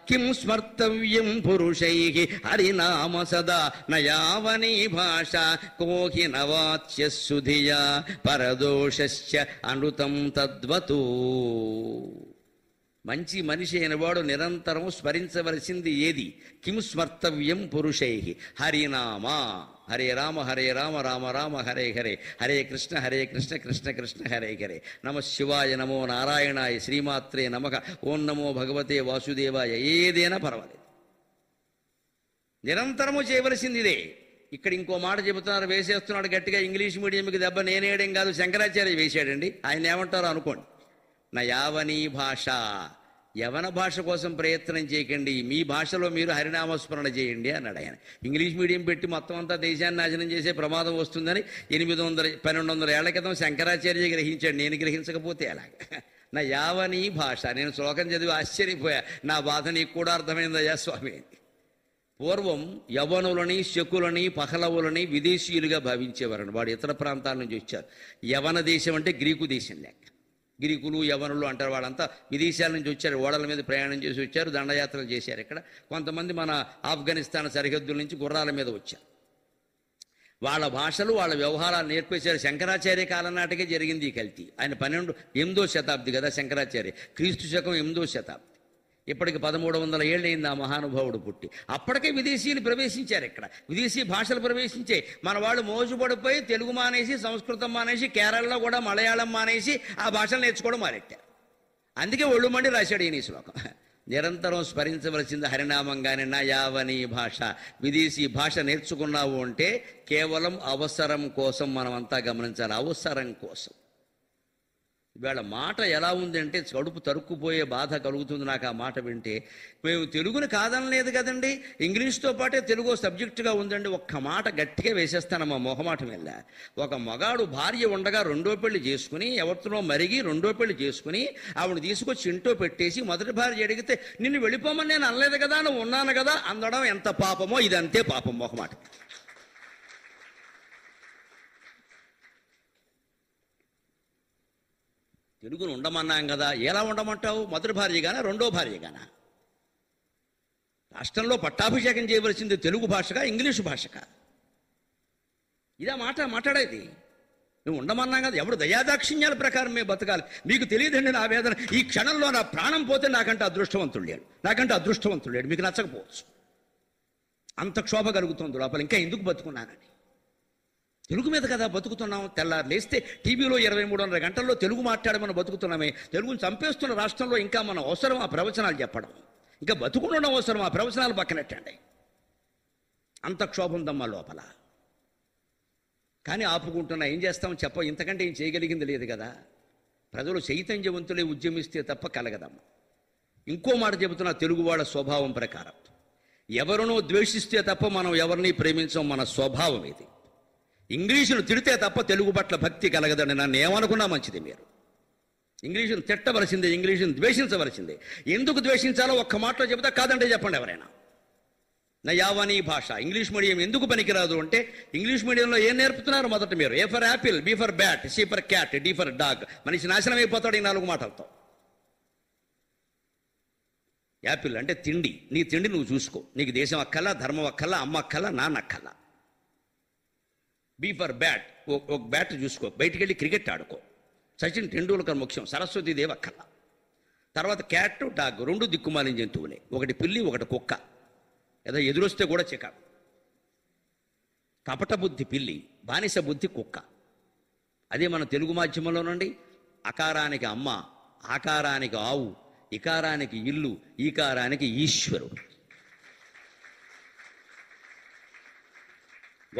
కిం స్మర్తవ్యం పురుషైః హరినామ సదా నయావనీ భాష. కోహి నవాచ్యస్సు ధియా పరదోషస్య అనృతం తద్వతు. మంచి మనిషి అయినవాడు నిరంతరం స్మరించవలసింది ఏది? కిం స్మర్తవ్యం పురుషైః హరినామ. హరే రామ హరే రామ రామ రామ హరే హరే, హరే కృష్ణ కృష్ణ కృష్ణ హరే హరే. నమ శివాయ, నమో నారాయణాయ, శ్రీమాత్రే నమః, ఓం నమో భగవతే వాసుదేవాయ. ఏదైనా పర్వాలేదు, నిరంతరము చేయవలసింది ఇదే. ఇక్కడ ఇంకో మాట చెబుతున్నారు, వేసేస్తున్నాడు గట్టిగా. ఇంగ్లీష్ మీడియంకి దెబ్బ నేనేయడం కాదు, శంకరాచార్య వేసాడండి. ఆయన ఏమంటారో అనుకోండి. నా యావనీ భాష, యవన భాష కోసం ప్రయత్నం చేయకండి, మీ భాషలో మీరు హరినామస్మరణ చేయండి అన్నాడు ఆయన. ఇంగ్లీష్ మీడియం పెట్టి మొత్తం అంతా దేశాన్ని నాశనం చేసే ప్రమాదం వస్తుందని 800-1200 ఏళ్ల క్రితం శంకరాచార్య గ్రహించాడు. నేను గ్రహించకపోతే అలాగ. నా యావనీ భాష. నేను శ్లోకం చదివి ఆశ్చర్యపోయా. నా బాధ నీకు కూడా అర్థమైందయ్యా స్వామి. పూర్వం యవనులని, శకులని, పహలవులని విదేశీయులుగా భావించేవారండి. వాడు ఇతర ప్రాంతాల నుంచి వచ్చారు. యవన దేశం అంటే గ్రీకు దేశం లెక్క. గ్రీకులు, యవనులు అంటారు. వాళ్ళంతా విదేశాల నుంచి వచ్చారు, ఓడల మీద ప్రయాణం చేసి వచ్చారు, దండయాత్రలు చేశారు. ఇక్కడ కొంతమంది మన ఆఫ్ఘనిస్తాన్ సరిహద్దుల నుంచి గుర్రాల మీద వచ్చారు. వాళ్ళ భాషలు, వాళ్ళ వ్యవహారాలు నేర్పేశారు. శంకరాచార్య కాలం నాటికే జరిగింది ఈ కల్తీ. ఆయన 8వ శతాబ్ది కదా శంకరాచార్య, క్రీస్తు శకం 8వ శతాబ్ది. ఇప్పటికి 1300 ఏళ్ళు అయింది ఆ మహానుభావుడు పుట్టి. అప్పటికే విదేశీయులు ప్రవేశించారు ఇక్కడ, విదేశీ భాషలు ప్రవేశించాయి. మన వాళ్ళు మోజుపడిపోయి తెలుగు మానేసి, సంస్కృతం మానేసి, కేరళలో కూడా మలయాళం మానేసి ఆ భాషలు నేర్చుకోవడం మారెట్టారు. అందుకే ఒళ్ళు మండి రాశాడు ఈయన ఈ శ్లోకం. నిరంతరం స్మరించవలసింది హరినామంగానే. నా యావనీ భాష. విదేశీ భాష నేర్చుకున్నావు అంటే కేవలం అవసరం కోసం మనమంతా గమనించాలి, అవసరం కోసం. ఇవాళ మాట ఎలా ఉంది అంటే కడుపు తరుక్కుపోయే బాధ కలుగుతుంది నాకు ఆ మాట వింటే. మేము తెలుగుని కాదనలేదు కదండి, ఇంగ్లీష్తో పాటే తెలుగు సబ్జెక్టుగా ఉందండి. ఒక్క మాట గట్టిగా వేసేస్తానమ్మా మొహమాటం వెళ్ళ. ఒక మగాడు భార్య ఉండగా 2వ పెళ్లి చేసుకుని, ఎవరితో మరిగి 2వ పెళ్లి చేసుకుని, ఆవిడ తీసుకొచ్చి ఇంట్లో పెట్టేసి మొదటి భార్య అడిగితే నిన్ను వెళ్ళిపోమని నేను అనలేదు కదా, నువ్వు ఉన్నాను కదా అందడం ఎంత పాపమో, ఇదంతే పాపం మొహమాట. తెలుగును ఉండమన్నాం కదా, ఎలా ఉండమంటావు? మొదటి భార్యగానా, 2వ భార్యగానా? రాష్ట్రంలో పట్టాభిషేకం చేయవలసింది తెలుగు భాషగా, ఇంగ్లీషు భాషగా? ఇదా మాట్లాడేది? నువ్వు ఉండమన్నాం కదా. ఎవడు దయాదాక్షిణ్యాల ప్రకారం మేము బతకాలి. మీకు తెలియదండి నా వేదన. ఈ క్షణంలో నా ప్రాణం పోతే నాకంటే అదృష్టవంతుడు లేడు. మీకు నచ్చకపోవచ్చు, అంత క్షోభ కలుగుతుంది లోపల. ఇంకా ఎందుకు బతుకున్నానని. తెలుగు మీద కదా బతుకుతున్నాం. తెల్లారు లేస్తే టీవీలో 23:30 గంటల్లో తెలుగు మాట్లాడమని బతుకుతున్నామే. తెలుగుని చంపేస్తున్న రాష్ట్రంలో ఇంకా మనం అవసరం ఆ ప్రవచనాలు చెప్పడం? ఇంకా బతుకుండడం అవసరం? ఆ ప్రవచనాలు పక్కనెట్టండి. అంత క్షోభం ఉందమ్మా లోపల. కానీ ఆపుకుంటున్నా. ఏం చేస్తాం చెప్ప, ఇంతకంటే ఏం చేయగలిగింది లేదు కదా. ప్రజలు చైతన్యవంతులే ఉద్యమిస్తే తప్ప కలగదమ్మా. ఇంకో మాట చెబుతున్నా, తెలుగు వాళ్ళ స్వభావం ప్రకారం ఎవరినో ద్వేషిస్తే తప్ప మనం ఎవరిని ప్రేమించం. మన స్వభావం ఇది. ఇంగ్లీషును తిడితే తప్ప తెలుగు పట్ల భక్తి కలగదండి. నన్ను ఏమనుకున్నా మంచిది. మీరు ఇంగ్లీషును తిట్టవలసిందే, ఇంగ్లీషును ద్వేషించవలసిందే. ఎందుకు ద్వేషించాలో ఒక్క మాటలో చెబుతా, కాదంటే చెప్పండి ఎవరైనా. నా యావనీ భాష ఇంగ్లీష్ మీడియం ఎందుకు పనికిరాదు అంటే, ఇంగ్లీష్ మీడియంలో ఏం నేర్పుతున్నారు? మొదట మీరు A for apple, B for bat, C for cat, D for dog. మనిషి నాశనం అయిపోతాడు ఈ 4 మాటలతో. యాపిల్ అంటే తిండి. నీ తిండి నువ్వు చూసుకో. నీకు దేశం అక్కల్లా, ధర్మం అక్కల్లా, అమ్మ అక్కల్లా, నాన్న అక్కల్లా. బి ఫర్ బ్యాట్, ఒక బ్యాట్ చూసుకో. బయటికి వెళ్ళి క్రికెట్ ఆడుకో. సచిన్ టెండూల్కర్ ముఖ్యం, సరస్వతీదేవి అక్కల. తర్వాత క్యాట్, డాగ్ 2 దిక్కుమాలిన జంతువులే. ఒకటి పిల్లి, ఒకటి కుక్క. ఏదో ఎదురొస్తే కూడా చికాకు. కపట బుద్ధి పిల్లి, బానిస బుద్ధి కుక్క. అదే మన తెలుగు మాధ్యమంలోనండి. అకారానికి అమ్మ, ఆకారానికి ఆవు, ఇకారానికి ఇల్లు, ఈకారానికి ఈశ్వరుడు.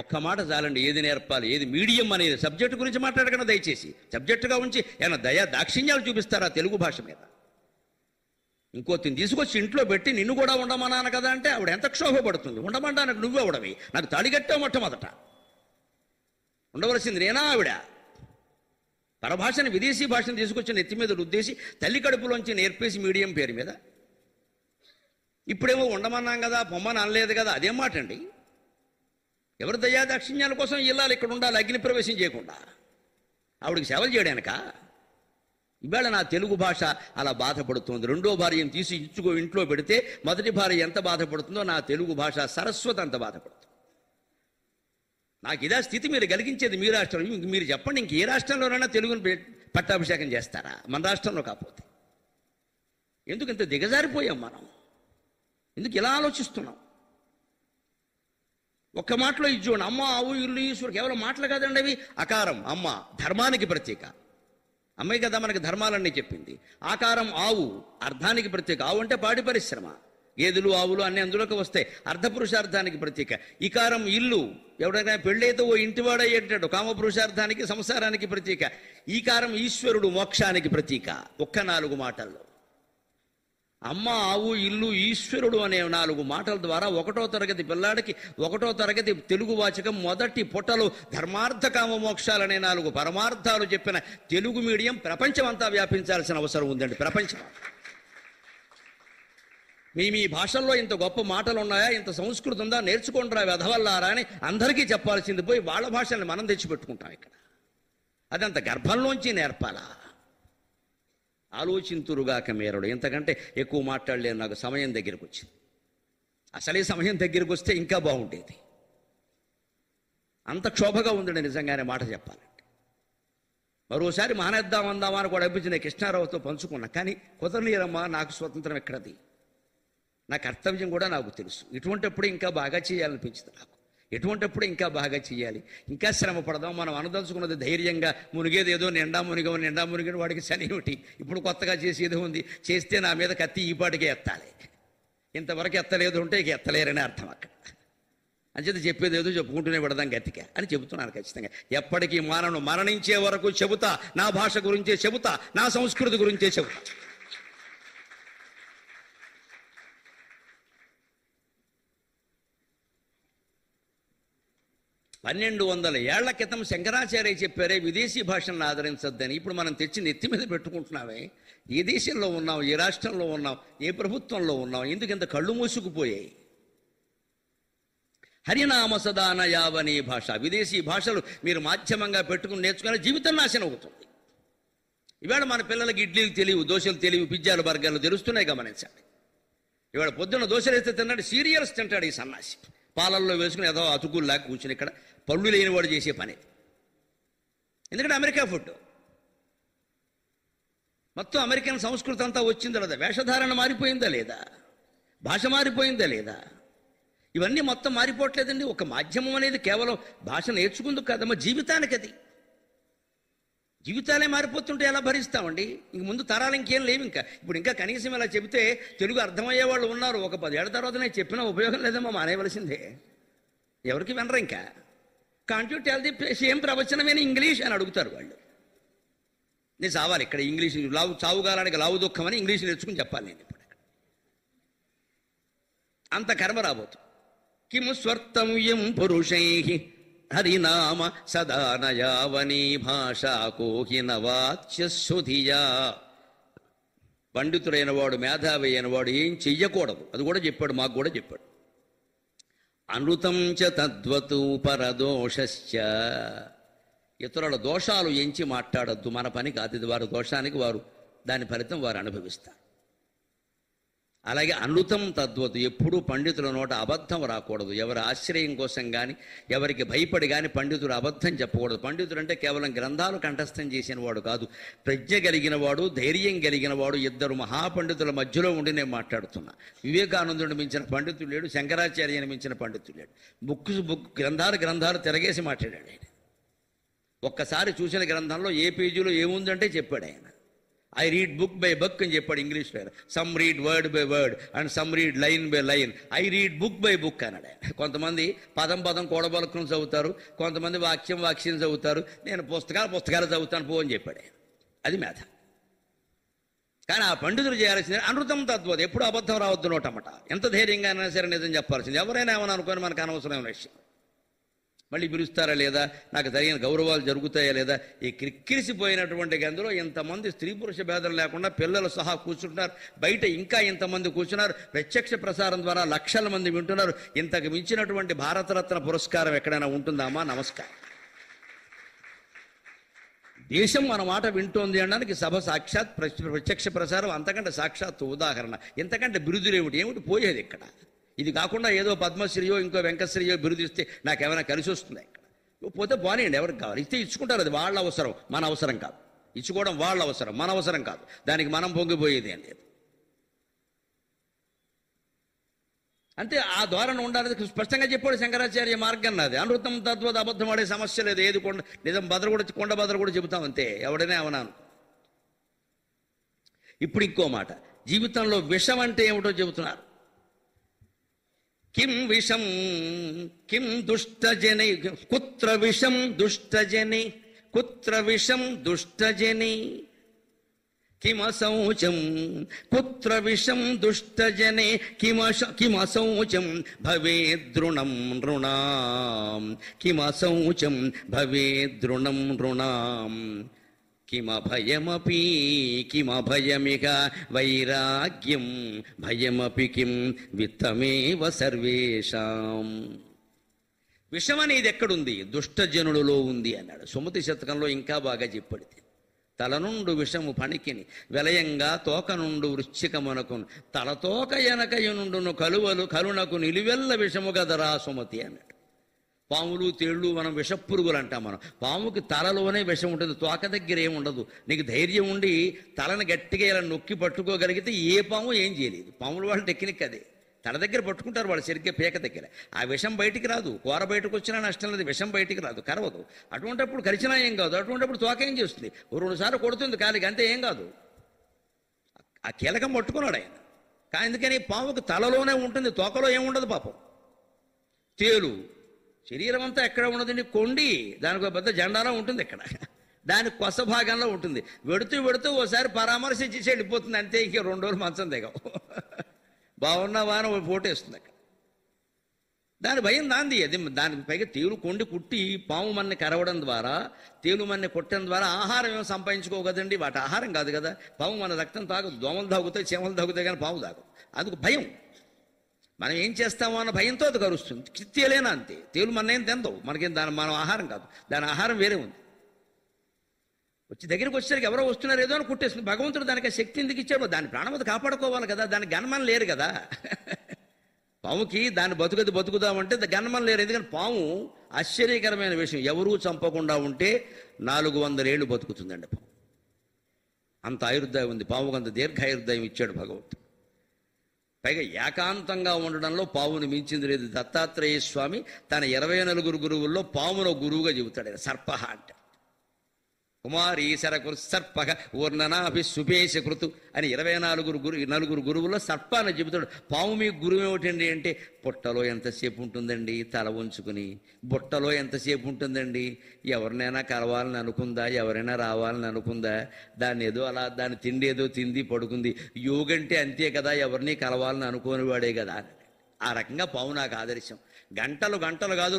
ఒక్క మాట చాలండి. ఏది నేర్పాలి, ఏది మీడియం అనేది. సబ్జెక్టు గురించి మాట్లాడకుండా దయచేసి. సబ్జెక్టుగా ఉంచి ఏమైనా దయా దాక్షిణ్యాలు చూపిస్తారా తెలుగు భాష మీద? ఇంకోతిని తీసుకొచ్చి ఇంట్లో పెట్టి నిన్ను కూడా ఉండమన్నాను కదా అంటే ఆవిడ ఎంత క్షోభపడుతుంది. ఉండమంటానికి నువ్వే ఉండవి. నాకు తాళిగట్టావు మొట్టమొదట. ఉండవలసింది నేనా ఆవిడ? పరభాషని, విదేశీ భాషను తీసుకొచ్చి నెత్తి మీద రుద్దేసి తల్లి కడుపులోంచి నేర్పేసి మీడియం పేరు మీద ఇప్పుడేమో ఉండమన్నాం కదా, పొమ్మని అనలేదు కదా. అదేం మాట అండి? ఎవరి దయాదాక్షిణ్యాల కోసం ఇల్లాలి ఇక్కడ ఉండాలి, అగ్ని ప్రవేశం చేయకుండా? ఆవిడకి సేవలు చేయడానిక? ఇవాళ నా తెలుగు భాష అలా బాధపడుతుంది. 2వ భార్యను తీసి ఇంట్లో పెడితే మొదటి భార్య ఎంత బాధపడుతుందో నా తెలుగు భాష సరస్వతి అంత బాధపడుతుంది. నాకు ఇదా స్థితి మీరు కలిగించేది మీ రాష్ట్రం. మీరు చెప్పండి, ఇంక ఏ రాష్ట్రంలోనైనా తెలుగును పట్టాభిషేకం చేస్తారా? మన రాష్ట్రంలో కాకపోతే. ఎందుకు ఇంత దిగజారిపోయాం మనం? ఎందుకు ఇలా ఆలోచిస్తున్నాం? ఒక్క మాటలో ఇది చూడండి. అమ్మ, ఆవు, ఇల్లు, ఈశ్వరు కేవలం మాటలు కాదండి అవి. అకారం అమ్మ, ధర్మానికి ప్రత్యేక. అమ్మాయి కదా మనకి ధర్మాలన్నీ చెప్పింది. ఆకారం ఆవు, అర్థానికి ప్రత్యేక. ఆవు అంటే పాడి పరిశ్రమ. గేదెలు, ఆవులు అన్నీ అందులోకి వస్తాయి. అర్ధపురుషార్థానికి ప్రత్యేక. ఇకారం ఇల్లు, ఎవడైనా పెళ్ళైతే ఓ ఇంటివాడయ్యేటాడు, కామపురుషార్థానికి, సంసారానికి ప్రతీక. ఈకారం ఈశ్వరుడు, మోక్షానికి ప్రతీక. ఒక్క 4 మాటల్లో అమ్మ, ఆవు, ఇల్లు, ఈశ్వరుడు అనే 4 మాటల ద్వారా 1వ తరగతి పిల్లాడికి 1వ తరగతి తెలుగు వాచకం మొదటి పుటలో ధర్మార్థ కామ మోక్షాలనే 4 పరమార్థాలు చెప్పిన తెలుగు మీడియం ప్రపంచం అంతా వ్యాపించాల్సిన అవసరం ఉందండి. ప్రపంచం మీ భాషల్లో ఇంత గొప్ప మాటలు ఉన్నాయా, ఇంత సంస్కృతి ఉందా, నేర్చుకుంటారా వెధవల్లారా అని అందరికీ చెప్పాల్సింది పోయి వాళ్ళ భాషల్ని మనం తెచ్చిపెట్టుకుంటాం ఇక్కడ. అదంత గర్భంలోంచి నేర్పాలా? ఆలోచింతురుగాక మేరడు. ఇంతకంటే ఎక్కువ మాట్లాడలేను. నాకు సమయం దగ్గరికి వచ్చింది. అసలే సమయం దగ్గరికి వస్తే ఇంకా బాగుండేది. అంత క్షోభగా ఉందండి నిజంగానే మాట చెప్పాలంటే. మరోసారి మానేద్దామందామా అని కూడా అనిపించి నేను కృష్ణారావుతో పంచుకున్నా. కానీ కుదరనీరమ్మా, నాకు స్వతంత్రం ఎక్కడది, నా కర్తవ్యం కూడా నాకు తెలుసు. ఇటువంటిప్పుడు ఇంకా బాగా చేయాలనిపించింది నాకు. ఎటువంటిప్పుడు ఇంకా బాగా చేయాలి, ఇంకా శ్రమ పడదాం. మనం అనదలుచుకున్నది ధైర్యంగా మునిగేది ఏదో నిండా మునిగిన వాడికి శనివుటి. ఇప్పుడు కొత్తగా చేసేది ఉంది. చేస్తే నా మీద కత్తి ఈపాటికే ఎత్తాలి. ఇంతవరకు ఎత్తలేదు ఉంటే ఇక ఎత్తలేరని అర్థం అక్కడ. అంచేత చెప్పేది ఏదో చెప్పుకుంటూనే పెడదాం గతిక అని చెబుతున్నాను. ఖచ్చితంగా ఎప్పటికీ మానను, మరణించే వరకు చెబుతా. నా భాష గురించే చెబుతా, నా సంస్కృతి గురించే చెబుతా. 1200 ఏళ్ల క్రితం శంకరాచార్య చెప్పారే విదేశీ భాషలను ఆదరించొద్దని. ఇప్పుడు మనం తెచ్చి నెత్తి మీద పెట్టుకుంటున్నామే. ఏ దేశంలో ఉన్నాం, ఏ రాష్ట్రంలో ఉన్నాం, ఏ ప్రభుత్వంలో ఉన్నాం, ఎందుకు ఇంత కళ్ళు మూసుకుపోయాయి? హరినామ సదాన యావనీ భాష. విదేశీ భాషలు మీరు మాధ్యమంగా పెట్టుకుని నేర్చుకునే జీవితం నాశనం అవుతుంది. ఇవాళ మన పిల్లలకి ఇడ్లీలు తెలియవు, దోశలు తెలియవు, పిజ్జాలు, బర్గర్లు తెలుస్తున్నాయి. గమనించండి. ఇవాళ పొద్దున్న దోశలు వేస్తే తిన్నాడు, సీరియల్స్ తింటాడు ఈ సన్నాసి. పాలల్లో వేసుకుని ఏదో అతుకుల్లాగా కూర్చుని ఇక్కడ పళ్ళు లేనివాడు చేసే పని. ఎందుకంటే అమెరికా ఫుడ్ మొత్తం అమెరికన్ సంస్కృతి అంతా వచ్చిందా లేదా? వేషధారణ మారిపోయిందా లేదా? భాష మారిపోయిందా లేదా? ఇవన్నీ మొత్తం మారిపోవట్లేదండి. ఒక మాధ్యమం అనేది కేవలం భాష నేర్చుకుందుకు కాదమ్మా, జీవితానికి అది. జీవితాలే మారిపోతుంటే ఎలా భరిస్తామండి? ఇంక ముందు తరాలు ఇంకేం లేవు. ఇప్పుడు ఇంకా కనీసం ఇలా చెబితే తెలుగు అర్థమయ్యే వాళ్ళు ఉన్నారు. ఒక 10 ఏళ్ల తర్వాత నేను చెప్పినా ఉపయోగం లేదమ్మా, మానేయవలసిందే. ఎవరికి వినరు. ఇంకా can't you tell the same ప్రవచనమైన ఇంగ్లీష్ అని అడుగుతారు వాళ్ళు. నేను చావాలి ఇక్కడ ఇంగ్లీష్, చావుగాలానికి లావు దుఃఖం అని ఇంగ్లీష్ నేర్చుకుని చెప్పాలి నేను ఇప్పుడు. అంత కర్మ రాబోతు. కిము స్వర్తవ్యం పురుషై హరినామ సదా నయావనీ భాషా కోహిన వాచ్యశుధియా. పండితుడైన వాడు, మేధావి అయిన వాడు ఏం చెయ్యకూడదు, అది కూడా చెప్పాడు, మాకు కూడా చెప్పాడు. అనృతం చ తద్వతు పరదోషశ్చ. ఇతరుల దోషాలు ఎంచి మాట్లాడద్దు, మన పని కాదు ఇది. వారి దోషానికి దాని ఫలితం వారు అనుభవిస్తారు. అలాగే అనృతం తద్వతు, ఎప్పుడూ పండితుల నోట అబద్ధం రాకూడదు. ఎవరి ఆశ్రయం కోసం కానీ, ఎవరికి భయపడి కానీ పండితుడు అబద్ధం చెప్పకూడదు. పండితుడు అంటే కేవలం గ్రంథాలు కంఠస్థం చేసిన వాడు కాదు, ప్రజ్ఞ కలిగిన వాడు, ధైర్యం కలిగిన వాడు. ఇద్దరు మహాపండితుల మధ్యలో ఉండి నేను మాట్లాడుతున్నా. వివేకానందుడిని మించిన పండితుడు లేడు, శంకరాచార్యని మించిన పండితుడు లేడు. గ్రంథాలు తిరగేసి మాట్లాడాడు ఆయన. ఒక్కసారి చూసిన గ్రంథంలో ఏ పేజీలో ఏముందంటే చెప్పాడు ఆయన. I read book by book అని చెప్పాడు ఇంగ్లీష్లో. Some read word by word and some read line by line. I read book by book అన్నాడు ఆయన. కొంతమంది పదం కూడబలుకుని చదువుతారు, కొంతమంది వాక్యం చదువుతారు. నేను పుస్తకాలు చదువుతాను పో అని చెప్పాడు ఆయన. అది మేధ. కానీ ఆ పండితులు చేయాల్సింది అనృతం తద్వత్, ఎప్పుడు అబద్ధం రావద్దు నోటమాట. ఎంత ధైర్యంగా అయినా సరే నిజం చెప్పాల్సింది. ఎవరైనా ఏమని అనుకోని మనకు అనవసరమైన విషయం. మళ్ళీ పిలుస్తారా లేదా, నాకు తగిన గౌరవాలు జరుగుతాయా లేదా. ఈ క్రిక్కిరిసిపోయినటువంటి గందులో ఇంతమంది స్త్రీ పురుష భేదం లేకుండా పిల్లలు సహా కూర్చుంటున్నారు. బయట ఇంకా ఇంతమంది కూర్చున్నారు. ప్రత్యక్ష ప్రసారం ద్వారా లక్షల మంది వింటున్నారు. ఇంతకు మించినటువంటి భారతరత్న పురస్కారం ఎక్కడైనా ఉంటుందామా? నమస్కారం. దేశం మన మాట వింటోంది అనడానికి సభ సాక్షాత్ ప్రత్యక్ష ప్రసారం అంతకంటే సాక్షాత్ ఉదాహరణ. ఇంతకంటే బిరుదులేమిటి? ఏమిటి పోయేది ఇక్కడ? ఇది కాకుండా ఏదో పద్మశ్రీయో ఇంకో వెంకశ్రీయో బిరుదిస్తే నాకేమైనా కలిసి వస్తుందా? ఇక్కడ పోతే పోనీయండి, ఎవరికి కావాలి ఇస్తే ఇచ్చుకుంటారు. అది వాళ్ళ అవసరం, మన అవసరం కాదు. ఇచ్చుకోవడం వాళ్ళ అవసరం, మన అవసరం కాదు. దానికి మనం పొంగిపోయేది ఏం లేదు. అంతే. ఆ ధోరణ ఉండాలి. స్పష్టంగా చెప్పాడు శంకరాచార్య మార్గం నాది. అనృతం తద్వత్, అబద్ధం ఆడే సమస్య లేదు. ఏది నిజం కొండ బదలు కూడా చెబుతాం అంతే. ఎవడనే అవనాను. ఇప్పుడు ఇంకో మాట, జీవితంలో విషం అంటే ఏమిటో చెబుతున్నారు. కిం విషం కిం దుష్టజనే కుత్ర విషం దుష్టజనే కుత్ర విషం దుష్టజనే కిమశౌచం కుత్ర విషం దుష్టజనే కిమశౌచం భవేదృణం నృణాం కిమశౌచం భవేదృణం నృణాం కిమభయమపి కిమభయమిక వైరాగ్యం భయమపి కిం విత్తమేవ సర్వేషాం. విషం అనేది ఎక్కడుంది? దుష్టజనులలో ఉంది అన్నాడు. సుమతి శతకంలో ఇంకా బాగా చెప్పాడు. తల నుండు విషము పణికిని విలయంగా తోక నుండు వృశ్చికమునకును తలతోక ఎనకయునుండును కలునకు నిలువెల్ల విషము గదరా సుమతి అన్నాడు. పాములు తేళ్ళు మనం విషపురుగులు అంటాం. మనం పాముకి తలలోనే విషం ఉంటుంది, తోక దగ్గర ఏముండదు. నీకు ధైర్యం ఉండి తలని గట్టిగా ఇలా నొక్కి పట్టుకోగలిగితే ఏ పాము ఏం చేయలేదు. పాముల వాళ్ళ టెక్నిక్ అదే. తల దగ్గర పట్టుకుంటారు వాళ్ళు సరిగ్గా పీక దగ్గర. ఆ విషం బయటికి రాదు. కూర బయటకు వచ్చినా నష్టం లేదు, విషం బయటికి రాదు, కరవదు. అటువంటిప్పుడు కరిచినా ఏం కాదు. అటువంటిప్పుడు తోక ఏం చేస్తుంది? 2 సార్లు కొడుతుంది కాలికి, అంతే, ఏం కాదు. ఆ కీలకం పట్టుకున్నాడు ఆయన. కానీ ఎందుకని? పాముకి తలలోనే ఉంటుంది, తోకలో ఏముండదు పాపం. తేలు శరీరం అంతా ఎక్కడ ఉన్నదండి? కొండి, దానికి ఒక పెద్ద జెండాలో ఉంటుంది ఇక్కడ, దాని కొస భాగంలో ఉంటుంది. వెడుతూ ఓసారి పరామర్శించేసి వెళ్ళిపోతుంది అంతే. ఇంక 2 రోజులు మంచం దిగవు. బాగున్నావా అని ఫోటో వేస్తుంది అక్కడ. దాని భయం దాంది. అది దానికి పైగా తేలు కొండి కుట్టి పాము మన్ని కరవడం ద్వారా, తేలు మన్ని కొట్టడం ద్వారా ఆహారం ఏమో సంపాదించుకోకదండి. వాటి ఆహారం కాదు కదా. పాము మన రక్తం తాగదు. దోమలు తాగుతాయి, చీమలు తాగుతాయి, కానీ పాము తాగదు. అందుకు భయం. మనం ఏం చేస్తామో అన్న భయంతో అది కరుస్తుంది. తేలేనా అంతే. తేలు మన ఏం తిందవు, మనకేం మనం ఆహారం కాదు. దాని ఆహారం వేరే ఉంది. వచ్చి దగ్గరికి వచ్చేసరికి ఎవరో వస్తున్నారు ఏదో అని కుట్టేస్తుంది. భగవంతుడు దానికి శక్తి ఎందుకు ఇచ్చాడు? దాని ప్రాణమతి కాపాడుకోవాలి కదా. దానికి గన్మన్ లేరు కదా. పాముకి దాన్ని బతుకుదామంటే గన్మన్ లేరు. ఎందుకంటే పాము ఆశ్చర్యకరమైన విషయం, ఎవరూ చంపకుండా ఉంటే 400 ఏళ్ళు బతుకుతుందండి పాము. అంత ఆయుర్దాయం ఉంది పాముకు. అంత దీర్ఘాయుర్దాయం ఇచ్చాడు భగవంతుడు. పైగా ఏకాంతంగా ఉండడంలో పావును మించింది లేదు. దత్తాత్రేయ స్వామి తన 24 గురువుల్లో పామును గురువుగా చెబుతాడు ఆయన. సర్ప అంటే కుమారీ శరకృ సర్ప ఊర్ణనాభి సుపేశ కృతు అని 24 గురువుల్లో సర్పాన్ని చెబుతాడు. పాము మీ గురువు ఏమిటండి అంటే, పుట్టలో ఎంతసేపు ఉంటుందండి తల ఉంచుకుని, బుట్టలో ఎంతసేపు ఉంటుందండి, ఎవరినైనా కలవాలని అనుకుందా, ఎవరైనా రావాలని అనుకుందా, దాన్ని ఏదో అలా దాని తిండి ఏదో తింది పడుకుంది. యోగంటే అంతే కదా, ఎవరిని కలవాలని అనుకోని వాడే కదా. ఆ రకంగా పాము నాకు ఆదర్శం. గంటలు కాదు,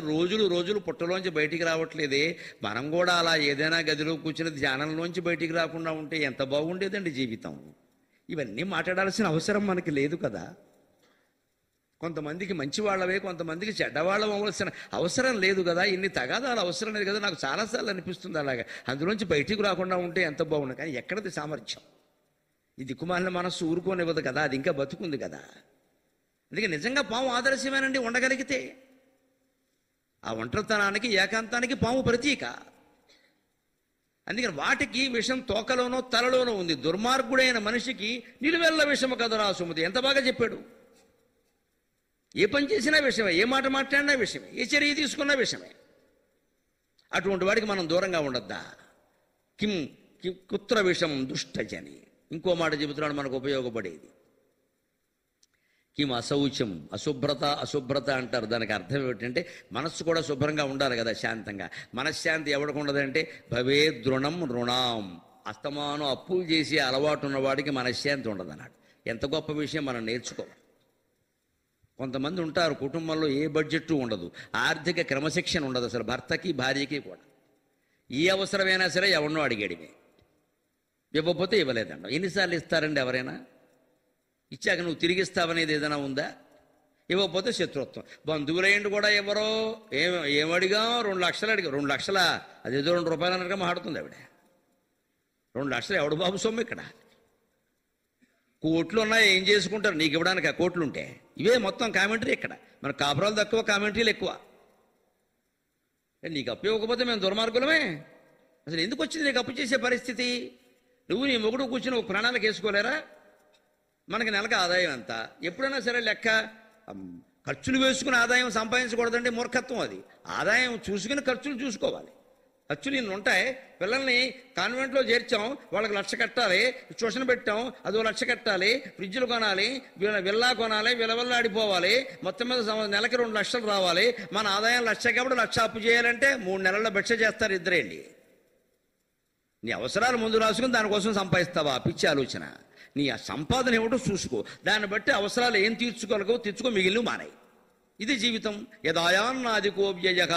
రోజులు పుట్టలోంచి బయటికి రావట్లేదే. మనం కూడా అలా ఏదైనా గదిలో కూర్చుని ధ్యానంలోంచి బయటికి రాకుండా ఉంటే ఎంత బాగుండేదండి జీవితం. ఇవన్నీ మాట్లాడాల్సిన అవసరం మనకి లేదు కదా. కొంతమందికి మంచి వాళ్ళవే, కొంతమందికి చెడ్డవాళ్ళం అవ్వాల్సిన అవసరం లేదు కదా. ఇన్ని తగాదాలు అవసరం లేదు కదా. నాకు చాలాసార్లు అనిపిస్తుంది అలాగా. అందులోంచి బయటికి రాకుండా ఉంటే ఎంత బాగుండు. కానీ ఎక్కడది సామర్థ్యం? ఈ దిక్కుమాలిన మనస్సు ఊరుకోనివ్వదు కదా, అది ఇంకా బతుకుంది కదా. అందుకే నిజంగా పాము ఆదర్శమేనండి ఉండగలిగితే. ఆ ఒంటరితనానికి, ఏకాంతానికి పాము ప్రతీక. అందుకని వాటికి విషం తోకలోనో తలలోనో ఉంది. దుర్మార్గుడైన మనిషికి నిలువెల్ల విషము కదరా సుమతి. ఎంత బాగా చెప్పాడు. ఏ పని చేసినా విషయమే, ఏ మాట మాట్లాడినా విషయమే, ఏ చర్య తీసుకున్నా విషయమే. అటువంటి వాడికి మనం దూరంగా ఉండద్దా? కిం కుత్ర విషం దుష్టజని. ఇంకో మాట చెబుతున్నాడు మనకు ఉపయోగపడేది. కిం అశౌచం, అశుభ్రత అంటారు. దానికి అర్థం ఏమిటంటే మనస్సు కూడా శుభ్రంగా ఉండాలి కదా, శాంతంగా. మనశ్శాంతి ఎవరికి ఉండదంటే భవే దృణం రుణాం. అస్తమానం అప్పులు చేసి అలవాటు ఉన్నవాడికి మనశ్శాంతి ఉండదు అన్నాడు. ఎంత గొప్ప విషయం మనం నేర్చుకోవాలి. కొంతమంది ఉంటారు కుటుంబంలో ఏ బడ్జెట్ ఉండదు, ఆర్థిక క్రమశిక్షణ ఉండదు అసలు, భర్తకి భార్యకి కూడా. ఏ అవసరమైనా సరే ఎవరినో అడిగాడిమే, ఇవ్వకపోతే ఇవ్వలేదండి. ఎన్నిసార్లు ఇస్తారండి ఎవరైనా? ఇచ్చాక నువ్వు తిరిగిస్తావనేది ఏదైనా ఉందా? ఇవ్వకపోతే శత్రుత్వం. బంధువులయ్యండి కూడా ఎవరో ఏమడిగా 2 లక్షలు అడిగా. 2 లక్షలా? అదేదో 2 రూపాయలు అన్నట్టుగా మాట్లాడుతుంది ఆవిడ. 2 లక్షలు ఎవడు బాబు సొమ్ము ఇక్కడ? కోట్లు ఉన్నాయి, ఏం చేసుకుంటారు నీకు ఇవ్వడానికి ఆ కోట్లు ఉంటే? ఇవే మొత్తం కామెంటరీ ఇక్కడ. మన కాపురాలు తక్కువ, కామెంటరీలు ఎక్కువ. నీకు అప్పు ఇవ్వకపోతే మేము దుర్మార్గులమే. అసలు ఎందుకు వచ్చింది నీకు అప్పు చేసే పరిస్థితి? నువ్వు నీ మొగుడు కూర్చుని ఒక ప్రణాళిక వేసుకోలేరా? మనకి నెలకు ఆదాయం ఎంత? ఎప్పుడైనా సరే లెక్క. ఖర్చులు వేసుకుని ఆదాయం సంపాదించకూడదండి, మూర్ఖత్వం అది. ఆదాయం చూసుకుని ఖర్చులు చూసుకోవాలి. ఖర్చులు ఇన్ని ఉంటాయి. పిల్లల్ని కాన్వెంట్లో చేర్చాం, వాళ్ళకి 1,00,000 కట్టాలి. ట్యూషన్ పెట్టాం, అదో 1,00,000 కట్టాలి. ఫ్రిడ్జ్లు కొనాలి, విల్లా కొనాలి, విలవల్లాడిపోవాలి. మొత్తం మీద నెలకి 2 లక్షలు రావాలి. మన ఆదాయం 1,00,000 కాబట్టి 1,00,000 అప్పు చేయాలంటే 3 నెలల్లో భిక్ష చేస్తారు ఇద్దరేండి. నీ అవసరాలు ముందు రాసుకుని దానికోసం సంపాదిస్తావా? పిచ్చి ఆలోచన. నీ ఆ సంపాదన ఏమిటో చూసుకో, దాన్ని బట్టి అవసరాలు ఏం తీర్చుకోగలగో తెచ్చుకో, మిగిలిన మానాయి. ఇది జీవితం. యదాయాన్నాదికో వ్యయః.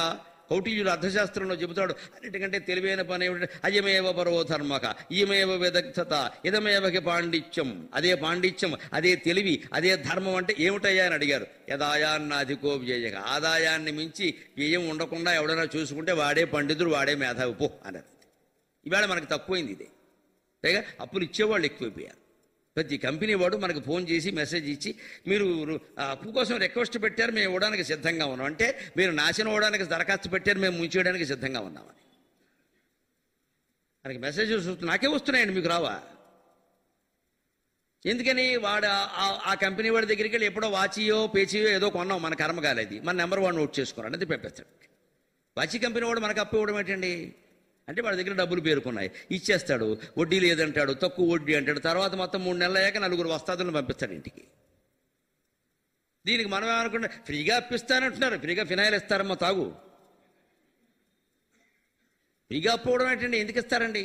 కౌటిల్యుడు అర్థశాస్త్రంలో చెబుతాడు, అన్నిటికంటే తెలివైన పని ఏమిటంటే అయమేవ పరో ధర్మక, ఇయమేవ విదగ్ధత, ఇదమేవకి పాండిత్యం. అదే పాండిత్యం, అదే తెలివి, అదే ధర్మం. అంటే ఏమిటయ్యా అని అడిగారు. యదాయాన్నాదికో వ్యయః. ఆదాయాన్ని మించి వ్యయం ఉండకుండా ఎవడైనా చూసుకుంటే వాడే పండితుడు, వాడే మేధావి పో అన్నారు. ఇవాళ మనకు తక్కువైంది ఇదే. పైగా అప్పులు ఇచ్చేవాళ్ళు ఎక్కువైపోయారు. ప్రతి కంపెనీ వాడు మనకు ఫోన్ చేసి మెసేజ్ ఇచ్చి, మీరు అప్పు కోసం రిక్వెస్ట్ పెట్టారు, మేము ఇవ్వడానికి సిద్ధంగా ఉన్నాం. అంటే మీరు నాశనం అవ్వడానికి దరఖాస్తు పెట్టారు, మేము ముంచేయడానికి సిద్ధంగా ఉన్నామని. మనకి మెసేజెస్ నాకే వస్తున్నాయండి, మీకు రావా? ఎందుకని? వాడు ఆ కంపెనీ వాడి దగ్గరికి వెళ్ళి ఎప్పుడో వాచియో పేచియో ఏదో కొన్నాం, మన కర్మ కాలేదు, మన నెంబర్ 1 నోట్ చేసుకున్నాడు, అది పంపిస్తాడు. వాచి కంపెనీ వాడు మనకు అప్పు ఇవ్వడం ఏంటండి? అంటే వాడి దగ్గర డబ్బులు పేరుకున్నాయి, ఇచ్చేస్తాడు. వడ్డీ లేదంటాడు, తక్కువ వడ్డీ అంటాడు. తర్వాత మొత్తం 3 నెలలు అయ్యాక 4 వస్తాదులను పంపిస్తాడు ఇంటికి. దీనికి మనం ఏమనుకుంటే ఫ్రీగా అప్పిస్తానంటున్నారు. ఫ్రీగా ఫినాయిల్ ఇస్తారమ్మా, తాగు. ఫ్రీగా అప్పివ్వడం ఏంటండి? ఎందుకు ఇస్తారండి?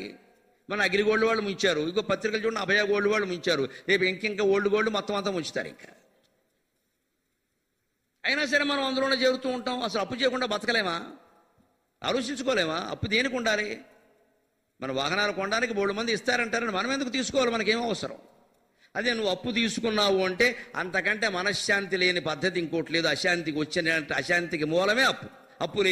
మన అగ్రిగోల్డ్ వాళ్ళు ముంచారు, ఇంకో పత్రికలు చూడండి అభయ గోల్డ్ వాళ్ళు ముంచారు, రేపు ఇంకా ఓల్డ్ గోల్డ్ మొత్తం అంతా ముంచుతారు. ఇంకా అయినా సరే మనం అందులోనే చేరుతూ ఉంటాం. అసలు అప్పు చేయకుండా బతకలేమా? ఆలోచించుకోలేమా? అప్పు దేనికి ఉండాలి? మన వాహనాలు కొనడానికి 3 మంది ఇస్తారంటారని మనం ఎందుకు తీసుకోవాలి? మనకేమో అవసరం? అదే నువ్వు అప్పు తీసుకున్నావు అంటే అంతకంటే మనశ్శాంతి లేని పద్ధతి ఇంకోటి లేదు. అశాంతికి వచ్చిన అశాంతికి మూలమే అప్పు. అప్పు